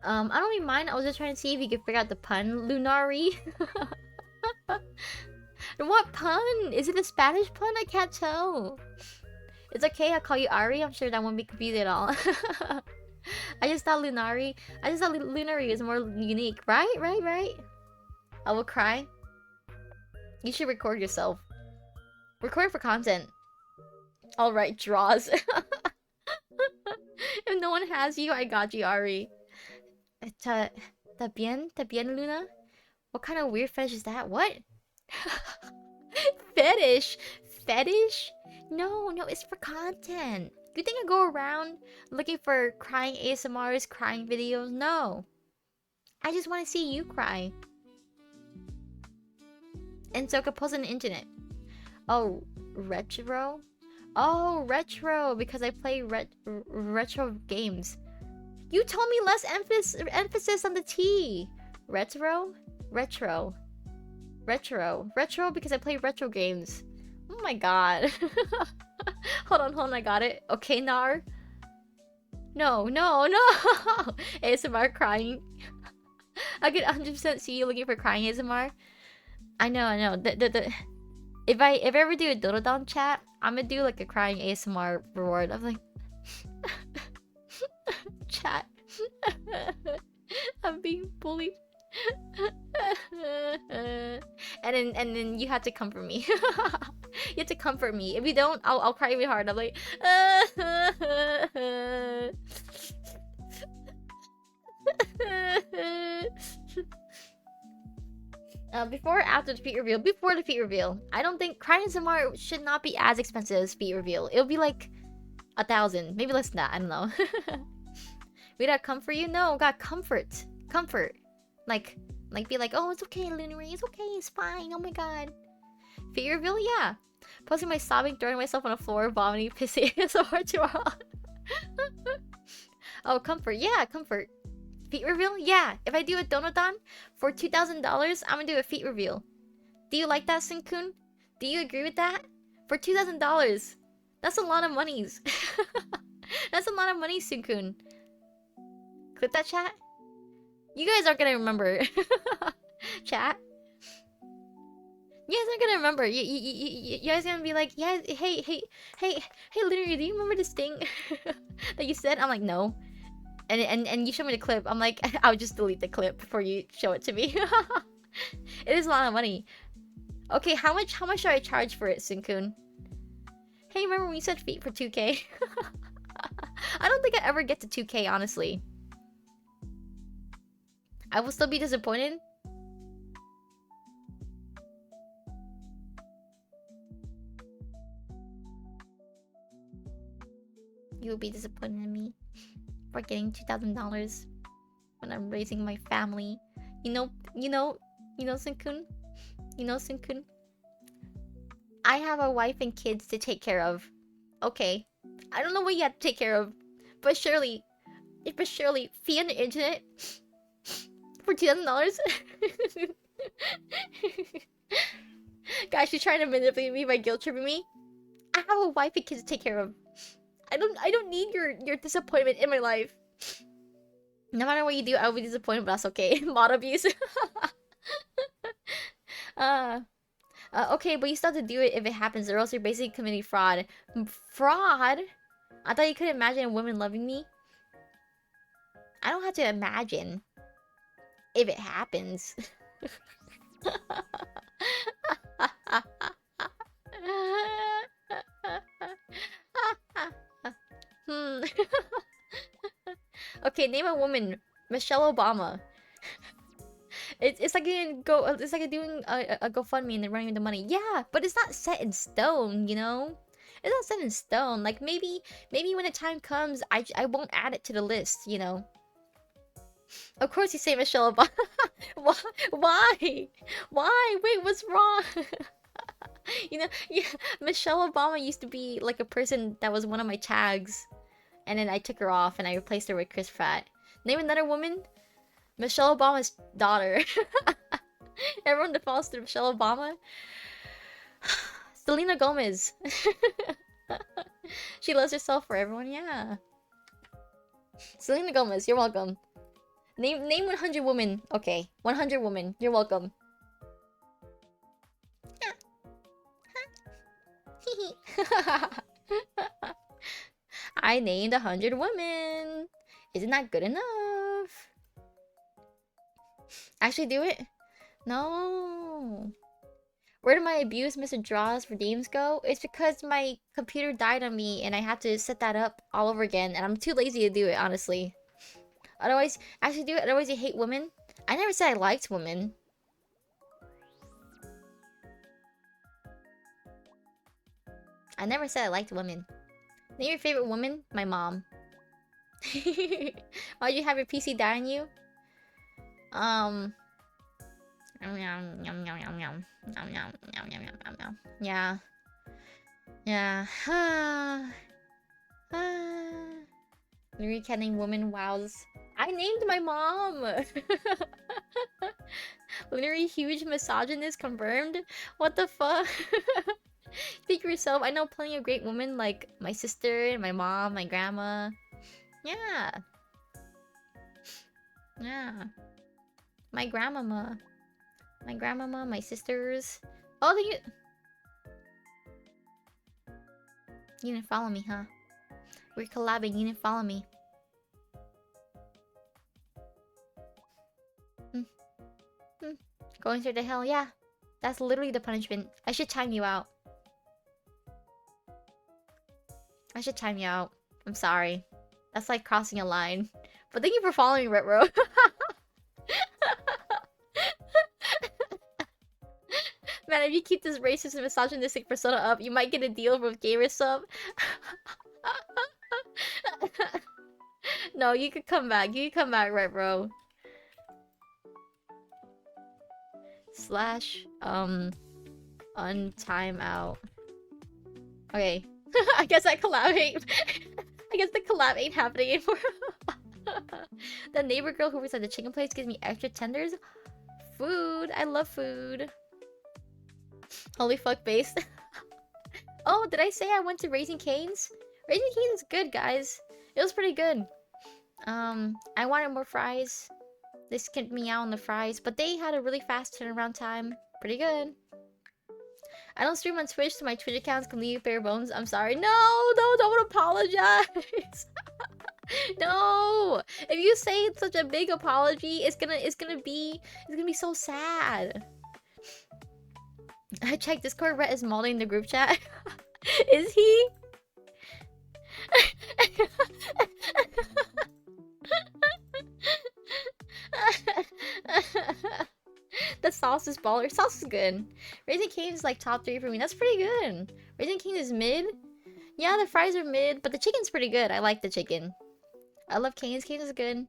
S1: I don't even mind. I was just trying to see if you could figure out the pun, Lunari. What pun? Is it a Spanish pun? I can't tell. It's okay. I'll call you Ari. I'm sure that won't be confused at all. I just thought Lunari. I just thought Lunari is more unique. Right, right, right. I will cry. You should record yourself. Record for content. Alright, draws. If no one has you, I got you, Ari. Ta, ta bien, Luna? What kind of weird fetish is that? What? Fetish? Fetish? No, no, it's for content. You think I go around looking for crying ASMRs, crying videos? No. I just want to see you cry. And so I could post on the internet. Oh, retro? Oh, retro, because I play retro games. You told me less emphasis on the T. Retro? Retro. Retro. Retro because I play retro games. Oh my god. Hold on, I got it. Okay, Nar. No, no, no! ASMR crying. I could 100% see you looking for crying ASMR. I know. If I ever do a Dotodon chat, I'm gonna do like a crying ASMR reward. I'm like, chat. I'm being bullied. and then you have to comfort me. You have to comfort me. If you don't, I'll cry really hard. I'm like, before or after the feet reveal? Before the feet reveal. I don't think crying ASMR should not be as expensive as feet reveal. It'll be like 1,000, maybe less than that. I don't know. We gotta comfort you? No, got comfort. Comfort. Like be like, oh, it's okay, Lunary, it's okay, it's fine, oh my god. Feet reveal? Yeah. Posting my sobbing, throwing myself on the floor, vomiting, pissing so hard to Oh, comfort, yeah, comfort. Feet reveal? Yeah. If I do a Donodon for $2,000, I'm gonna do a feet reveal. Do you like that, Sinkun? Do you agree with that? For $2,000. That's a lot of monies. That's a lot of money, Sinkun. Clip that, chat? You guys aren't gonna remember. Chat? You guys aren't gonna remember. You guys gonna be like, yeah, hey, literally, do you remember this thing that you said? I'm like, no. And you show me the clip. I'm like, I'll just delete the clip before you show it to me. It is a lot of money. Okay, how much should I charge for it, Sinkun? Hey, remember when you said feet for 2K? I don't think I ever get to 2K, honestly. I will still be disappointed. You will be disappointed in me for getting $2,000 when I'm raising my family. You know, Sinkun? You know, Sinkun? I have a wife and kids to take care of. Okay. I don't know what you have to take care of. But surely, fee on the internet for $2,000? Guys, she's trying to manipulate me by guilt tripping me. I have a wife and kids to take care of. I don't need your disappointment in my life. No matter what you do, I will be disappointed, but that's okay. Mod abuse. Okay, but you still have to do it if it happens, or else you're basically committing fraud. Fraud? I thought you could imagine a woman loving me. I don't have to imagine if it happens. Okay, name a woman. Michelle Obama. It's like doing a GoFundMe and then running the money. Yeah, but it's not set in stone, you know? It's not set in stone. Like maybe when the time comes, I won't add it to the list, you know? Of course you say Michelle Obama. Why? Why? Wait, what's wrong? You know, yeah, Michelle Obama used to be like a person that was one of my tags. And then I took her off and I replaced her with Chris Pratt. Name another woman? Michelle Obama's daughter. Everyone defaults to Michelle Obama. Selena Gomez. She loves herself for everyone, yeah. Selena Gomez, you're welcome. Name 100 women. Okay, 100 women. You're welcome. I named 100 women. Isn't that good enough? Actually do it? No. Where did my abuse Mr. Draws redeems go? It's because my computer died on me and I had to set that up all over again. And I'm too lazy to do it, honestly. Otherwise, actually do it. Otherwise, you hate women. I never said I liked women. I never said I liked women. Name your favorite woman? My mom. Why'd you have your PC die on you? Yeah. Yeah. Literally canning woman wows. I named my mom! Literally huge misogynist confirmed? What the fuck? Speak for yourself. I know plenty of great women like my sister, my mom, my grandma. Yeah. Yeah. My grandmama. My grandmama, my sisters. Oh, you didn't follow me, huh? We're collabing, you didn't follow me. Going through the hell, yeah. That's literally the punishment. I should time you out. I should time you out. I'm sorry. That's like crossing a line. But thank you for following me, Retro. Man, if you keep this racist and misogynistic persona up, you might get a deal with Gamer Sub. No, you could come back. You can come back, Retro. Slash, untime out. Okay. I guess that collab ain't... I guess the collab ain't happening anymore. The neighbor girl who works at the chicken place gives me extra tenders. Food. I love food. Holy fuck base. Oh, did I say I went to Raising Cane's? Raising Cane's is good, guys. It was pretty good. I wanted more fries. They skipped me out on the fries, but they had a really fast turnaround time. Pretty good. I don't stream on Twitch, so my Twitch account's completely bare bones. I'm sorry. No, don't apologize. No. If you say it's such a big apology, it's gonna be so sad. I checked Discord. Rhett is modding the group chat. Is he? The sauce is baller. Sauce is good. Raising Cane is like top 3 for me. That's pretty good. Raising Cane is mid. Yeah, the fries are mid, but the chicken's pretty good. I like the chicken. I love Cane's. Cane is good.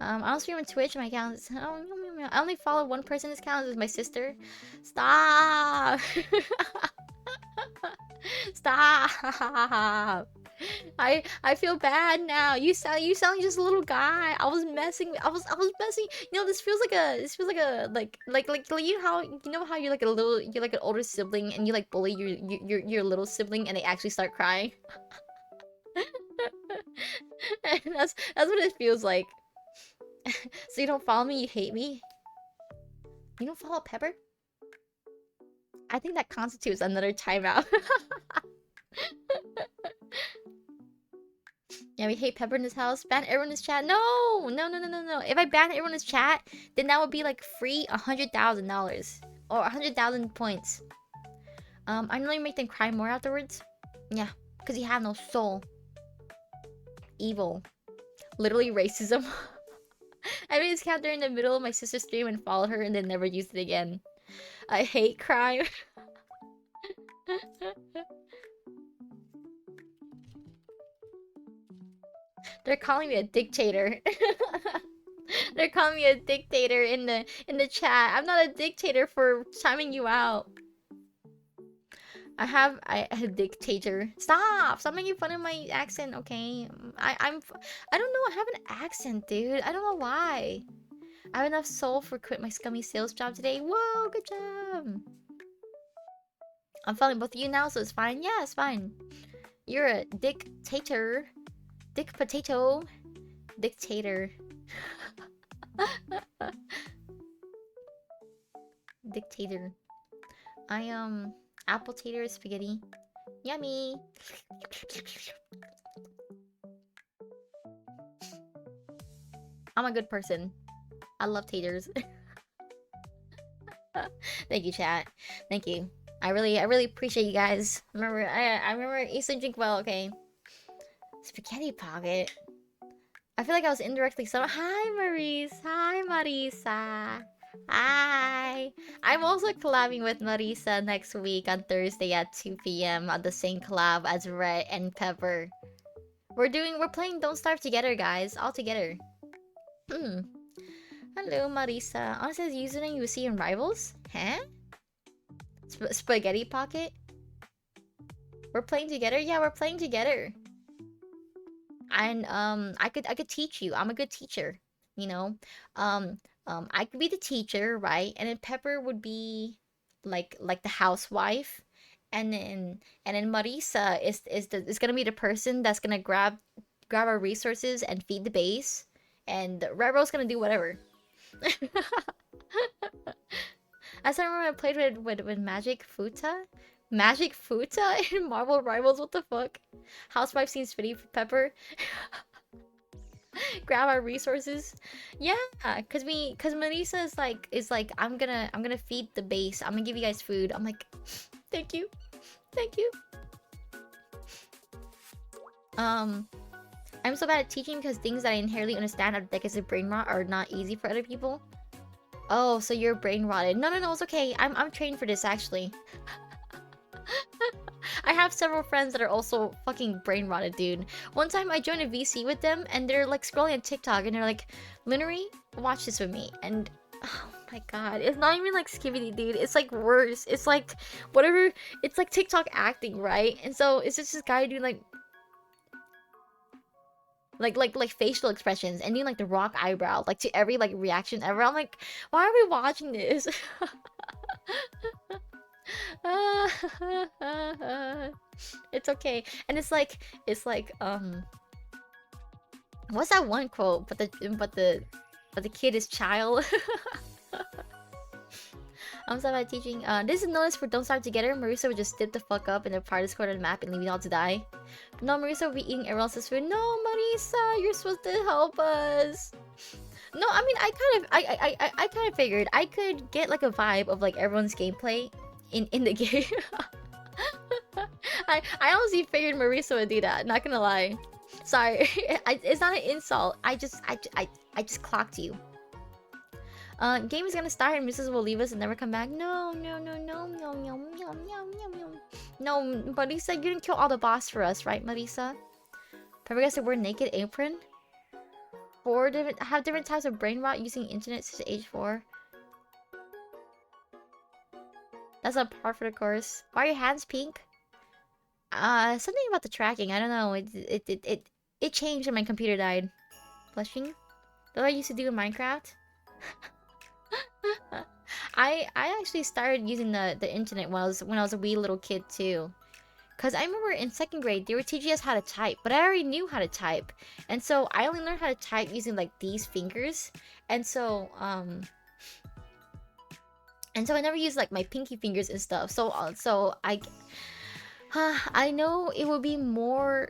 S1: I don't stream on Twitch. My account is... I only follow one person. This account is my sister. Stop! Stop! I feel bad now. You sound like just a little guy. I was messing. You know, this feels like a like you know how you're like an older sibling and you like bully your little sibling and they actually start crying. And that's what it feels like. So you don't follow me, you hate me. You don't follow Pepper? I think that constitutes another timeout. Yeah, we hate Pepper in this house. Ban everyone in this chat. No. If I ban everyone in this chat, then that would be like free $100,000 or 100,000 points. I normally make them cry more afterwards. Yeah, because you have no soul. Evil. Literally racism. I made this count during the middle of my sister's stream and followed her and then never used it again. I hate crime. They're calling me a dictator. They're calling me a dictator in the chat. I'm not a dictator for timing you out. I a dictator. Stop making fun of my accent, okay? I don't know. I have an accent, dude. I don't know why. I have enough soul for quit my scummy sales job today. Whoa, good job. I'm following both of you now, so it's fine. Yeah, it's fine. You're a dictator. Dick potato. Dictator. Dictator. Apple tater spaghetti. Yummy. I'm a good person. I love taters. Thank you, chat. Thank you. I really appreciate you guys. I remember Eastern drink well. Okay. Spaghetti pocket. I feel like I was indirectly so. Hi, Maurice. Hi, Marisa. Hi. I'm also collabing with Marisa next week on Thursday at 2 p.m. on the same collab as Red and Pepper. We're playing Don't Starve together, guys. All together. Hmm. Hello, Marisa. Honestly, the username you see in Rivals? Huh? Spaghetti pocket? We're playing together? Yeah, we're playing together. And I could teach you. I'm a good teacher, you know. Um I could be the teacher, right? And then Pepper would be like the housewife. And then Marisa is gonna be the person that's gonna grab our resources and feed the base. And Rero's gonna do whatever. As I remember I played with Magic Futa. Magic Futa in Marvel Rivals, what the fuck? Housewife seems fitting for Pepper. Grab our resources. Yeah, cause Melissa is like I'm gonna feed the base. I'm gonna give you guys food. I'm like, thank you, thank you. I'm so bad at teaching because things that I inherently understand out of decades of brain rot are not easy for other people. Oh, so you're brain rotted? No, it's okay. I'm trained for this actually. I have several friends that are also fucking brain rotted, dude. One time I joined a VC with them and they're like scrolling on TikTok and they're like, Linery, watch this with me. And oh my god, it's not even like Skibidi, dude. It's like worse. It's like whatever. It's like TikTok acting, right? And so it's just this guy doing like facial expressions and doing like the rock eyebrow, like to every like reaction ever. I'm like, why are we watching this? It's okay. And it's like what's that one quote? But the kid is child. I'm sorry about teaching. This is notice for Don't Starve Together. Marisa would just dip the fuck up in the party squad on the map and leave you all to die. No, Marisa would be eating everyone else's food. No, Marisa, you're supposed to help us. No, I mean, I kind of figured I could get like a vibe of like everyone's gameplay in the game. I honestly figured Marisa would do that. Not gonna lie. Sorry, it's not an insult. I just clocked you. Game is gonna start and Mrs. will leave us and never come back. No. No, Marisa, you didn't kill all the boss for us, right, Marisa? Pepper guys said wear naked apron. Have different types of brain rot using internet since age 4. That's a par for the course. Why are your hands pink? Something about the tracking. I don't know. It changed when my computer died. Blushing? That's what I used to do in Minecraft. I actually started using the internet when I was a wee little kid too. Cause I remember in 2nd grade they were teaching us how to type, but I already knew how to type. And so I only learned how to type using like these fingers. And so I never used like my pinky fingers and stuff. So I know it would be more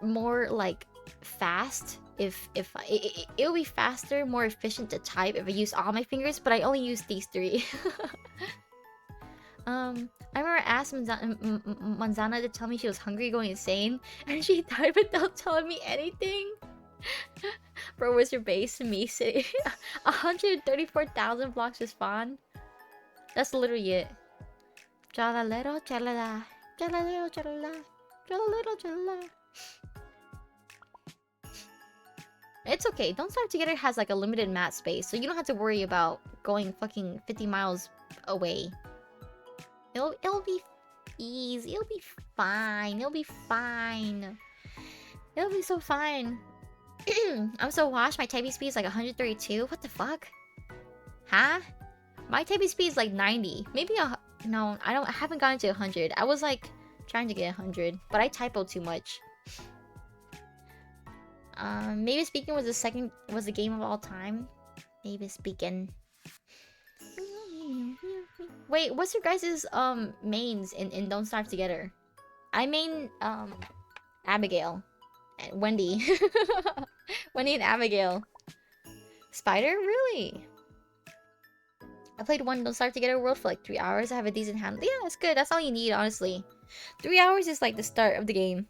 S1: like fast if it would be faster, more efficient to type if I use all my fingers, but I only use these 3. I remember I asked Manzana to tell me she was hungry going insane, and she died without telling me anything. Bro, where's your base? Me city. 134,000 blocks to spawn. That's literally it. Chalalero, chalala. Chalalero, chalala. Chalalero, chalala. It's okay. Don't Starve Together has like a limited mat space, so you don't have to worry about going fucking 50 miles away. It'll be easy. It'll be fine. It'll be fine. It'll be so fine. I'm so washed. My typing speed is like 132. What the fuck? Huh? My typing speed is like 90. Maybe no. I haven't gotten to 100. I was like trying to get 100, but I typo too much. Maybe Speaking was the game of all time. Maybe Speaking. Wait, what's your guys' mains in Don't Starve Together? I main Abigail. And Wendy. Wendy and Abigail. Spider? Really? I played one Don't Starve Together World for like 3 hours. I have a decent handle. Yeah, that's good. That's all you need, honestly. 3 hours is like the start of the game.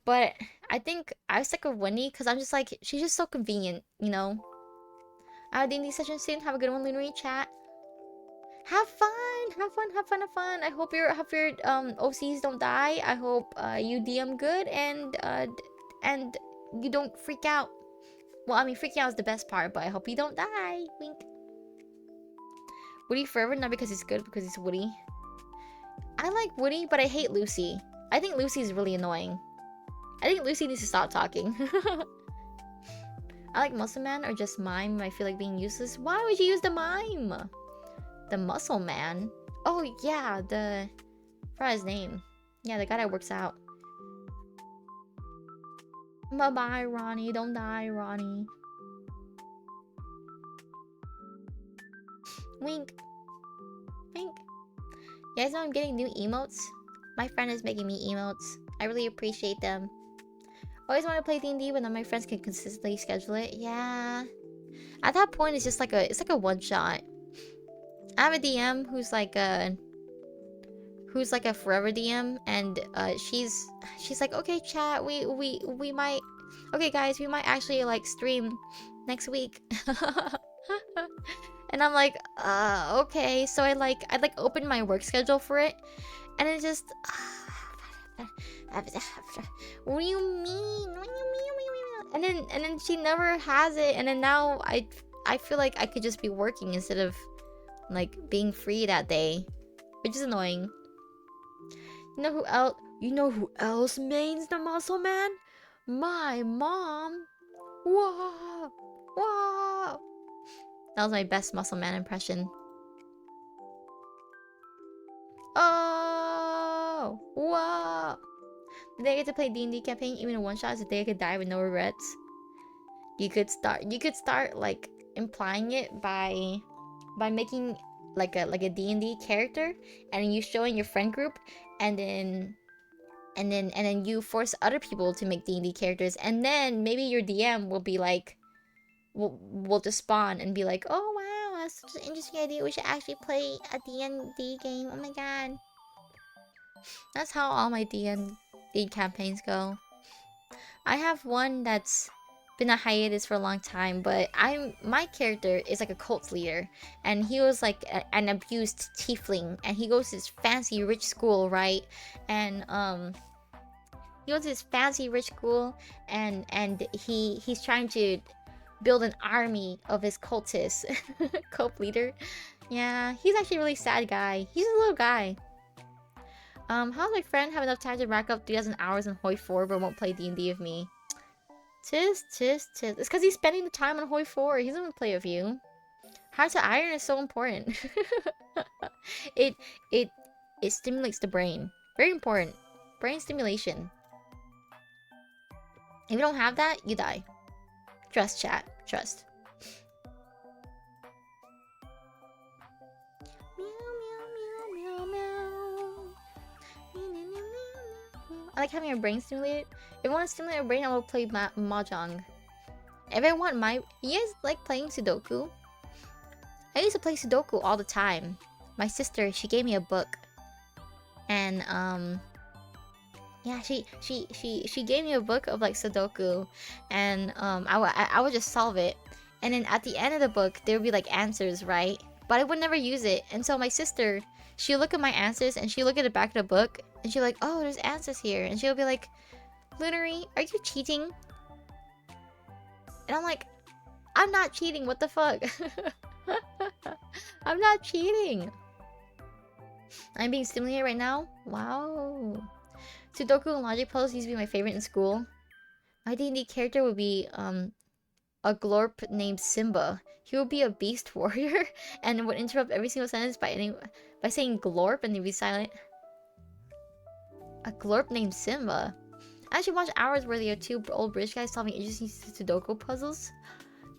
S1: But I think I was sick of Wendy because I'm just like, she's just so convenient, you know? I have a D&D session soon. Have a good one, Lunar Chat. Have fun! Have fun, have fun, have fun. I hope your OCs don't die. I hope you DM good and you don't freak out. Well, I mean, freaking out is the best part, but I hope you don't die. Wink. Woody forever, not because he's good, because he's Woody. I like Woody, but I hate Lucy. I think Lucy is really annoying. I think Lucy needs to stop talking. I like Muscle Man or just Mime. I feel like being useless. Why would you use the Mime? The Muscle Man? Oh, yeah, I forgot his name. Yeah, the guy that works out. Bye-bye, Ronnie. Don't die, Ronnie. Wink. Wink. You guys know I'm getting new emotes? My friend is making me emotes. I really appreciate them. Always want to play D&D, but none of my friends can consistently schedule it. Yeah. At that point, it's just like a one-shot. I have a DM who's like a forever DM, and she's like, okay, chat, we might, okay, guys, we might actually like stream next week. And I'm like, okay. So I opened my work schedule for it, and it just, what do you mean? What do you mean? And then she never has it, and then now I feel like I could just be working instead of like being free that day, which is annoying. You know who else? You know who else mains the Muscle Man? My mom. Whoa, whoa. That was my best Muscle Man impression. Oh, whoa. The day I get to play D&D campaign, even in one shot, is the day I could die with no regrets. You could start like implying it by making like a D&D character, and you show in your friend group, and then you force other people to make D&D characters, and then maybe your DM will be like, will just spawn and be like, oh wow, that's such an interesting idea. We should actually play a D&D game. Oh my god. That's how all my D&D campaigns go. I have one that's been a hiatus for a long time, but my character is like a cult leader, and he was like an abused tiefling, and he goes to this fancy rich school, right? And he goes to this fancy rich school, and he's trying to build an army of his cultists. Cult leader. Yeah, he's actually a really sad guy. He's a little guy. How does my friend have enough time to rack up 3,000 hours in Hoi 4 but won't play D&D with me? Tis. It's because he's spending the time on Hoi 4. He doesn't want to play with you. Hard to Iron is so important. it stimulates the brain. Very important. Brain stimulation. If you don't have that, you die. Trust, chat. Trust. I like having your brain stimulated. If I want to stimulate your brain, I will play Mahjong. If I want you guys like playing Sudoku? I used to play Sudoku all the time. My sister, she gave me a book. And, yeah, she gave me a book of like Sudoku. And, I would just solve it. And then at the end of the book, there would be like answers, right? But I would never use it. And so my sister, she'll look at my answers and she'll look at the back of the book. And she'll like, oh, there's answers here. And she'll be like, Lunary, are you cheating? And I'm like, I'm not cheating, what the fuck? I'm not cheating. I'm being stimulated right now? Wow. Sudoku and logic puzzles used to be my favorite in school. My D&D character would be a glorp named Simba. He would be a beast warrior and would interrupt every single sentence by saying glorp and he'd be silent. A glorp named Simba? I should watch hours where there are two old British guys solving interesting Sudoku puzzles.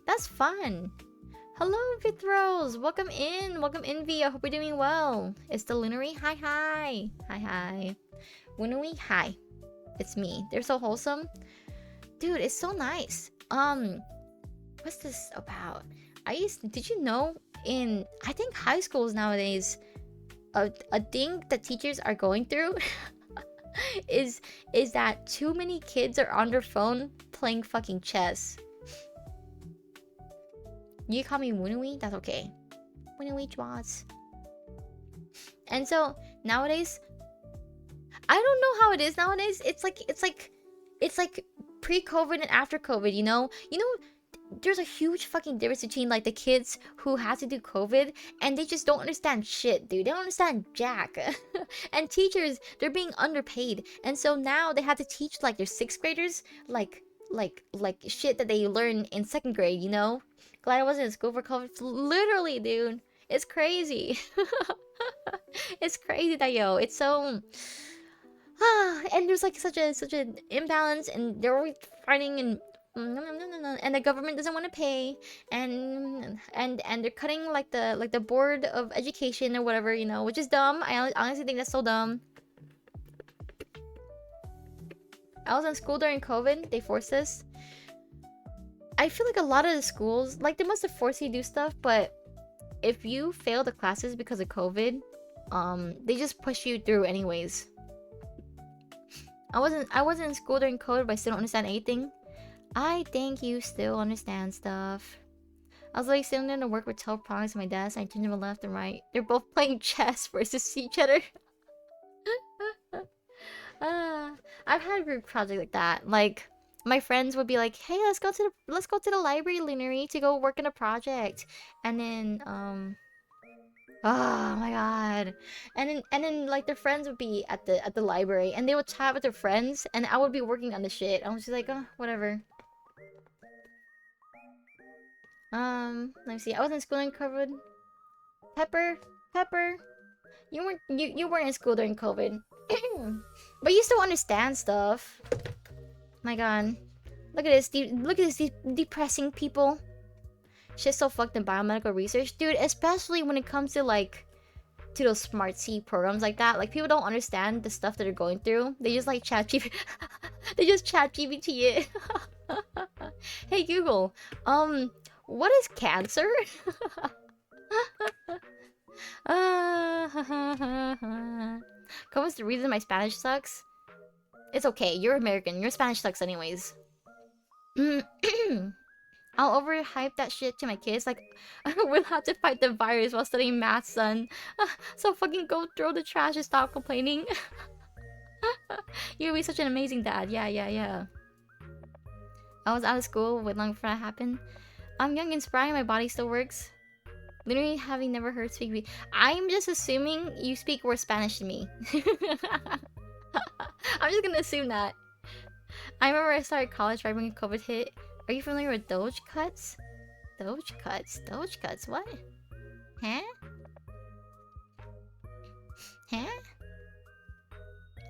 S1: That's fun. Hello, Vithros. Welcome in, V. I hope you're doing well. It's the Lunary. Hi. Lunary, hi. It's me. They're so wholesome. Dude, it's so nice. What what's this about? Did you know I think high schools nowadays, a thing that teachers are going through is that too many kids are on their phone playing fucking chess. You call me Wunui? That's okay. Wunui Jaws. And so nowadays, I don't know how it is nowadays. It's like pre-COVID and after COVID, you know? There's a huge fucking difference between like the kids who had to do COVID and they just don't understand shit, dude. They don't understand jack. And teachers, they're being underpaid. And so now they have to teach like their 6th graders like shit that they learn in 2nd grade, you know? Glad I wasn't in school for COVID. Literally, dude. It's crazy. It's crazy that it's so and there's like such an imbalance, and they're always fighting, and the government doesn't want to pay, and they're cutting like the board of education or whatever, which is dumb. I honestly think that's so dumb. I was in school during COVID. They forced us. I feel like a lot of the schools, like, they must have forced you to do stuff, but if you fail the classes because of COVID, they just push you through anyways. I wasn't in school during COVID, but I still don't understand anything. I think you still understand stuff. I was like sitting there to work with 12 products on my desk, and I turned to the left and right. They're both playing chess versus each other. I've had a group project like that. Like, my friends would be like, "Hey, let's go to the library, Lunary, to go work on a project." And then oh my god. And then like their friends would be at the library, and they would chat with their friends, and I would be working on the shit. I was just like, "Oh, whatever." Let me see. I was in school during COVID. Pepper, you weren't in school during COVID. But you still understand stuff. My god. Look at this. Look at this depressing people. Shit's so fucked in biomedical research, dude. Especially when it comes to like to those smart C programs like that. Like, people don't understand the stuff that they're going through. They just like chat GPT. They just chat GPT it. Hey Google, what is cancer? Comes the reason my Spanish sucks. It's okay. You're American. Your Spanish sucks anyways. I'll overhype that shit to my kids. Like, we'll have to fight the virus while studying math, son. So fucking go throw the trash and stop complaining. You'll be such an amazing dad. Yeah. I was out of school way long before that happened. I'm young and spry, my body still works. Literally having never heard speak. I'm just assuming you speak worse Spanish than me. I'm just gonna assume that. I remember I started college right when COVID hit. Are you familiar with Doge cuts? Doge cuts? What? Huh?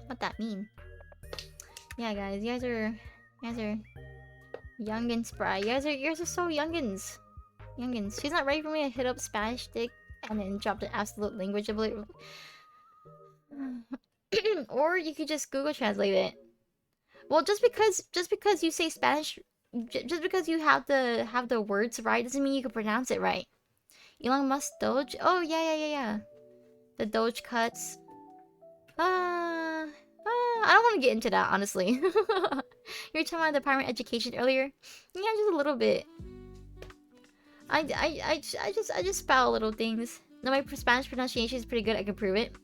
S1: What that mean? Yeah, guys, you guys are young and spry. You guys are so youngins. She's not ready for me to hit up Spanish dick and then drop the absolute language ability. Or you could just Google translate it. Well, just because you say Spanish, just because you have the words right doesn't mean you can pronounce it right. Elon Musk Doge. Oh yeah. The Doge cuts. I don't want to get into that, honestly. You were talking about Department of Education earlier. Yeah, just a little bit. I just spout little things. No, my Spanish pronunciation is pretty good. I can prove it.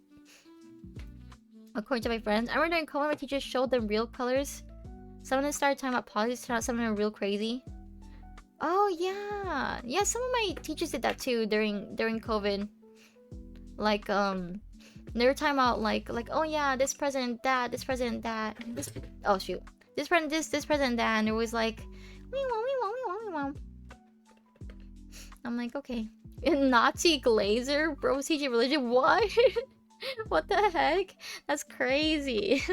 S1: According to my friends, I remember during COVID, my teachers showed them real colors. Some of them started talking about politics, turned out some of them were real crazy. Oh yeah, some of my teachers did that too during COVID. Like they were talking about like oh yeah, this president that, this president that, this president this president that, and it was like we. I'm like, okay. Nazi Glazer, bro, teaching religion. What? What the heck? That's crazy.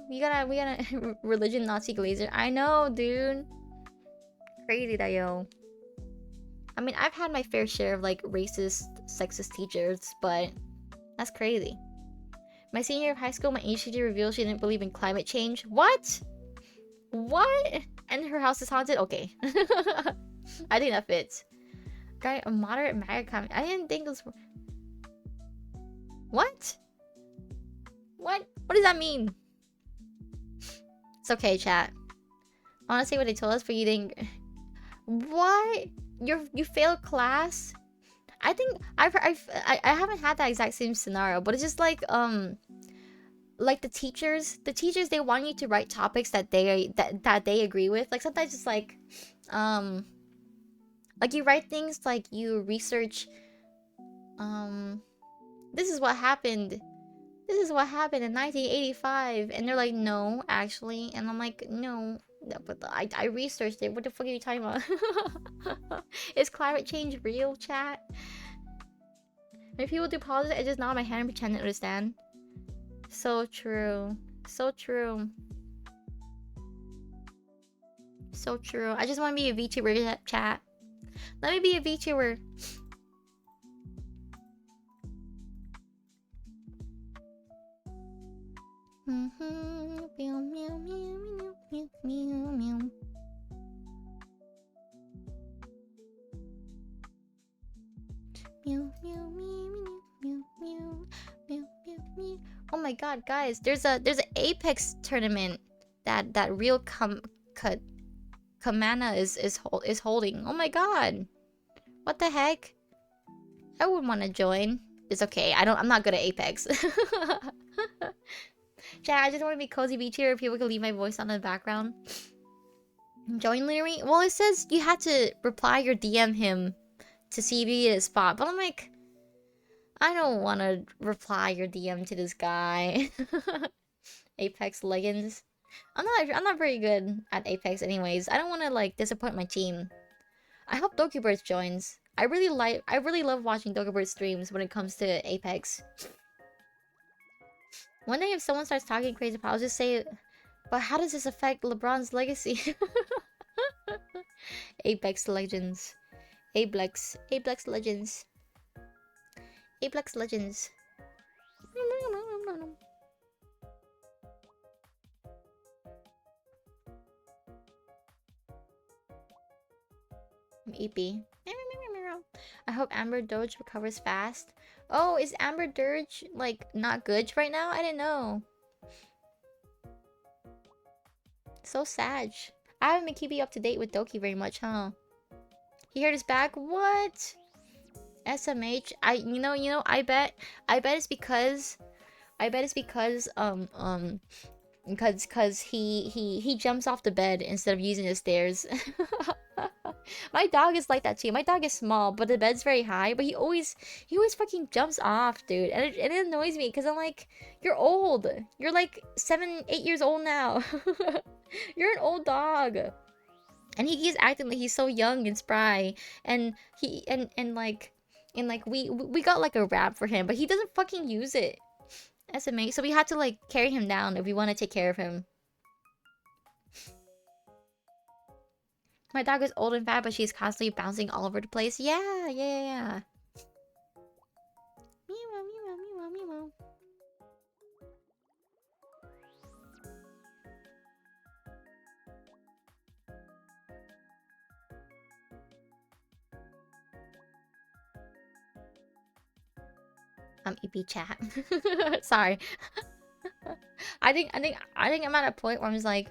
S1: We got a religion Nazi Glazer. I know, dude. Crazy that, yo. I mean, I've had my fair share of like racist, sexist teachers, but that's crazy. My senior year of high school, my English teacher revealed she didn't believe in climate change. What? What? And her house is haunted? Okay. I think that fits. Guy, a moderate MAGA comment. I didn't think those were... What? What? What does that mean? It's okay, chat. I want to say what they told us, but you didn't... What? You failed class? I think I haven't had that exact same scenario, but it's just like the teachers they want you to write topics that they agree with. Like sometimes it's like you write things like you research this is what happened in 1985, and they're like, no, actually, and I'm like, no, but I researched it. What the fuck are you talking about? Is climate change real, chat? If people do politics, I just nod my hand and pretend to understand. So true. So true. So true. I just want to be a VTuber, chat. Let me be a VTuber. Oh my god, guys, there's an Apex tournament that real Kamana is holding. Oh my god. What the heck? I would want to join. It's okay. I'm not good at Apex. Chat, I just want to be cozy beach here. People can leave my voice on in the background. Join Leary? Well, it says you had to reply or DM him to see if you get a spot. But I'm like, I don't want to reply or DM to this guy. Apex Legends. I'm not very good at Apex anyways. I don't want to like disappoint my team. I hope Dokibirds joins. I really love watching Dokibird streams when it comes to Apex. One day if someone starts talking crazy, I'll just say, but how does this affect LeBron's legacy? Apex Legends. Apex Legends. Apex Legends. I'm EP. I hope Amber Doge recovers fast. Oh, is Amber Doge like not good right now? I didn't know. So sad. I haven't been keeping up to date with Doki very much, huh? He hurt his back? What? SMH? I bet it's because because he jumps off the bed instead of using the stairs. My dog is like that too. My dog is small, but the bed's very high. But he always fucking jumps off, dude. And it annoys me because I'm like, you're old. You're like 7, 8 years old now. You're an old dog. And he keeps acting like he's so young and spry. And we got like a wrap for him, but he doesn't fucking use it. SMA. So we had to like carry him down if we want to take care of him. My dog is old and fat, but she's constantly bouncing all over the place. Yeah. Meow, meow, meow, meow. EP chat. Sorry. I think I'm at a point where I'm just like,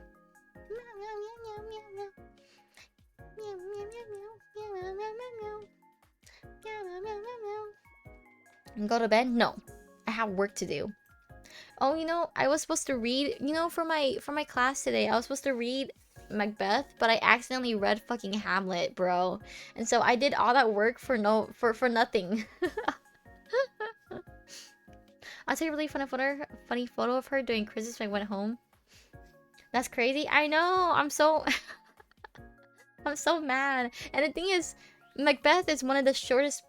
S1: and go to bed? No. I have work to do. Oh, I was supposed to read, for my class today, I was supposed to read Macbeth, but I accidentally read fucking Hamlet, bro. And so I did all that work for nothing. I'll take a really funny photo of her during Christmas when I went home. That's crazy. I know. I'm so I'm so mad. And the thing is, Macbeth is one of the shortest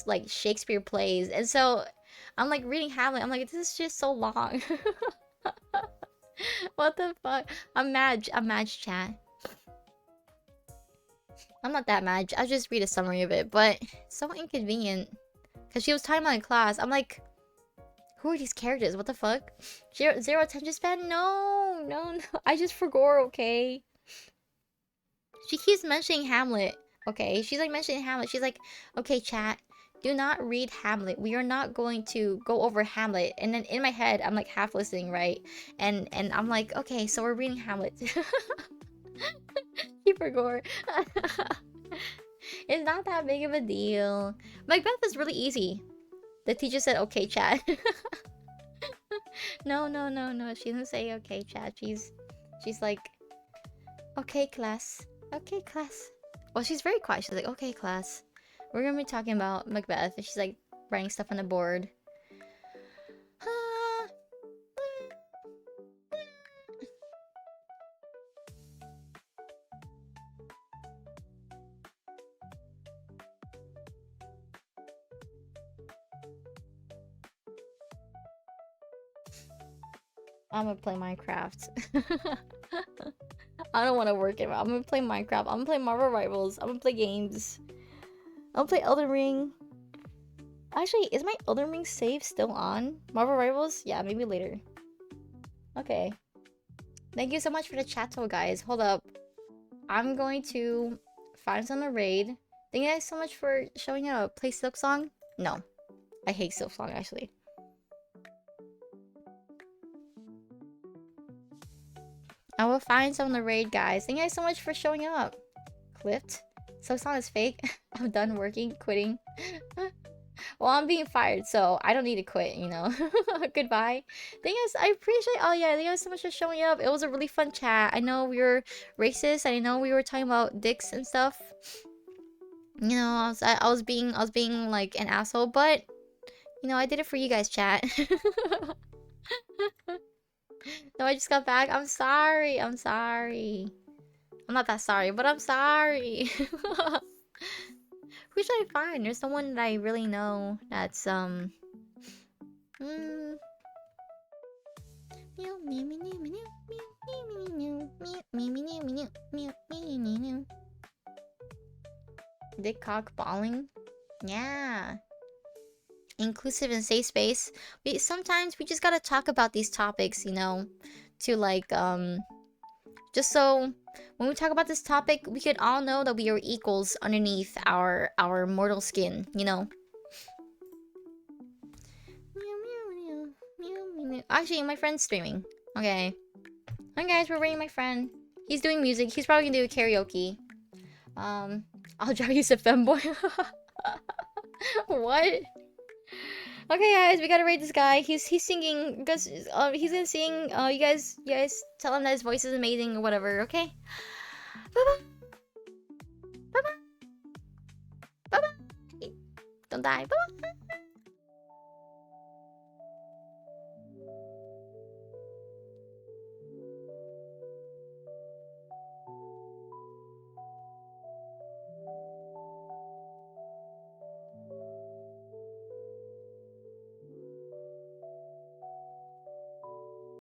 S1: like Shakespeare plays. And so I'm like reading Hamlet. I'm like, this is just so long. What the fuck? I'm mad, chat. I'm not that mad. I'll just read a summary of it, but it's so inconvenient. Cause she was talking about in class. I'm like, Who are these characters? What the fuck? Zero attention span? No, no, no. I just forgot, okay? She keeps mentioning Hamlet. Okay, she's like mentioning Hamlet. She's like, okay, chat, do not read Hamlet. We are not going to go over Hamlet. And then in my head, I'm like half listening, right? And I'm like, okay, so we're reading Hamlet. Keeper gore. It's not that big of a deal. Macbeth is really easy. The teacher said, okay, chat. No, no, no, no. She didn't say okay, chat. She's like, okay, class. Okay, class. Well, she's very quiet. She's like, okay, class. We're gonna be talking about Macbeth. And she's like writing stuff on the board. I'm gonna play Minecraft. I don't want to work it. I'm gonna play Minecraft. I'm gonna play Marvel Rivals. I'm gonna play games. I'm gonna play Elden Ring. Actually, is my Elden Ring save still on? Marvel Rivals? Yeah, maybe later. Okay. Thank you so much for the chat, guys. Hold up. I'm going to find some raid. Thank you guys so much for showing up. Play Silk Song? No. I hate Silk Song, actually. I will find some on the raid, guys. Thank you guys so much for showing up. Clipped. Silk Song is fake. I'm done working, quitting. Well, I'm being fired, so I don't need to quit, you know. Goodbye. Thank you guys. I appreciate. Oh yeah, thank you guys so much for showing up. It was a really fun chat. I know we were racist. I know we were talking about dicks and stuff. You know, I was being like an asshole, but you know, I did it for you guys, chat. No, I just got back. I'm sorry. I'm sorry. I'm not that sorry, but I'm sorry. Who should I find? There's someone that I really know that's dick cock balling. Yeah. Inclusive and safe space. Sometimes we just gotta talk about these topics, you know, to like just so when we talk about this topic, we could all know that we are equals underneath our mortal skin, you know. Actually, my friend's streaming. Okay. Hi guys, we're waiting my friend. He's doing music. He's probably gonna do karaoke. I'll drive you to femboy. What? Okay, guys, we gotta rate this guy. He's singing because he's gonna sing. You guys tell him that his voice is amazing or whatever. Okay. Bye bye. Bye bye. Bye bye. Don't die. Bye bye.